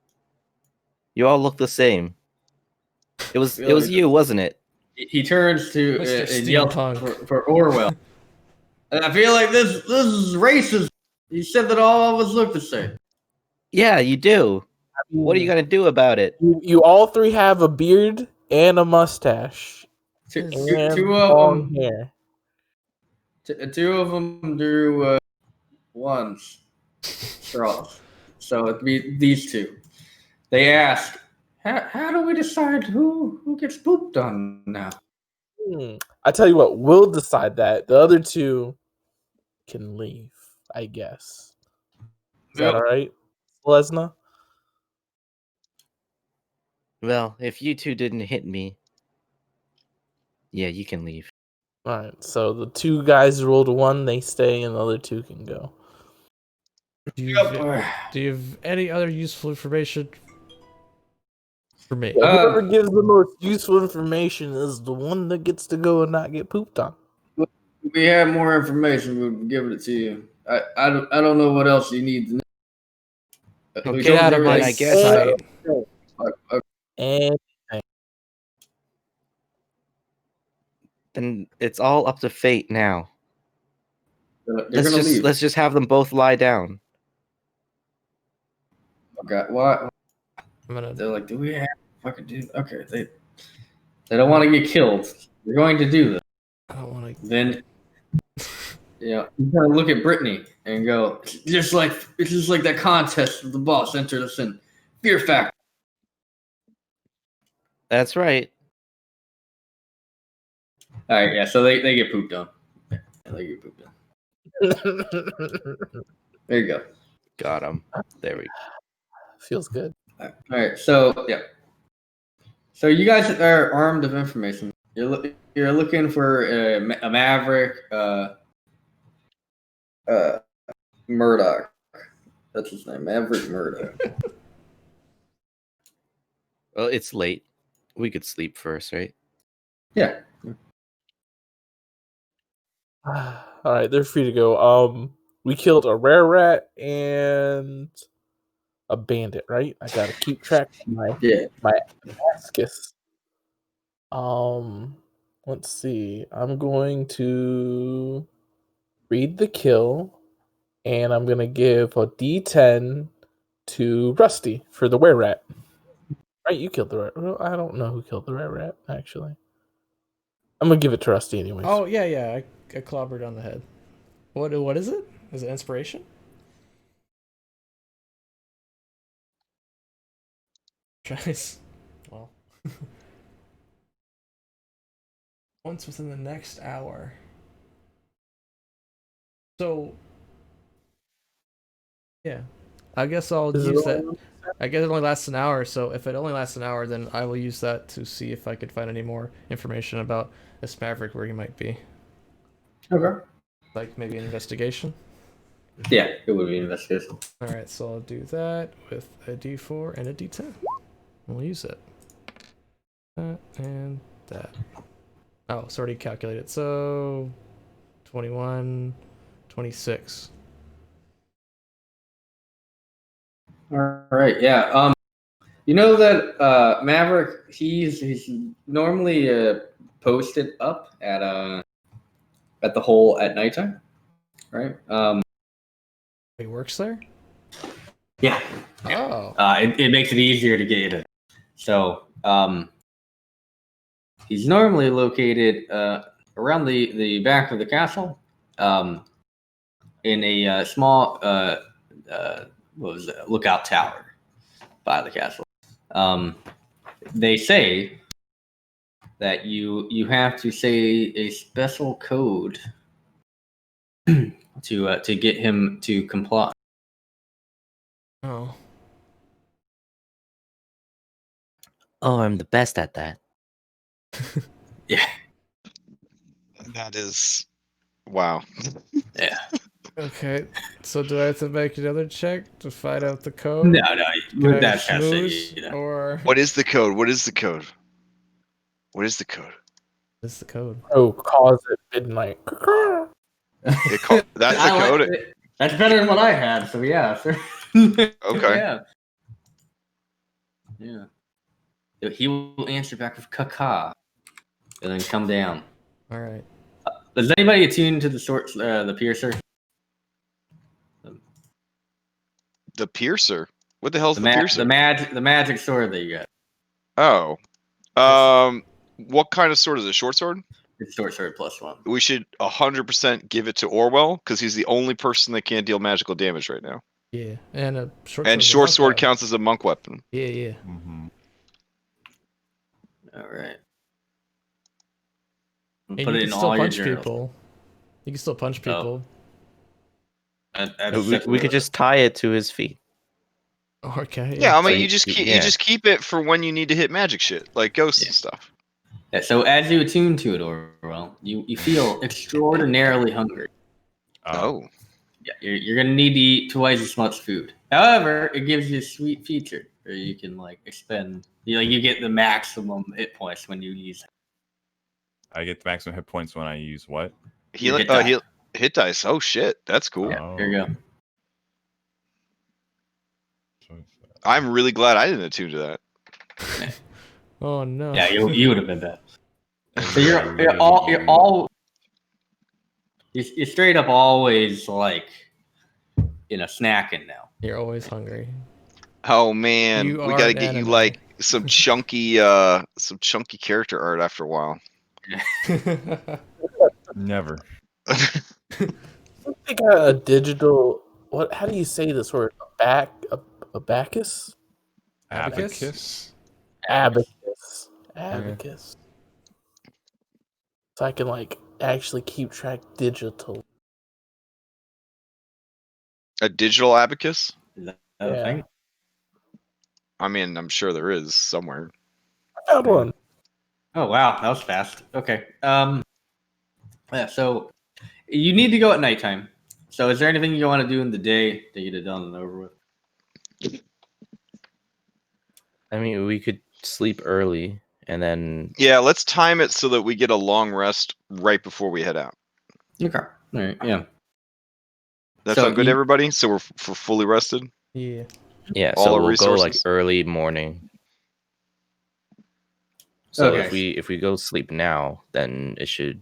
You all look the same. It was you, wasn't it? He turns to and yells for Orwell. And I feel like this is racist. He said that all of us look the same. Yeah, you do. What are you gonna do about it? You all three have a beard and a mustache. Two of them. Hair. Two of them drew ones straws. So it'd be these two. They ask, how do we decide who gets pooped on now? I tell you what, we'll decide that. The other two can leave, I guess. Is that all right, Lesna? Well, if you two didn't hit me, yeah, you can leave. Alright, so the 2 guys rolled 1, they stay, and the other 2 can go. Do you have any other useful information for me? Whoever gives the most useful information is the one that gets to go and not get pooped on. If we have more information, we'll give it to you. I don't know what else you need to know. Oh, We get told out you of my everything. I guess sight. And Then it's all up to fate now. They're gonna leave. Let's just have them both lie down. Okay, what? I'm gonna. They're like, do we have fucking do? Okay, they don't want to get killed. They're going to do this. I don't want to. Then, you gotta look at Brittany and go, it's just like that contest with the boss entered us in. Fear factor. That's right. All right, yeah. So they get pooped on. Yeah, they get pooped on. There you go. Got him. There we go. feels good. All right. So yeah. So you guys are armed of information. You're looking for a Maverick, Murdoch. That's his name, Maverick Murdoch. Well, it's late. We could sleep first, right? Yeah. Alright, they're free to go. We killed a rare rat and a bandit, right? I gotta keep track of my Ascus. Let's see. I'm going to read the kill, and I'm gonna give a D10 to Rusty for the were rat. Right, you killed the rat. Well, I don't know who killed the rare rat, actually. I'm gonna give it to Rusty anyways. Oh yeah. I clobbered on the head. What is it? Is it inspiration? Tries. Well. Once within the next hour. So. Yeah. I guess I'll use that. I guess it only lasts an hour, so if it only lasts an hour, then I will use that to see if I could find any more information about this Maverick, where he might be. Okay. Like maybe an investigation? Yeah, it would be an investigation. Alright, so I'll do that with a d4 and a d10. We'll use it. That and that. Oh, it's already calculated. So 21, 26. All right. Yeah. You know that Maverick, he's normally posted up at the hole at nighttime, right? He works there? Yeah. Oh. It makes it easier to get in. So he's normally located around the back of the castle, in a small lookout tower by the castle. They say that you have to say a special code to get him to comply. Oh. Oh, I'm the best at that. Yeah. That is, wow. Yeah. Okay. So do I have to make another check to find out the code? No. Can I That's how schmooze, you know. Or What is the code? What is the code? What is the code? what's the code? Oh, cause at midnight. That's the code. That's better than what I had. So yeah. Okay. Yeah. He will answer back with "caca," and then come down. All right. Does anybody attune to the piercer? The piercer. What the hell's the, The piercer? the magic sword that you got. Oh. What kind of sword is it? Short sword? It's short sword +1. We should 100% give it to Orwell because he's the only person that can't deal magical damage right now. Yeah, and a short And sword's a short monk sword weapon. counts as a monk weapon. Yeah. Mm-hmm. All right. And Put you it can in still all your punch journals. people. You can still punch people. We could just tie it to his feet. Okay. Yeah, I mean, So you just keep it for when you need to hit magic shit, like ghosts Yeah. and stuff. Yeah, so as you attune to it, Orwell, you feel extraordinarily hungry. Oh. Yeah, you're gonna need to eat twice as much food. However, it gives you a sweet feature where you can like expend. You get the maximum hit points when you use. I get the maximum hit points when I use what? Hit dice. Oh shit, that's cool. Yeah, here you go. I'm really glad I didn't attune to that. Oh no. Yeah, you would have been bad. So you're straight up always like snacking now. You're always hungry. Oh man, You we are gotta an get you anime. like some chunky character art after a while. Never. They got a digital. What? How do you say this word? Abacus. Abacus? Abacus. So I can like actually keep track digital. A digital abacus? Is that a thing? I mean, I'm sure there is somewhere. I found one. Oh wow, that was fast. Okay. Yeah. So you need to go at nighttime. So is there anything you want to do in the day that you'd have done and over with? I mean, we could sleep early and then. Yeah, let's time it so that we get a long rest right before we head out. Okay. All right. Yeah. That sound good, everybody? So we're fully rested? Yeah. Yeah, All so our we'll go like resources? early morning. So Okay. if we go sleep now, then we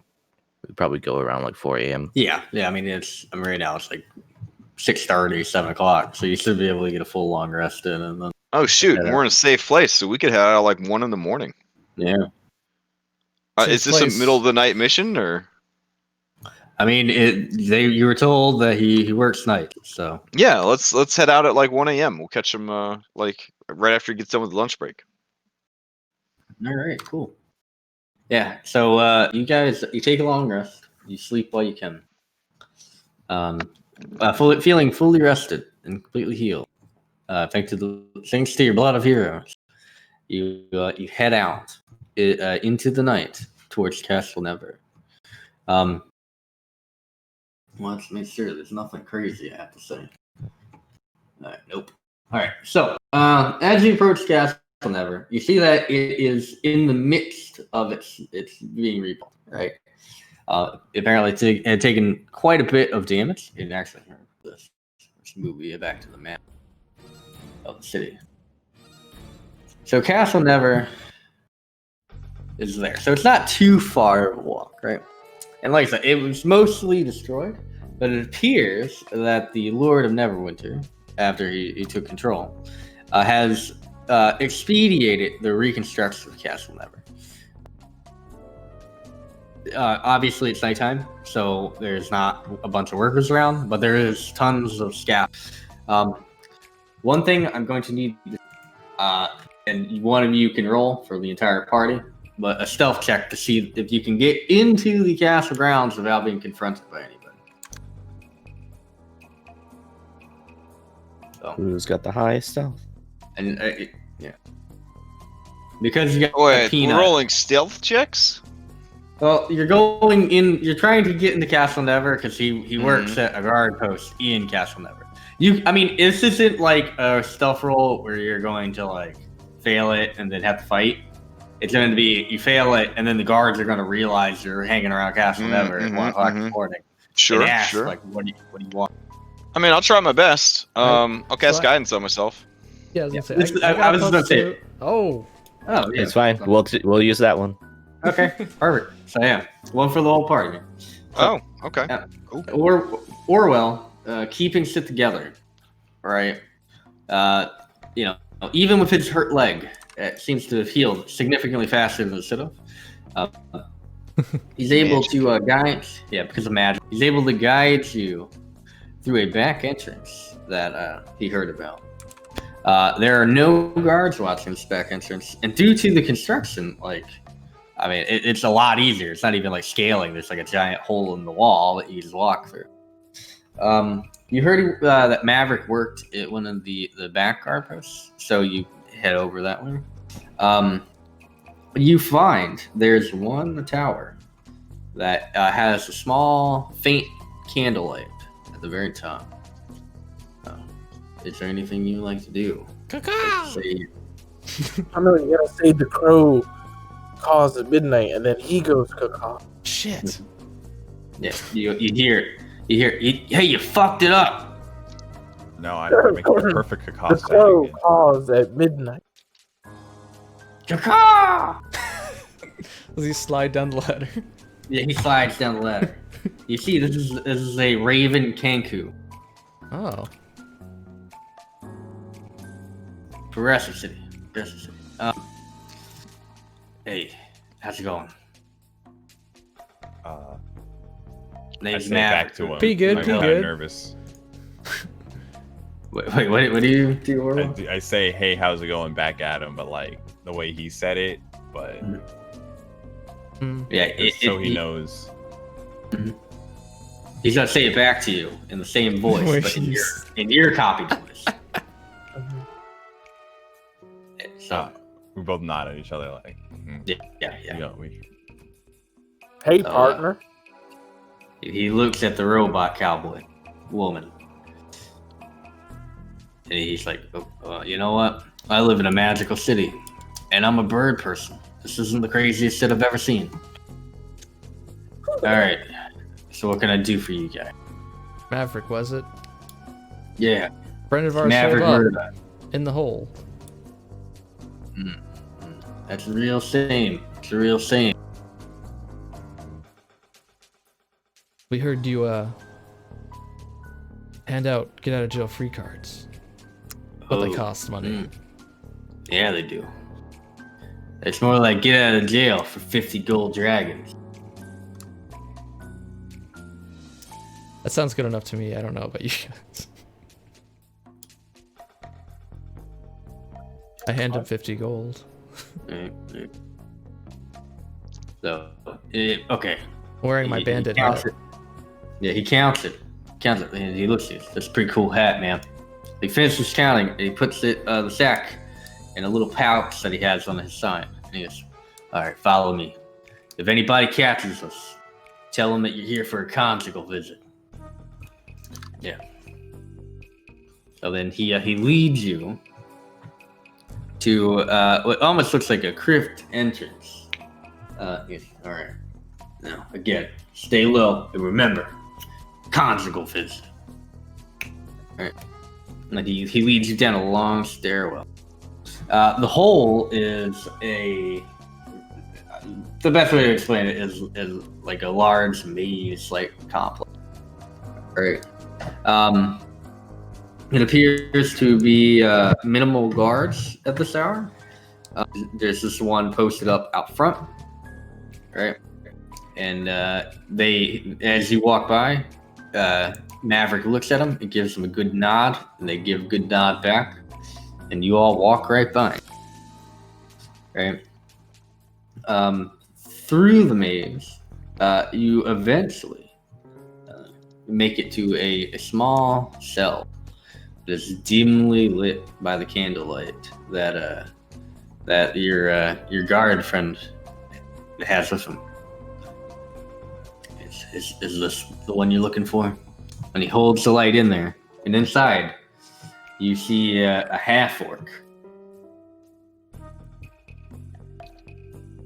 probably go around like 4 a.m. Yeah. I mean, right now it's like 6:30, 7 o'clock. So you should be able to get a full long rest in, and then. Oh shoot, we're in a safe place, so we could head out like 1 a.m. Yeah. Is this a middle of the night mission or? I mean, you were told that he works night, so. Yeah, let's head out at like 1 a.m. We'll catch him like right after he gets done with lunch break. All right, cool. Yeah, so you guys, you take a long rest. You sleep while you can. Feeling fully rested and completely healed. Thanks to your blood of heroes, you head out into the night towards Castle Never. Let's make sure there's nothing crazy I have to say. All right, nope. All right, so as you approach Castle Never, you see that it is in the midst of its being rebuilt. Right. Apparently, it had taken quite a bit of damage. It actually let's move you back to the map of the city. So Castle Never is there. So it's not too far of a walk, right? And like I said, it was mostly destroyed, but it appears that the Lord of Neverwinter, after he took control, has expedited the reconstruction of Castle Never. Obviously, it's nighttime, so there's not a bunch of workers around, but there is tons of scab. One thing I'm going to need, and one of you can roll for the entire party, but a stealth check to see if you can get into the castle grounds without being confronted by anybody. So, Who's got the highest stealth? and yeah, because you got Wait, Peanut. we're rolling stealth checks? Well, you're going in. You're trying to get into Castle Never because he works at a guard post in Castle Never. I mean, this isn't like a stealth roll where you're going to like fail it and then have to fight. It's going to be you fail it and then the guards are going to realize you're hanging around Castle Never at 1 o'clock in the morning. Sure, and ask, sure. Like, what do you want? I mean, I'll try my best. Right. I'll cast So guidance on myself. Yeah, I was gonna say. I was gonna say. Two. Oh. Oh, yeah. It's fine. We'll use that one. Okay, perfect. So yeah, one for the whole party. Oh, okay. Yeah. Cool. Orwell, keeping shit together, right? Even with his hurt leg, it seems to have healed significantly faster than it should have. He's able to guide, because of magic. He's able to guide you through a back entrance that he heard about. There are no guards watching this back entrance, and due to the construction, it's a lot easier. It's not even like scaling. There's like a giant hole in the wall that you just walk through. You heard that Maverick worked at one of the back guard posts, so you head over that way. you find there's one tower that has a small, faint candlelight at the very top. Is there anything you like to do? Say, I know you gotta say the crow calls at midnight, and then he goes caw. Shit. yeah, you hear, hey, you fucked it up. No, I'm making a perfect The cacophony. crow calls at midnight. Caw! Does he slide down the ladder? Yeah, he slides down the ladder. You see, this is a raven Kenku. Oh. Progressive City. Hey, how's it going? I Name's say it back Matt. to him. Be good, I'm be kinda good. nervous. Wait, what do you do, Orwell? I say, hey, how's it going back at him, but like the way he said it, but Yeah, so he knows. He's gonna say it back to you in the same voice, but in your copy voice. So We both nod at each other like, yeah. You know, we Hey, partner. He looks at the robot cowboy woman, and he's like, you know what? I live in a magical city, and I'm a bird person. This isn't the craziest shit I've ever seen. All right, so what can I do for you guys? Maverick, was it? Yeah, Friend of ours Maverick showed heard up about it. in the hole. That's a real shame. It's a real shame. We heard you hand out get out of jail free cards. But they cost money. Yeah, they do. It's more like get out of jail for 50 gold dragons. That sounds good enough to me. I don't know about you guys. I hand him 50 gold. So, okay. Wearing my bandit counts hat. it. Yeah, he counts it. And he looks at it. That's a pretty cool hat, man. He finishes counting. And he puts it, the sack in a little pouch that he has on his side. And he goes, all right, follow me. If anybody catches us, tell them that you're here for a conjugal visit. Yeah. So then he leads you to what almost looks like a crypt entrance. Yes, all right. Now, again, stay low and remember, conjugal visit. All right. And he leads you down a long stairwell. The hole is the best way to explain it is like a large maze-like complex. Right. It appears to be minimal guards at this hour. There's this one posted up out front, right? And they, as you walk by, Maverick looks at him and gives him a good nod, and they give a good nod back, and you all walk right by, right? Through the maze, you eventually make it to a small cell that's dimly lit by the candlelight that your guard friend has with him. Is this the one you're looking for? And he holds the light in there, and inside you see a half-orc.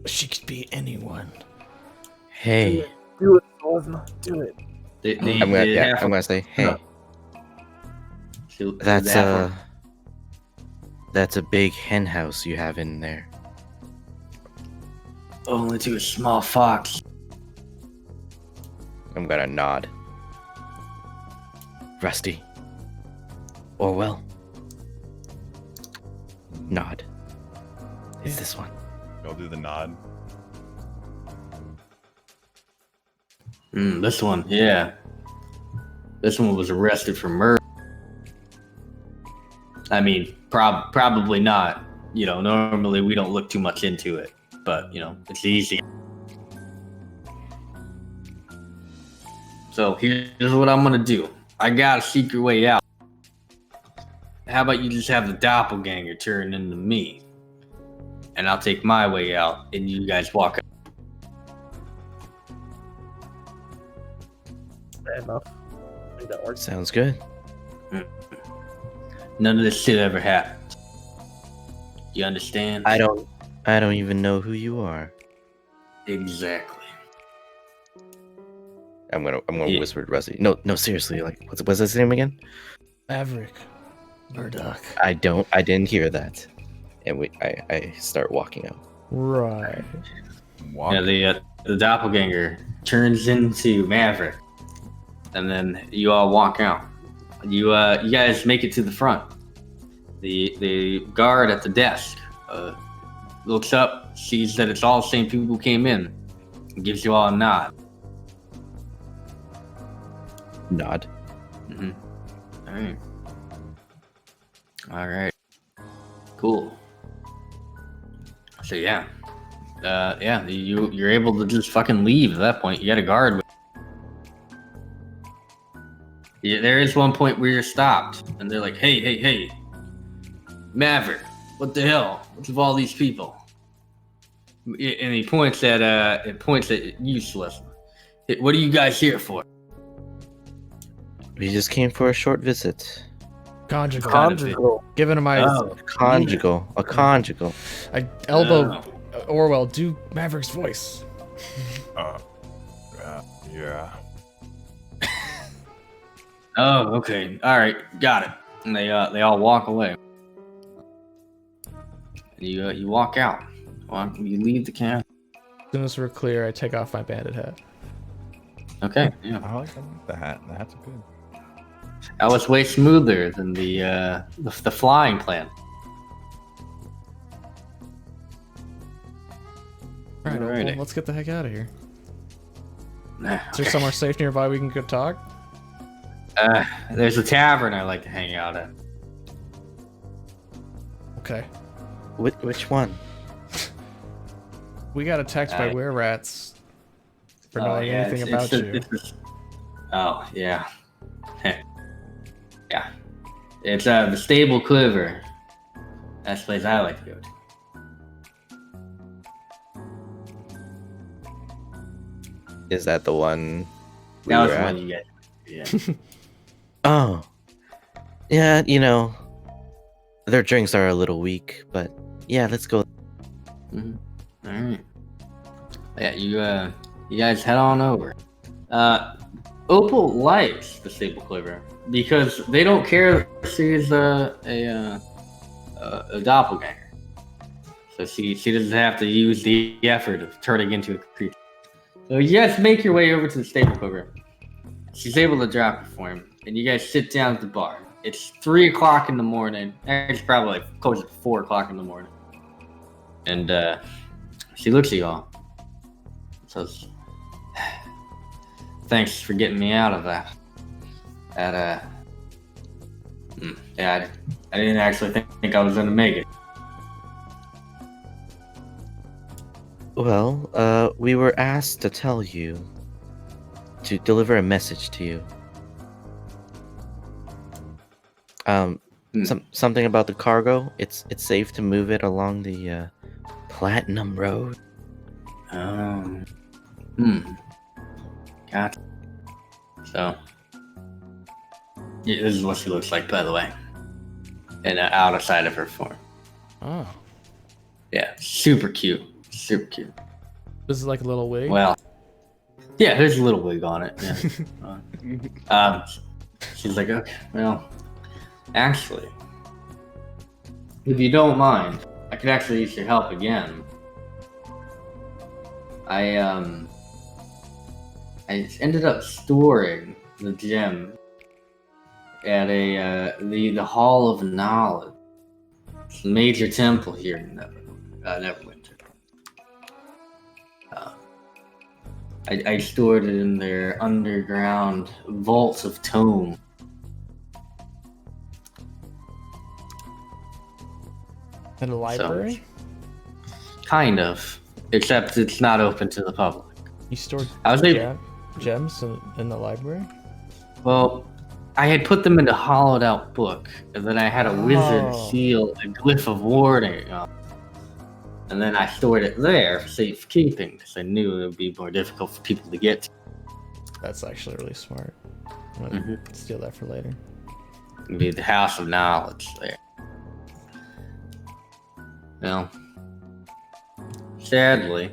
She could be anyone. Hey, Do it, Saltmarsh. Do it. I'm gonna say, hey, that's a big hen house you have in there. Only to a small fox. I'm gonna nod. Rusty. Orwell. Nod. It's this one. I'll do the nod. This one, yeah. This one was arrested for murder. I mean, probably not. You know, normally we don't look too much into it, but you know, it's easy. So here's what I'm gonna do. I got a secret way out. How about you just have the doppelganger turn into me? and I'll take my way out, and you guys walk out. Fair enough. I think that works. Sounds good. None of this shit ever happens. You understand? I don't even know who you are. Exactly. I'm gonna Yeah. whisper to Rusty. No, seriously, like what's his name again? Maverick. Murdoch. I didn't hear that. And I start walking out. Right. Walk. Yeah, the doppelganger turns into Maverick, and then you all walk out. You guys make it to the front. The guard at the desk looks up, sees that it's all the same people who came in, and gives you all a nod. Nod. Mm-hmm. All right. Cool. So yeah, you're able to just fucking leave at that point. You got a guard. Yeah, there is one point where you're stopped, and they're like, "Hey, Maverick, what the hell? What's with all these people?" And he points at you, Celeste. "Hey, what are you guys here for?" We just came for a short visit. Conjugal. Conjugal. Giving him my Oh, Conjugal. A conjugal. I elbow Oh. Orwell. Do Maverick's voice. Yeah. Oh, okay. All right, got it. And they all walk away. And you walk out. You leave the camp. As soon as we're clear, I take off my bandit hat. Okay. Yeah. I like the hat. The hat's good. That was way smoother than the flying plan. All right, Alrighty. well, let's get the heck out of here. Is there Okay. somewhere safe nearby we can go talk? There's a tavern I like to hang out at. Okay. Which one? We got attacked by were-rats for knowing anything about you. Oh, yeah. Yeah. It's the Stable Quiver. That's the place I like to go to. Is that the one we That was were the at? one you get. Yeah. Oh. Yeah, their drinks are a little weak, but yeah, let's go. Mhm. All right. Yeah, you guys head on over. Opal likes the Stable Quiver because they don't care if she's a doppelganger. So she doesn't have to use the effort of turning into a creature. So you guys make your way over to the Stable Quiver. She's able to drop it for him, and you guys sit down at the bar. It's 3 o'clock in the morning. It's probably like close to 4 o'clock in the morning. And she looks at you all. Says, "Thanks for getting me out of that. Yeah, I didn't actually think I was gonna make it." Well, we were asked to tell you to deliver a message to you. Something about the cargo. It's safe to move it along the Platinum Road. Gotcha. So, yeah, this is what she looks like, by the way. And out of sight of her form. Oh. Yeah, super cute. Super cute. This is like a little wig? Well, yeah, there's a little wig on it. Yeah. She's like, okay, well, actually, if you don't mind, I could actually use your help again. I ended up storing the gem at the Hall of Knowledge. It's a major temple here in Neverwinter. I stored it in their underground vaults of tome. In a library? Kind of, except it's not open to the public. You stored I was able, gems in the library? well, I had put them in a hollowed out book, and then I had a wizard seal a glyph of warning on. and then I stored it there for safekeeping because I knew it would be more difficult for people to get to. That's actually really smart. I'm gonna steal that for later. It'd be the House of Knowledge there. Well, sadly,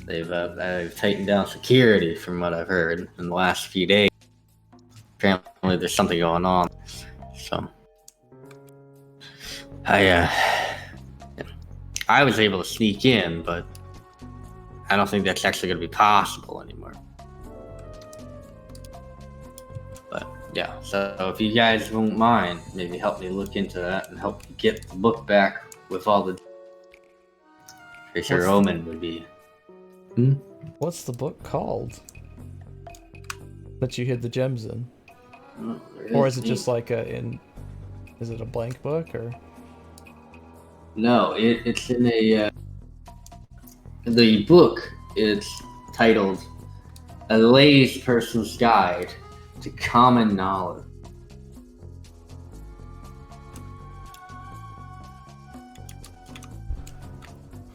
they've tightened down security from what I've heard in the last few days. Apparently, there's something going on. So, I was able to sneak in, but I don't think that's actually going to be possible anymore. But yeah, so if you guys won't mind, maybe help me look into that and help get the book back with all the. Pretty sure Omen would be. What's the book called that you hid the gems in? Or is it just like is it a blank book or? No, it's in a. The book is titled "A Lazy Person's Guide to Common Knowledge."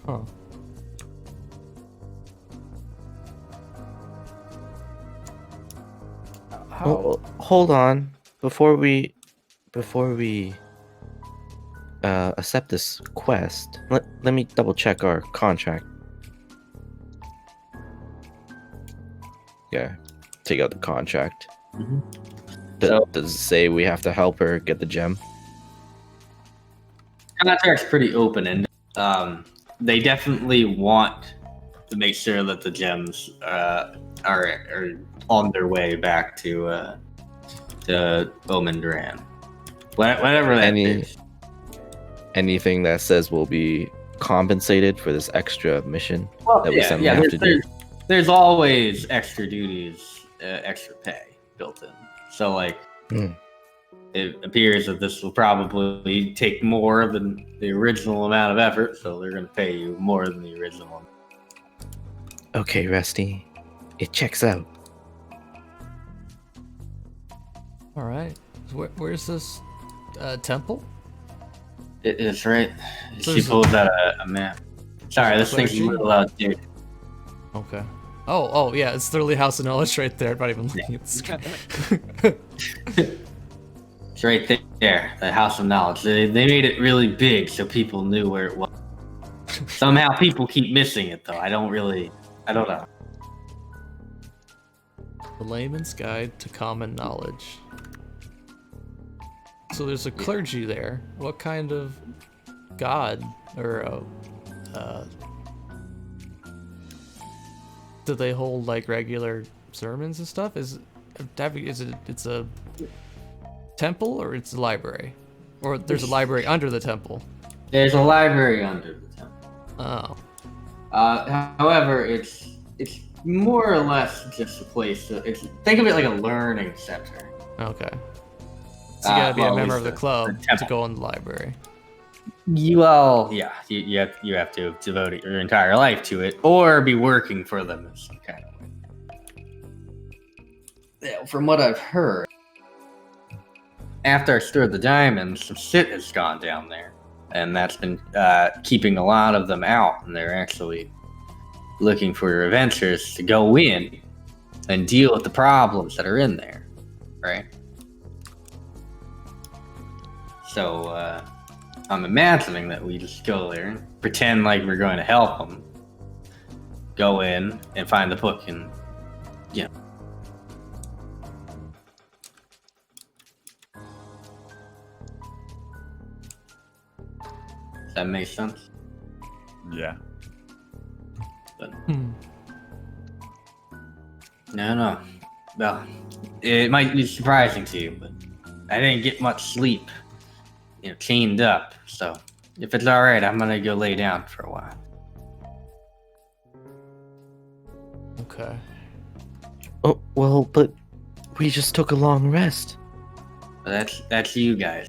Huh. Well, hold on. Before we accept this quest, let me double check our contract. Yeah, take out the contract. Does it say we have to help her get the gem? Contract's pretty open-ended. They definitely want to make sure that the gems are on their way back to Omen Duran. Whatever that is. Anything that says we'll be compensated for this extra mission that we suddenly have to do. There's always extra duties, extra pay built in. So like, it appears that this will probably take more than the original amount of effort, so they're going to pay you more than the original. Okay, Rusty, it checks out. All right. Where's this temple? It is right. So She pulls out a map. Sorry, this thing's a little outdated. Okay. Oh, yeah, it's literally House of Knowledge right there. I'm not even looking at the screen. It's right there, the House of Knowledge. They made it really big so people knew where it was. Somehow people keep missing it, though. I don't know. The Layman's Guide to Common Knowledge. So there's a clergy there. What kind of god or do they hold like regular sermons and stuff? It's a temple or it's a library? Or there's a library under the temple? There's a library under the temple. Oh. However, it's more or less just a place think of it like a learning center. Okay. So you gotta be a member of the club to go in the library. You have to devote your entire life to it, or be working for them in some kind of way. Yeah, from what I've heard, after I stirred the diamonds, some shit has gone down there, and that's been keeping a lot of them out, and they're actually looking for adventurers to go in and deal with the problems that are in there, right? So, I'm imagining that we just go there, pretend like we're going to help them, go in and find the book, and Does that make sense? Yeah. But, No. Well, it might be surprising to you, but I didn't get much sleep. Chained up. So, if it's all right, I'm gonna go lay down for a while. Okay. Oh, well, but we just took a long rest. But that's you guys.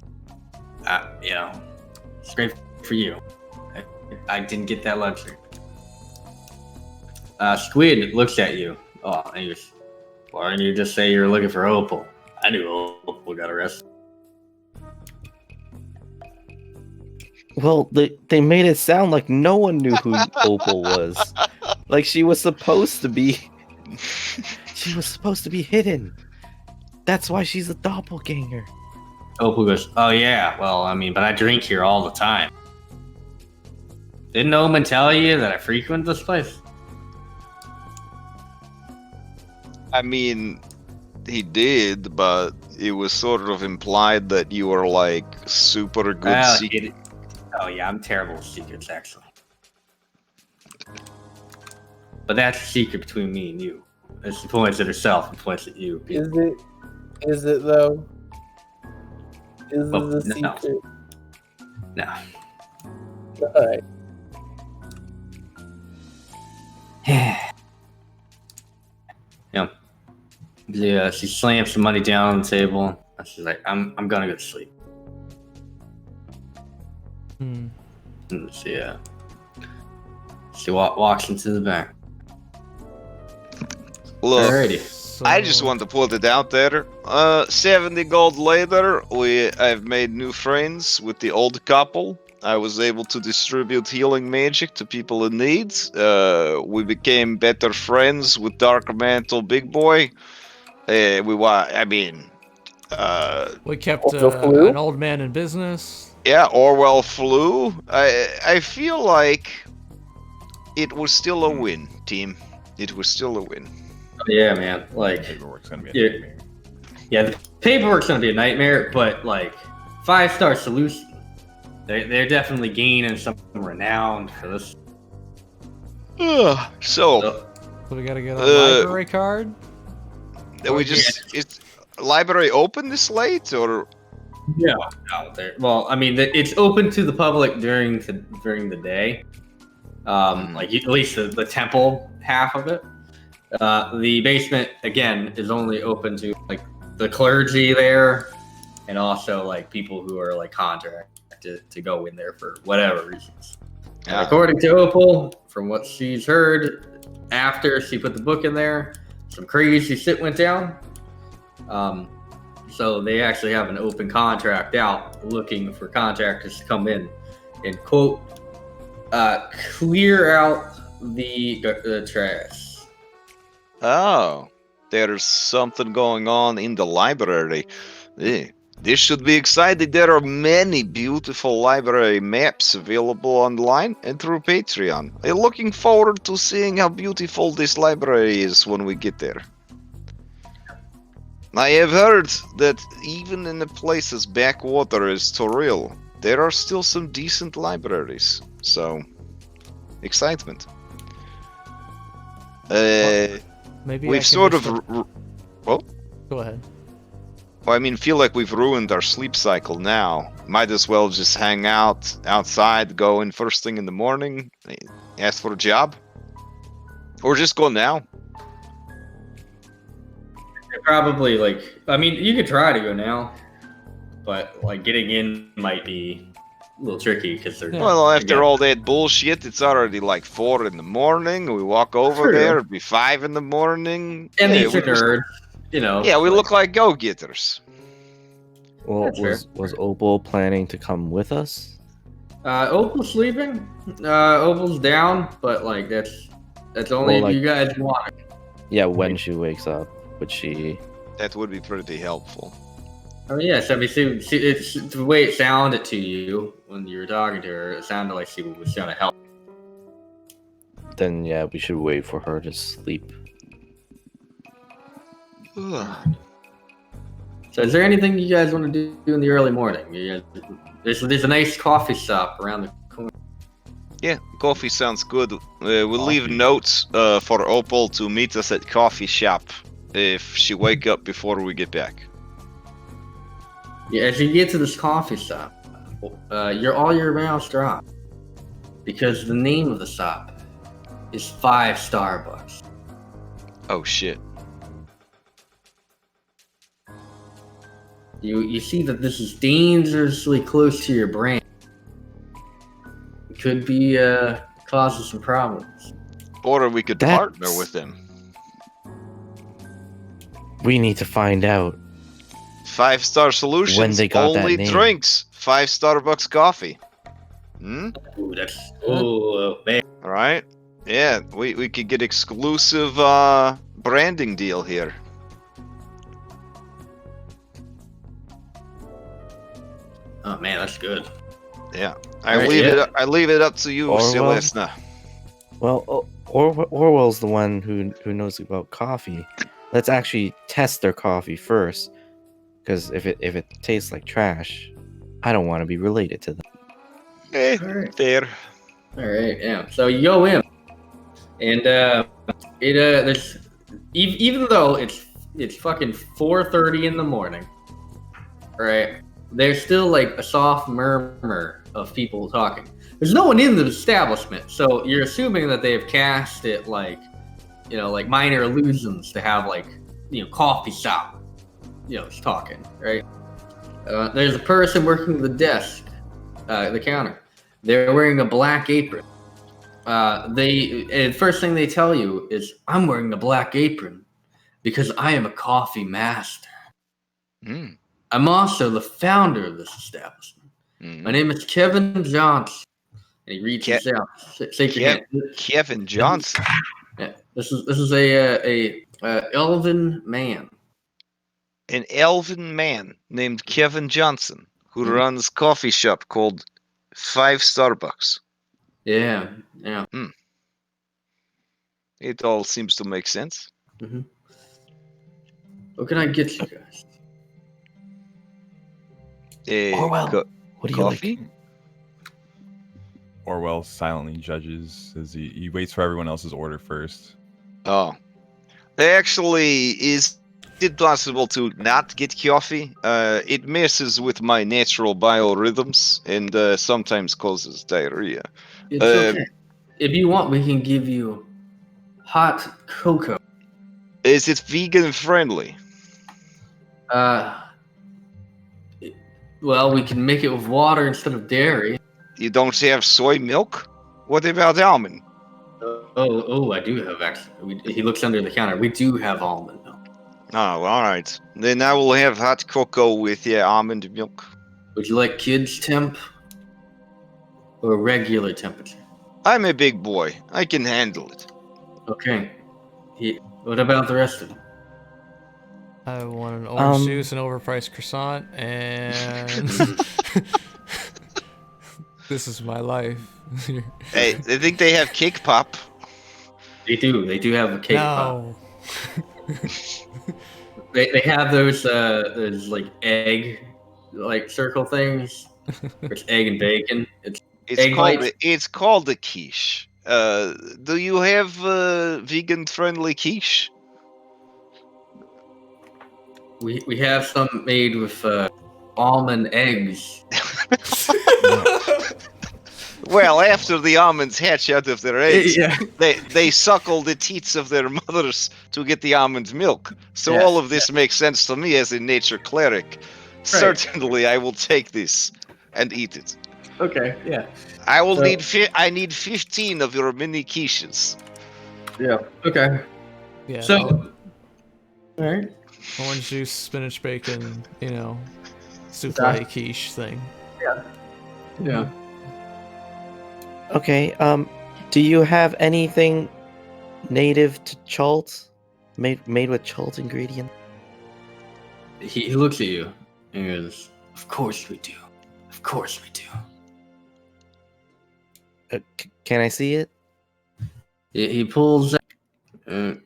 It's great for you. I didn't get that luxury. Squid looks at you. Oh, and he goes, why didn't you just say you were looking for Opal? I knew Opal got arrested. Well, they made it sound like no one knew who Opal was. Like she was supposed to be. She was supposed to be hidden. That's why she's a doppelganger. Opal goes, oh yeah, well, I mean, but I drink here all the time. Didn't Omen tell you that I frequent this place? I mean, he did, but it was sort of implied that you were like super good. Oh yeah, I'm terrible with secrets, actually. But that's a secret between me and you. She points at herself and points at you. Is it? Is it though? Is it Oh, a no. secret? No. Alright. Yeah, she slams some money down on the table. And she's like, I'm gonna go to sleep. Hmm. And she walks into the back. Look, Alrighty. So, I just want to put it out there. 70 gold later, I've made new friends with the old couple. I was able to distribute healing magic to people in need. We became better friends with Dark Mantle Big Boy. we kept an old man in business. Yeah, Orwell flew. I feel like it was still a win, team. It was still a win. Yeah, man. Like, Paperwork's gonna be a nightmare. Yeah, the paperwork's gonna be a nightmare, but like 5-star solution. They're definitely gaining some renown for this. So we gotta get a library card. It's library open this late or? Yeah, out there. Well, I mean, it's open to the public during the day. Like at least the temple half of it. The basement again is only open to like the clergy there, and also like people who are like contracted to go in there for whatever reasons. And according to Opal, from what she's heard after she put the book in there, some crazy shit went down. So they actually have an open contract out looking for contractors to come in and quote clear out the trash. Oh, there's something going on in the library. This should be exciting. There are many beautiful library maps available online and through Patreon. I'm looking forward to seeing how beautiful this library is when we get there. I have heard that even in a place as backwater as Toril, there are still some decent libraries. So, excitement. Maybe we've sort of... Well? Go ahead. Well, I mean, feel like we've ruined our sleep cycle now. Might as well just hang out outside, go in first thing in the morning, ask for a job. Or just go now. Probably, like, I mean, you could try to go now, but, like, getting in might be a little tricky because they're... Well, after all that bullshit, it's already like 4 in the morning. We walk over there, it'd be 5 in the morning. And these are nerds, you know. Yeah, we look like go-getters. Well, was Opal planning to come with us? Opal's sleeping. Opal's down, but, like, that's only if you guys want it. Yeah, when she wakes up, would she... That would be pretty helpful. I mean, yes, I mean, it's the way it sounded to you when you were talking to her, it sounded like she was going to help. Then, yeah, we should wait for her to sleep. So is there anything you guys want to do in the early morning? There's a nice coffee shop around the corner. Yeah, coffee sounds good. We'll leave notes for Opal to meet us at coffee shop if she wake up before we get back. Yeah, as you get to this coffee shop, all your mouths drop because the name of the shop is 5 Starbucks. Oh shit! You see that this is dangerously close to your brand. It could be causing some problems. Or we could partner with them. We need to find out. 5-star solutions. When they got only that name. drinks. 5 Starbucks coffee. Ooh, that's man. All right. Yeah, we could get exclusive branding deal here. Oh man, that's good. Yeah, All right, yeah. I leave it up to you, Orwell? Celestina. Well, Orwell's the one who knows about coffee. Let's actually test their coffee first, because if it tastes like trash, I don't want to be related to them. Alright. Fair. All right, yeah. So you go in, and there's even though it's fucking 4:30 in the morning, right? There's still like a soft murmur of people talking. There's no one in the establishment, so you're assuming that they've cast it like, like minor illusions to have like, coffee shop, talking, right? There's a person working the desk, the counter. They're wearing a black apron. And first thing they tell you is, "I'm wearing the black apron because I am a coffee master. I'm also the founder of this establishment. My name is Kevin Johnson." And he reaches out. Shake your hand. Kevin Johnson. Yeah, this is a elven man. An elven man named Kevin Johnson who runs coffee shop called 5 Starbucks. Yeah. It all seems to make sense. Mm-hmm. What can I get you guys? Orwell, what do you coffee? like? Orwell silently judges as he waits for everyone else's order first. Oh. Actually, is it possible to not get coffee? It messes with my natural biorhythms and sometimes causes diarrhea. It's okay. If you want, we can give you hot cocoa. Is it vegan friendly? Well, we can make it with water instead of dairy. You don't have soy milk? What about almond? I do have actually. He looks under the counter. We do have almond milk. Oh, all right. Then I will have hot cocoa with almond milk. Would you like kids temp or regular temperature? I'm a big boy. I can handle it. Okay. What about the rest of them? I want an orange juice, an overpriced croissant, and this is my life. Hey, I think they have cake pop. They do. They do have a cake pop. They have those like egg like circle things. It's egg and bacon. It's called a quiche. Do you have vegan friendly quiche? We have some made with almond eggs. Well, after the almonds hatch out of their eggs, they suckle the teats of their mothers to get the almond milk. So all of this makes sense to me as a nature cleric. Right. Certainly, I will take this and eat it. Okay, yeah. I will need 15 of your mini quiches. Yeah. Okay. Yeah. So, all right. Orange juice, spinach, bacon, souffle quiche thing. Yeah. Yeah. Okay. Do you have anything native to Chult, made with Chult ingredient? He looks at you and goes, "Of course we do. Of course we do." Can I see it? He pulls a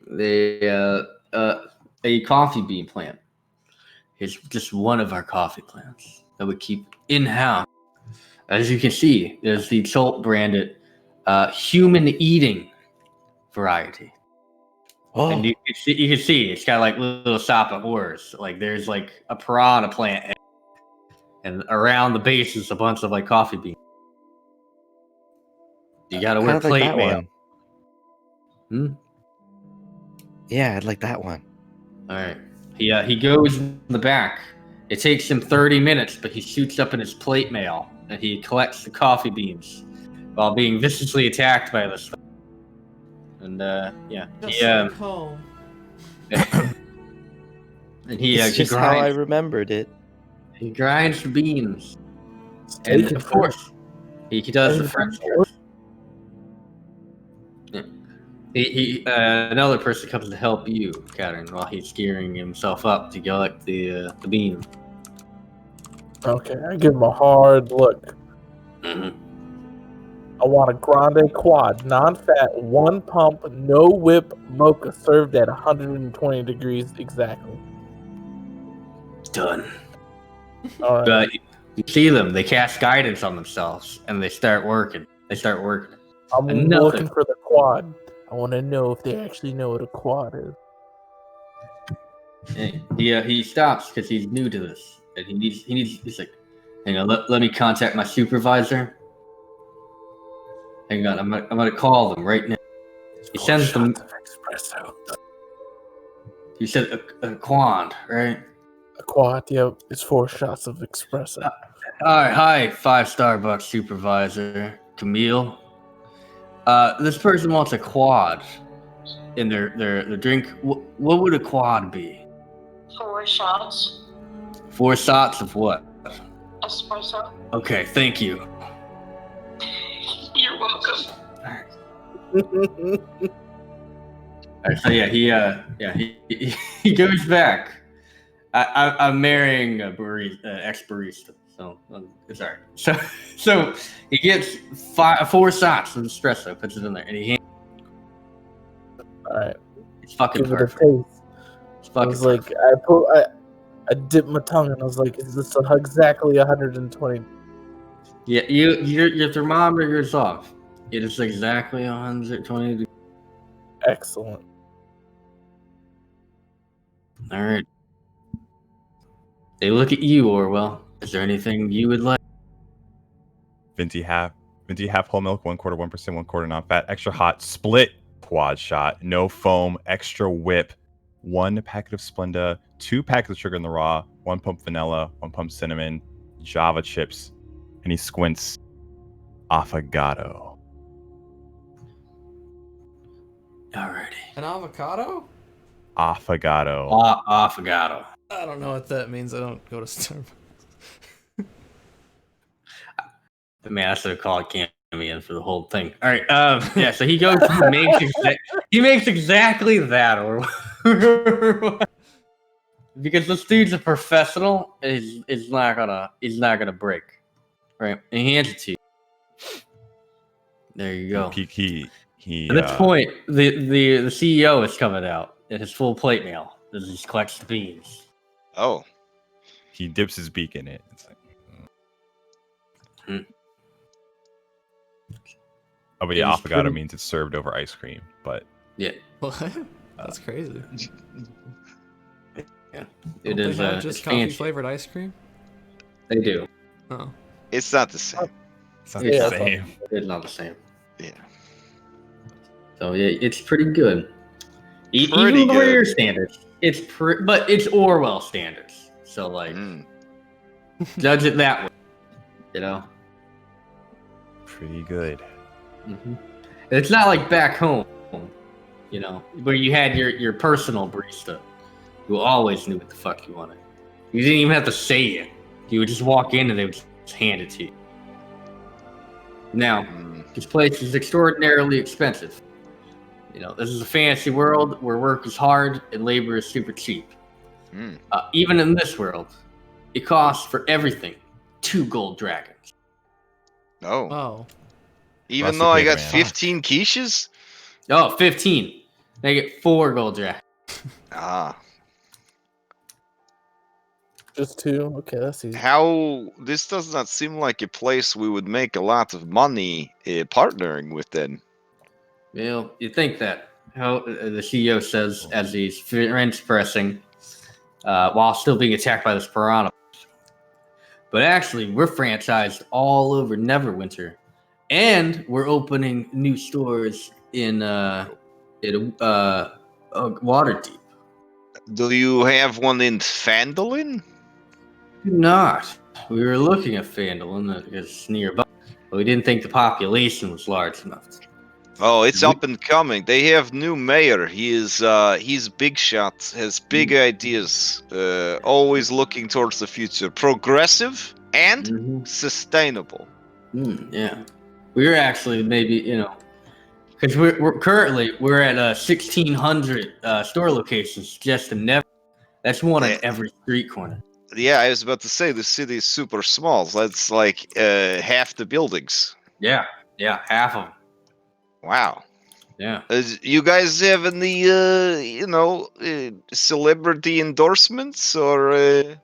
coffee bean plant. It's just one of our coffee plants that we keep in-house. As you can see, there's the Chult branded human eating variety. Oh. And you can see it's got like little shop of horrors. Like there's like a piranha plant, and around the base is a bunch of like coffee beans. You gotta wear plate mail. Yeah, I'd like that one. All right. He goes in the back. It takes him 30 minutes, but he shoots up in his plate mail and he collects the coffee beans while being viciously attacked by this thing. And home. And it's just how I remembered it. He grinds the beans, and of course, He does the French trips. Yeah. Another person comes to help you, Catherine, while he's gearing himself up to collect the beam. Okay, I give him a hard look. Mm-hmm. I want a grande quad, non-fat, one pump, no whip mocha served at 120 degrees exactly. Done. All right. But you see them, they cast guidance on themselves, and they start working. I'm Another. looking for the quad. I want to know if they actually know what a quad is. He stops because he's new to this, and he's like, hang on, let me contact my supervisor. Hang on, I'm gonna call them right now. He sends them. Espresso. You said a quad, right? A quad, yep. It's 4 shots of espresso. All right, hi, 5 Starbucks supervisor Camille. This person wants a quad in their drink. What would a quad be? 4 shots. 4 shots of what? Espresso. Okay, thank you. You're welcome. All right, so yeah, he goes back. I'm marrying a ex-barista, so it's alright. So he gets 4 shots of espresso, puts it in there, and he. All right. It's fucking Give it a perfect. taste. It's I fucking was like, perfect. I dipped my tongue and I was like, is this exactly 120? Yeah, your thermometer is off. It is exactly 120 degrees. Excellent. All right. They look at you, Orwell. Is there anything you would like? Venti half whole milk, 1/4, 1%, 1/4 non-fat, extra hot, split quad shot, no foam, extra whip, 1 packet of Splenda, 2 packets of sugar in the raw, 1 pump vanilla, 1 pump cinnamon, Java chips, and he squints. Affogato. Alrighty. An avocado? Affogato. Affogato. I don't know what that means. I don't go to Starbucks. Man, I should have called Cammy in for the whole thing. All right. Yeah. So he goes. He makes exactly that, or because this dude's a professional. Is not gonna break, right? And he hands it to you. There you go. He At this point, the CEO is coming out in his full plate mail. As he collects the beans. Oh. He dips his beak in it. It's like, Oh, but yeah, affogato means it's served over ice cream. But yeah, What? That's crazy. Yeah, Don't they have just coffee flavored ice cream? They do. Oh. It's not the same. it's not the same. It's not the same. Yeah. So yeah, it's pretty good. Pretty Even for good. your standards, but it's Orwell standards. So like, judge it that way. You know. Pretty good. Mm-hmm. It's not like back home, you know, where you had your personal barista who always knew what the fuck you wanted. You didn't even have to say it. You would just walk in and they would just hand it to you. Now, this place is extraordinarily expensive. You know, this is a fantasy world where work is hard and labor is super cheap. Even in this world, it costs for everything 2 gold dragons. Oh. Oh. Even Rusty though I paper, got man. 15 quiches? Oh, 15. They get 4 gold dragons. Ah. Just 2? Okay, that's easy. How this does not seem like a place we would make a lot of money partnering with then. Well, you think that. How the CEO says as he's French pressing while still being attacked by this piranha. But actually, we're franchised all over Neverwinter. And we're opening new stores in Waterdeep. Do you have one in Phandalin? Not. We were looking at Phandalin because nearby, but we didn't think the population was large enough. Oh, it's up and coming. They have new mayor. He's big shot, has big ideas, always looking towards the future. Progressive and sustainable. Yeah. We're actually maybe, because we're currently we're at 1,600 store locations just in Never. That's one Yeah. at every street corner. Yeah, I was about to say the city is super small. That's like half the buildings. Yeah, half of them. Wow. Yeah. You guys have any, celebrity endorsements or?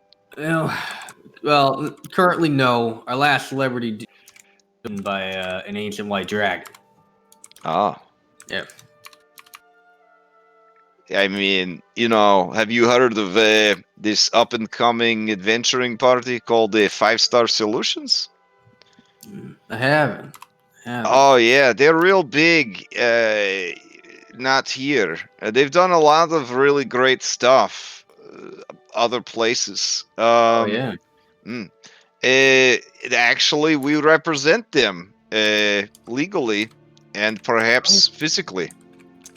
Well, currently no. Our last celebrity done by an ancient white dragon. Ah. Yeah. I mean, have you heard of this up and coming adventuring party called the 5-Star Solutions? I haven't. Oh yeah, they're real big. Not here. They've done a lot of really great stuff. Other places. Oh yeah. Actually, we represent them legally and perhaps physically.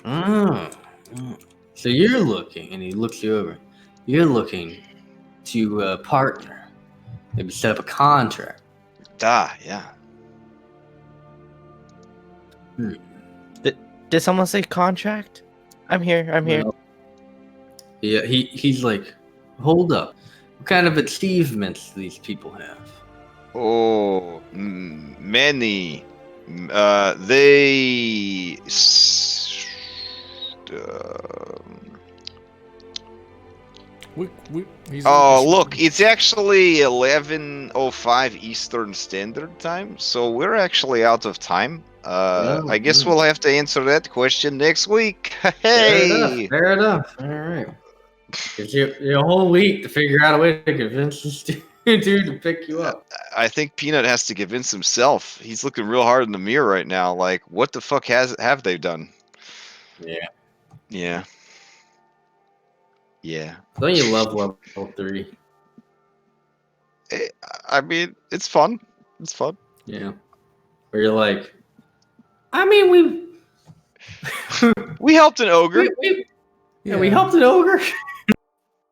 Oh. So you're looking, and he looks you over. You're looking to partner, maybe set up a contract. Yeah. Did someone say contract? I'm here. I'm here. Well, yeah, he's like, hold up. What kind of achievements do these people have? Oh, many. They. Look, it's actually 11:05 Eastern Standard Time, so we're actually out of time. I guess we'll have to answer that question next week. Hey! Fair enough. All right. Gives you a whole week to figure out a way to convince this dude to pick you up. I think Peanut has to convince himself. He's looking real hard in the mirror right now. Like, what the fuck have they done? Yeah. Yeah. Yeah. Don't you love level 3? I mean, it's fun. It's fun. Yeah. Where you're like, I mean, we helped an ogre. We helped an ogre.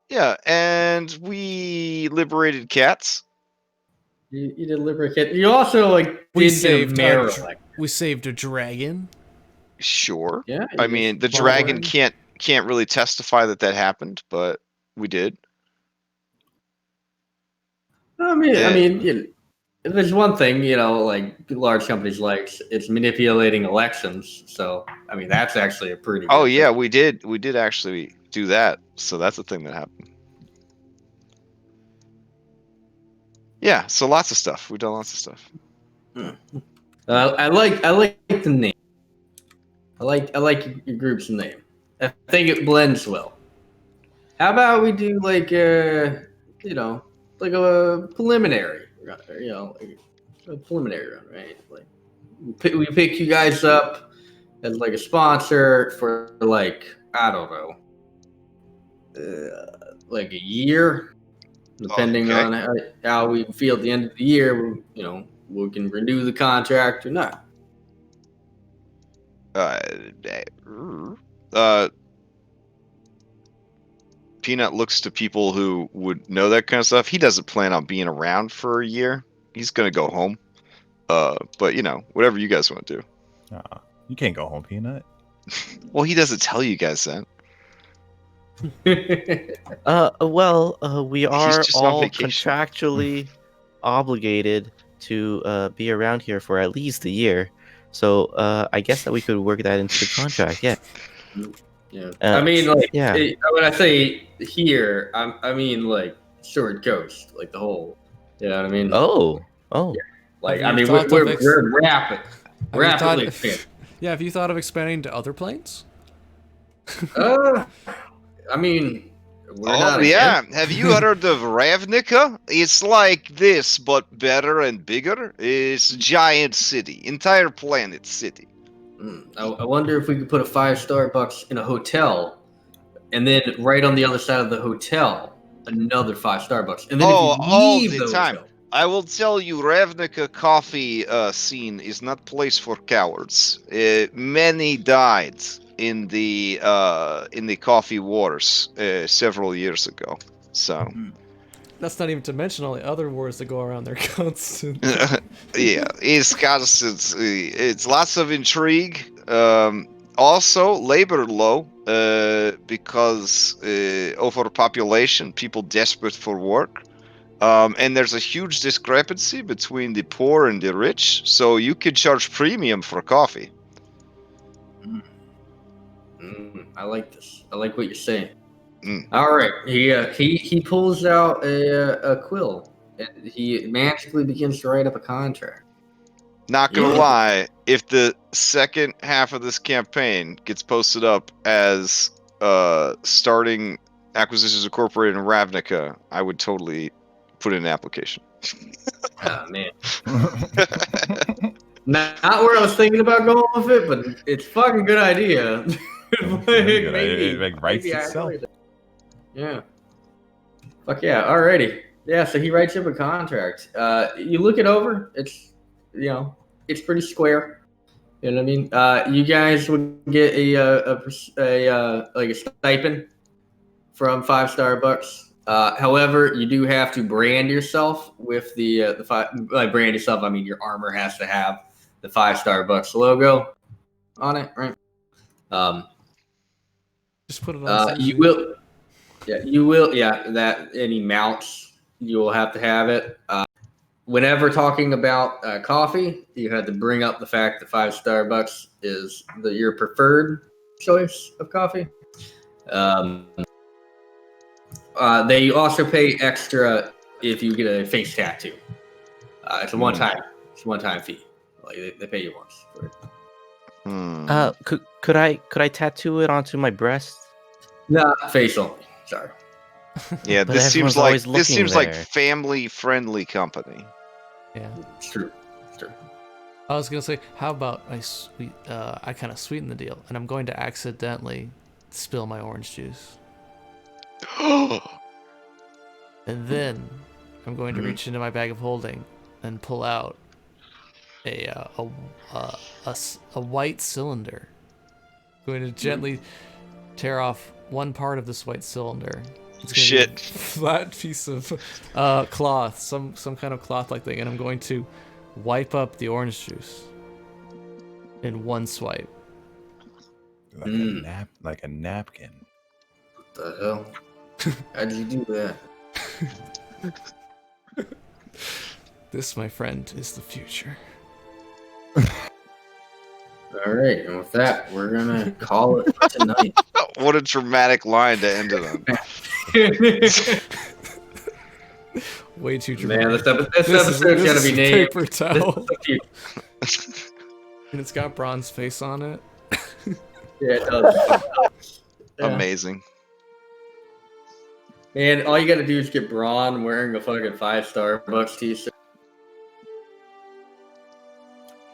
Yeah, and we liberated cats. You did liberate cat. You also we did saved marrow. We saved a dragon. Sure. Yeah. I mean, the dragon can't really testify that happened, but we did. I mean, there's one thing, like large companies like it's manipulating elections. So, I mean, that's actually a pretty. Oh yeah, thing. We did actually do that. So that's the thing that happened. Yeah, so lots of stuff. We've done lots of stuff. I like the name. I like your group's name. I think it blends well. How about we do like a preliminary, a preliminary run, right? Like we pick you guys up as like a sponsor for like, I don't know, like a year. Depending on how we feel at the end of the year, we can renew the contract or not. Peanut looks to people who would know that kind of stuff. He doesn't plan on being around for a year. He's gonna go home. But whatever you guys want to do. You can't go home, Peanut. Well, he doesn't tell you guys that. We are all contractually obligated to be around here for at least a year. So I guess that we could work that into the contract. Yeah. Yeah. I mean, like, when I say here, I mean like Short Coast, like the whole. You know what I mean? Oh. Yeah. Like, I mean, we're rapidly expanding. Yeah. Have you thought of expanding to other planes? I mean, have you heard of Ravnica? It's like this, but better and bigger. It's a giant city, entire planet city. I wonder if we could put a 5-star Starbucks in a hotel, and then right on the other side of the hotel, another 5-star Starbucks, and then if you leave all the time. Hotel, I will tell you, Ravnica coffee scene is not place for cowards. Many died in the coffee wars several years ago. So that's not even to mention all the other wars that go around there constantly. Yeah, it's lots of intrigue. Also, labor low because overpopulation, people desperate for work. And there's a huge discrepancy between the poor and the rich, so you could charge premium for coffee. I like this. I like what you're saying. Mm. All right, he pulls out a quill, and he magically begins to write up a contract. Not gonna lie, if the second half of this campaign gets posted up as starting Acquisitions Incorporated in Ravnica, I would totally put in an application. Oh man. Not where I was thinking about going with it, but it's a fucking good idea. It like writes maybe I itself. enjoy it. Yeah. Fuck yeah. Alrighty. Yeah, so he writes up a contract. You look it over, it's it's pretty square. You know what I mean? You guys would get a stipend from 5 Starbucks. However, you do have to brand yourself with the brand yourself. I mean, your armor has to have the 5 Starbucks logo on it, right? Just put it on. You will. Yeah, you will. Yeah, that any mounts you will have to have it. Whenever talking about coffee, you had to bring up the fact that 5 Starbucks is your preferred choice of coffee. They also pay extra if you get a face tattoo. It's a one-time fee. Like they pay you once for it. Could I tattoo it onto my breast? No, face only. Sorry. Yeah, But this seems everyone's like there. family-friendly company. Yeah. It's true. It's true. I was gonna say, how about I kind of sweeten the deal, and I'm going to accidentally spill my orange juice, and then I'm going to reach into my bag of holding and pull out a white cylinder. I'm going to gently tear off one part of this white cylinder. It's gonna be a flat piece of cloth, some kind of cloth-like thing, and I'm going to wipe up the orange juice in one swipe. Like a napkin. What the hell? How did you do that? This, my friend, is the future. All right, and with that, we're gonna call it for tonight. What a dramatic line to end it on. Way too dramatic. Man, this episode's gotta be named Paper towel. And it's got Braun's face on it. Yeah, it does. Yeah. Amazing. Man, all you gotta do is get Braun wearing a fucking 5 Starbucks t-shirt.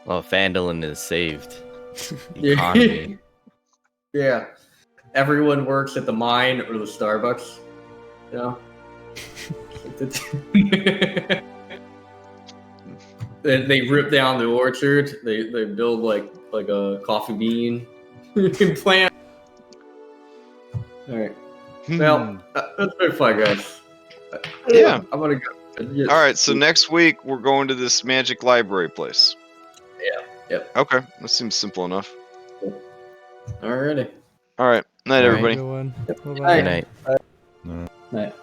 Well, Phandalin is saved. Yeah. Economy. Yeah. Everyone works at the mine or the Starbucks. You know? They rip down the orchard. They build like a coffee bean plant. All right. Well, that's been fun, guys. Yeah. I'm gonna go. All right. So next week we're going to this magic library place. Yeah. Yep. Okay. That seems simple enough. Alrighty. All right. Night, All right. everybody. Good one. Good Bye-bye. Good night. Night.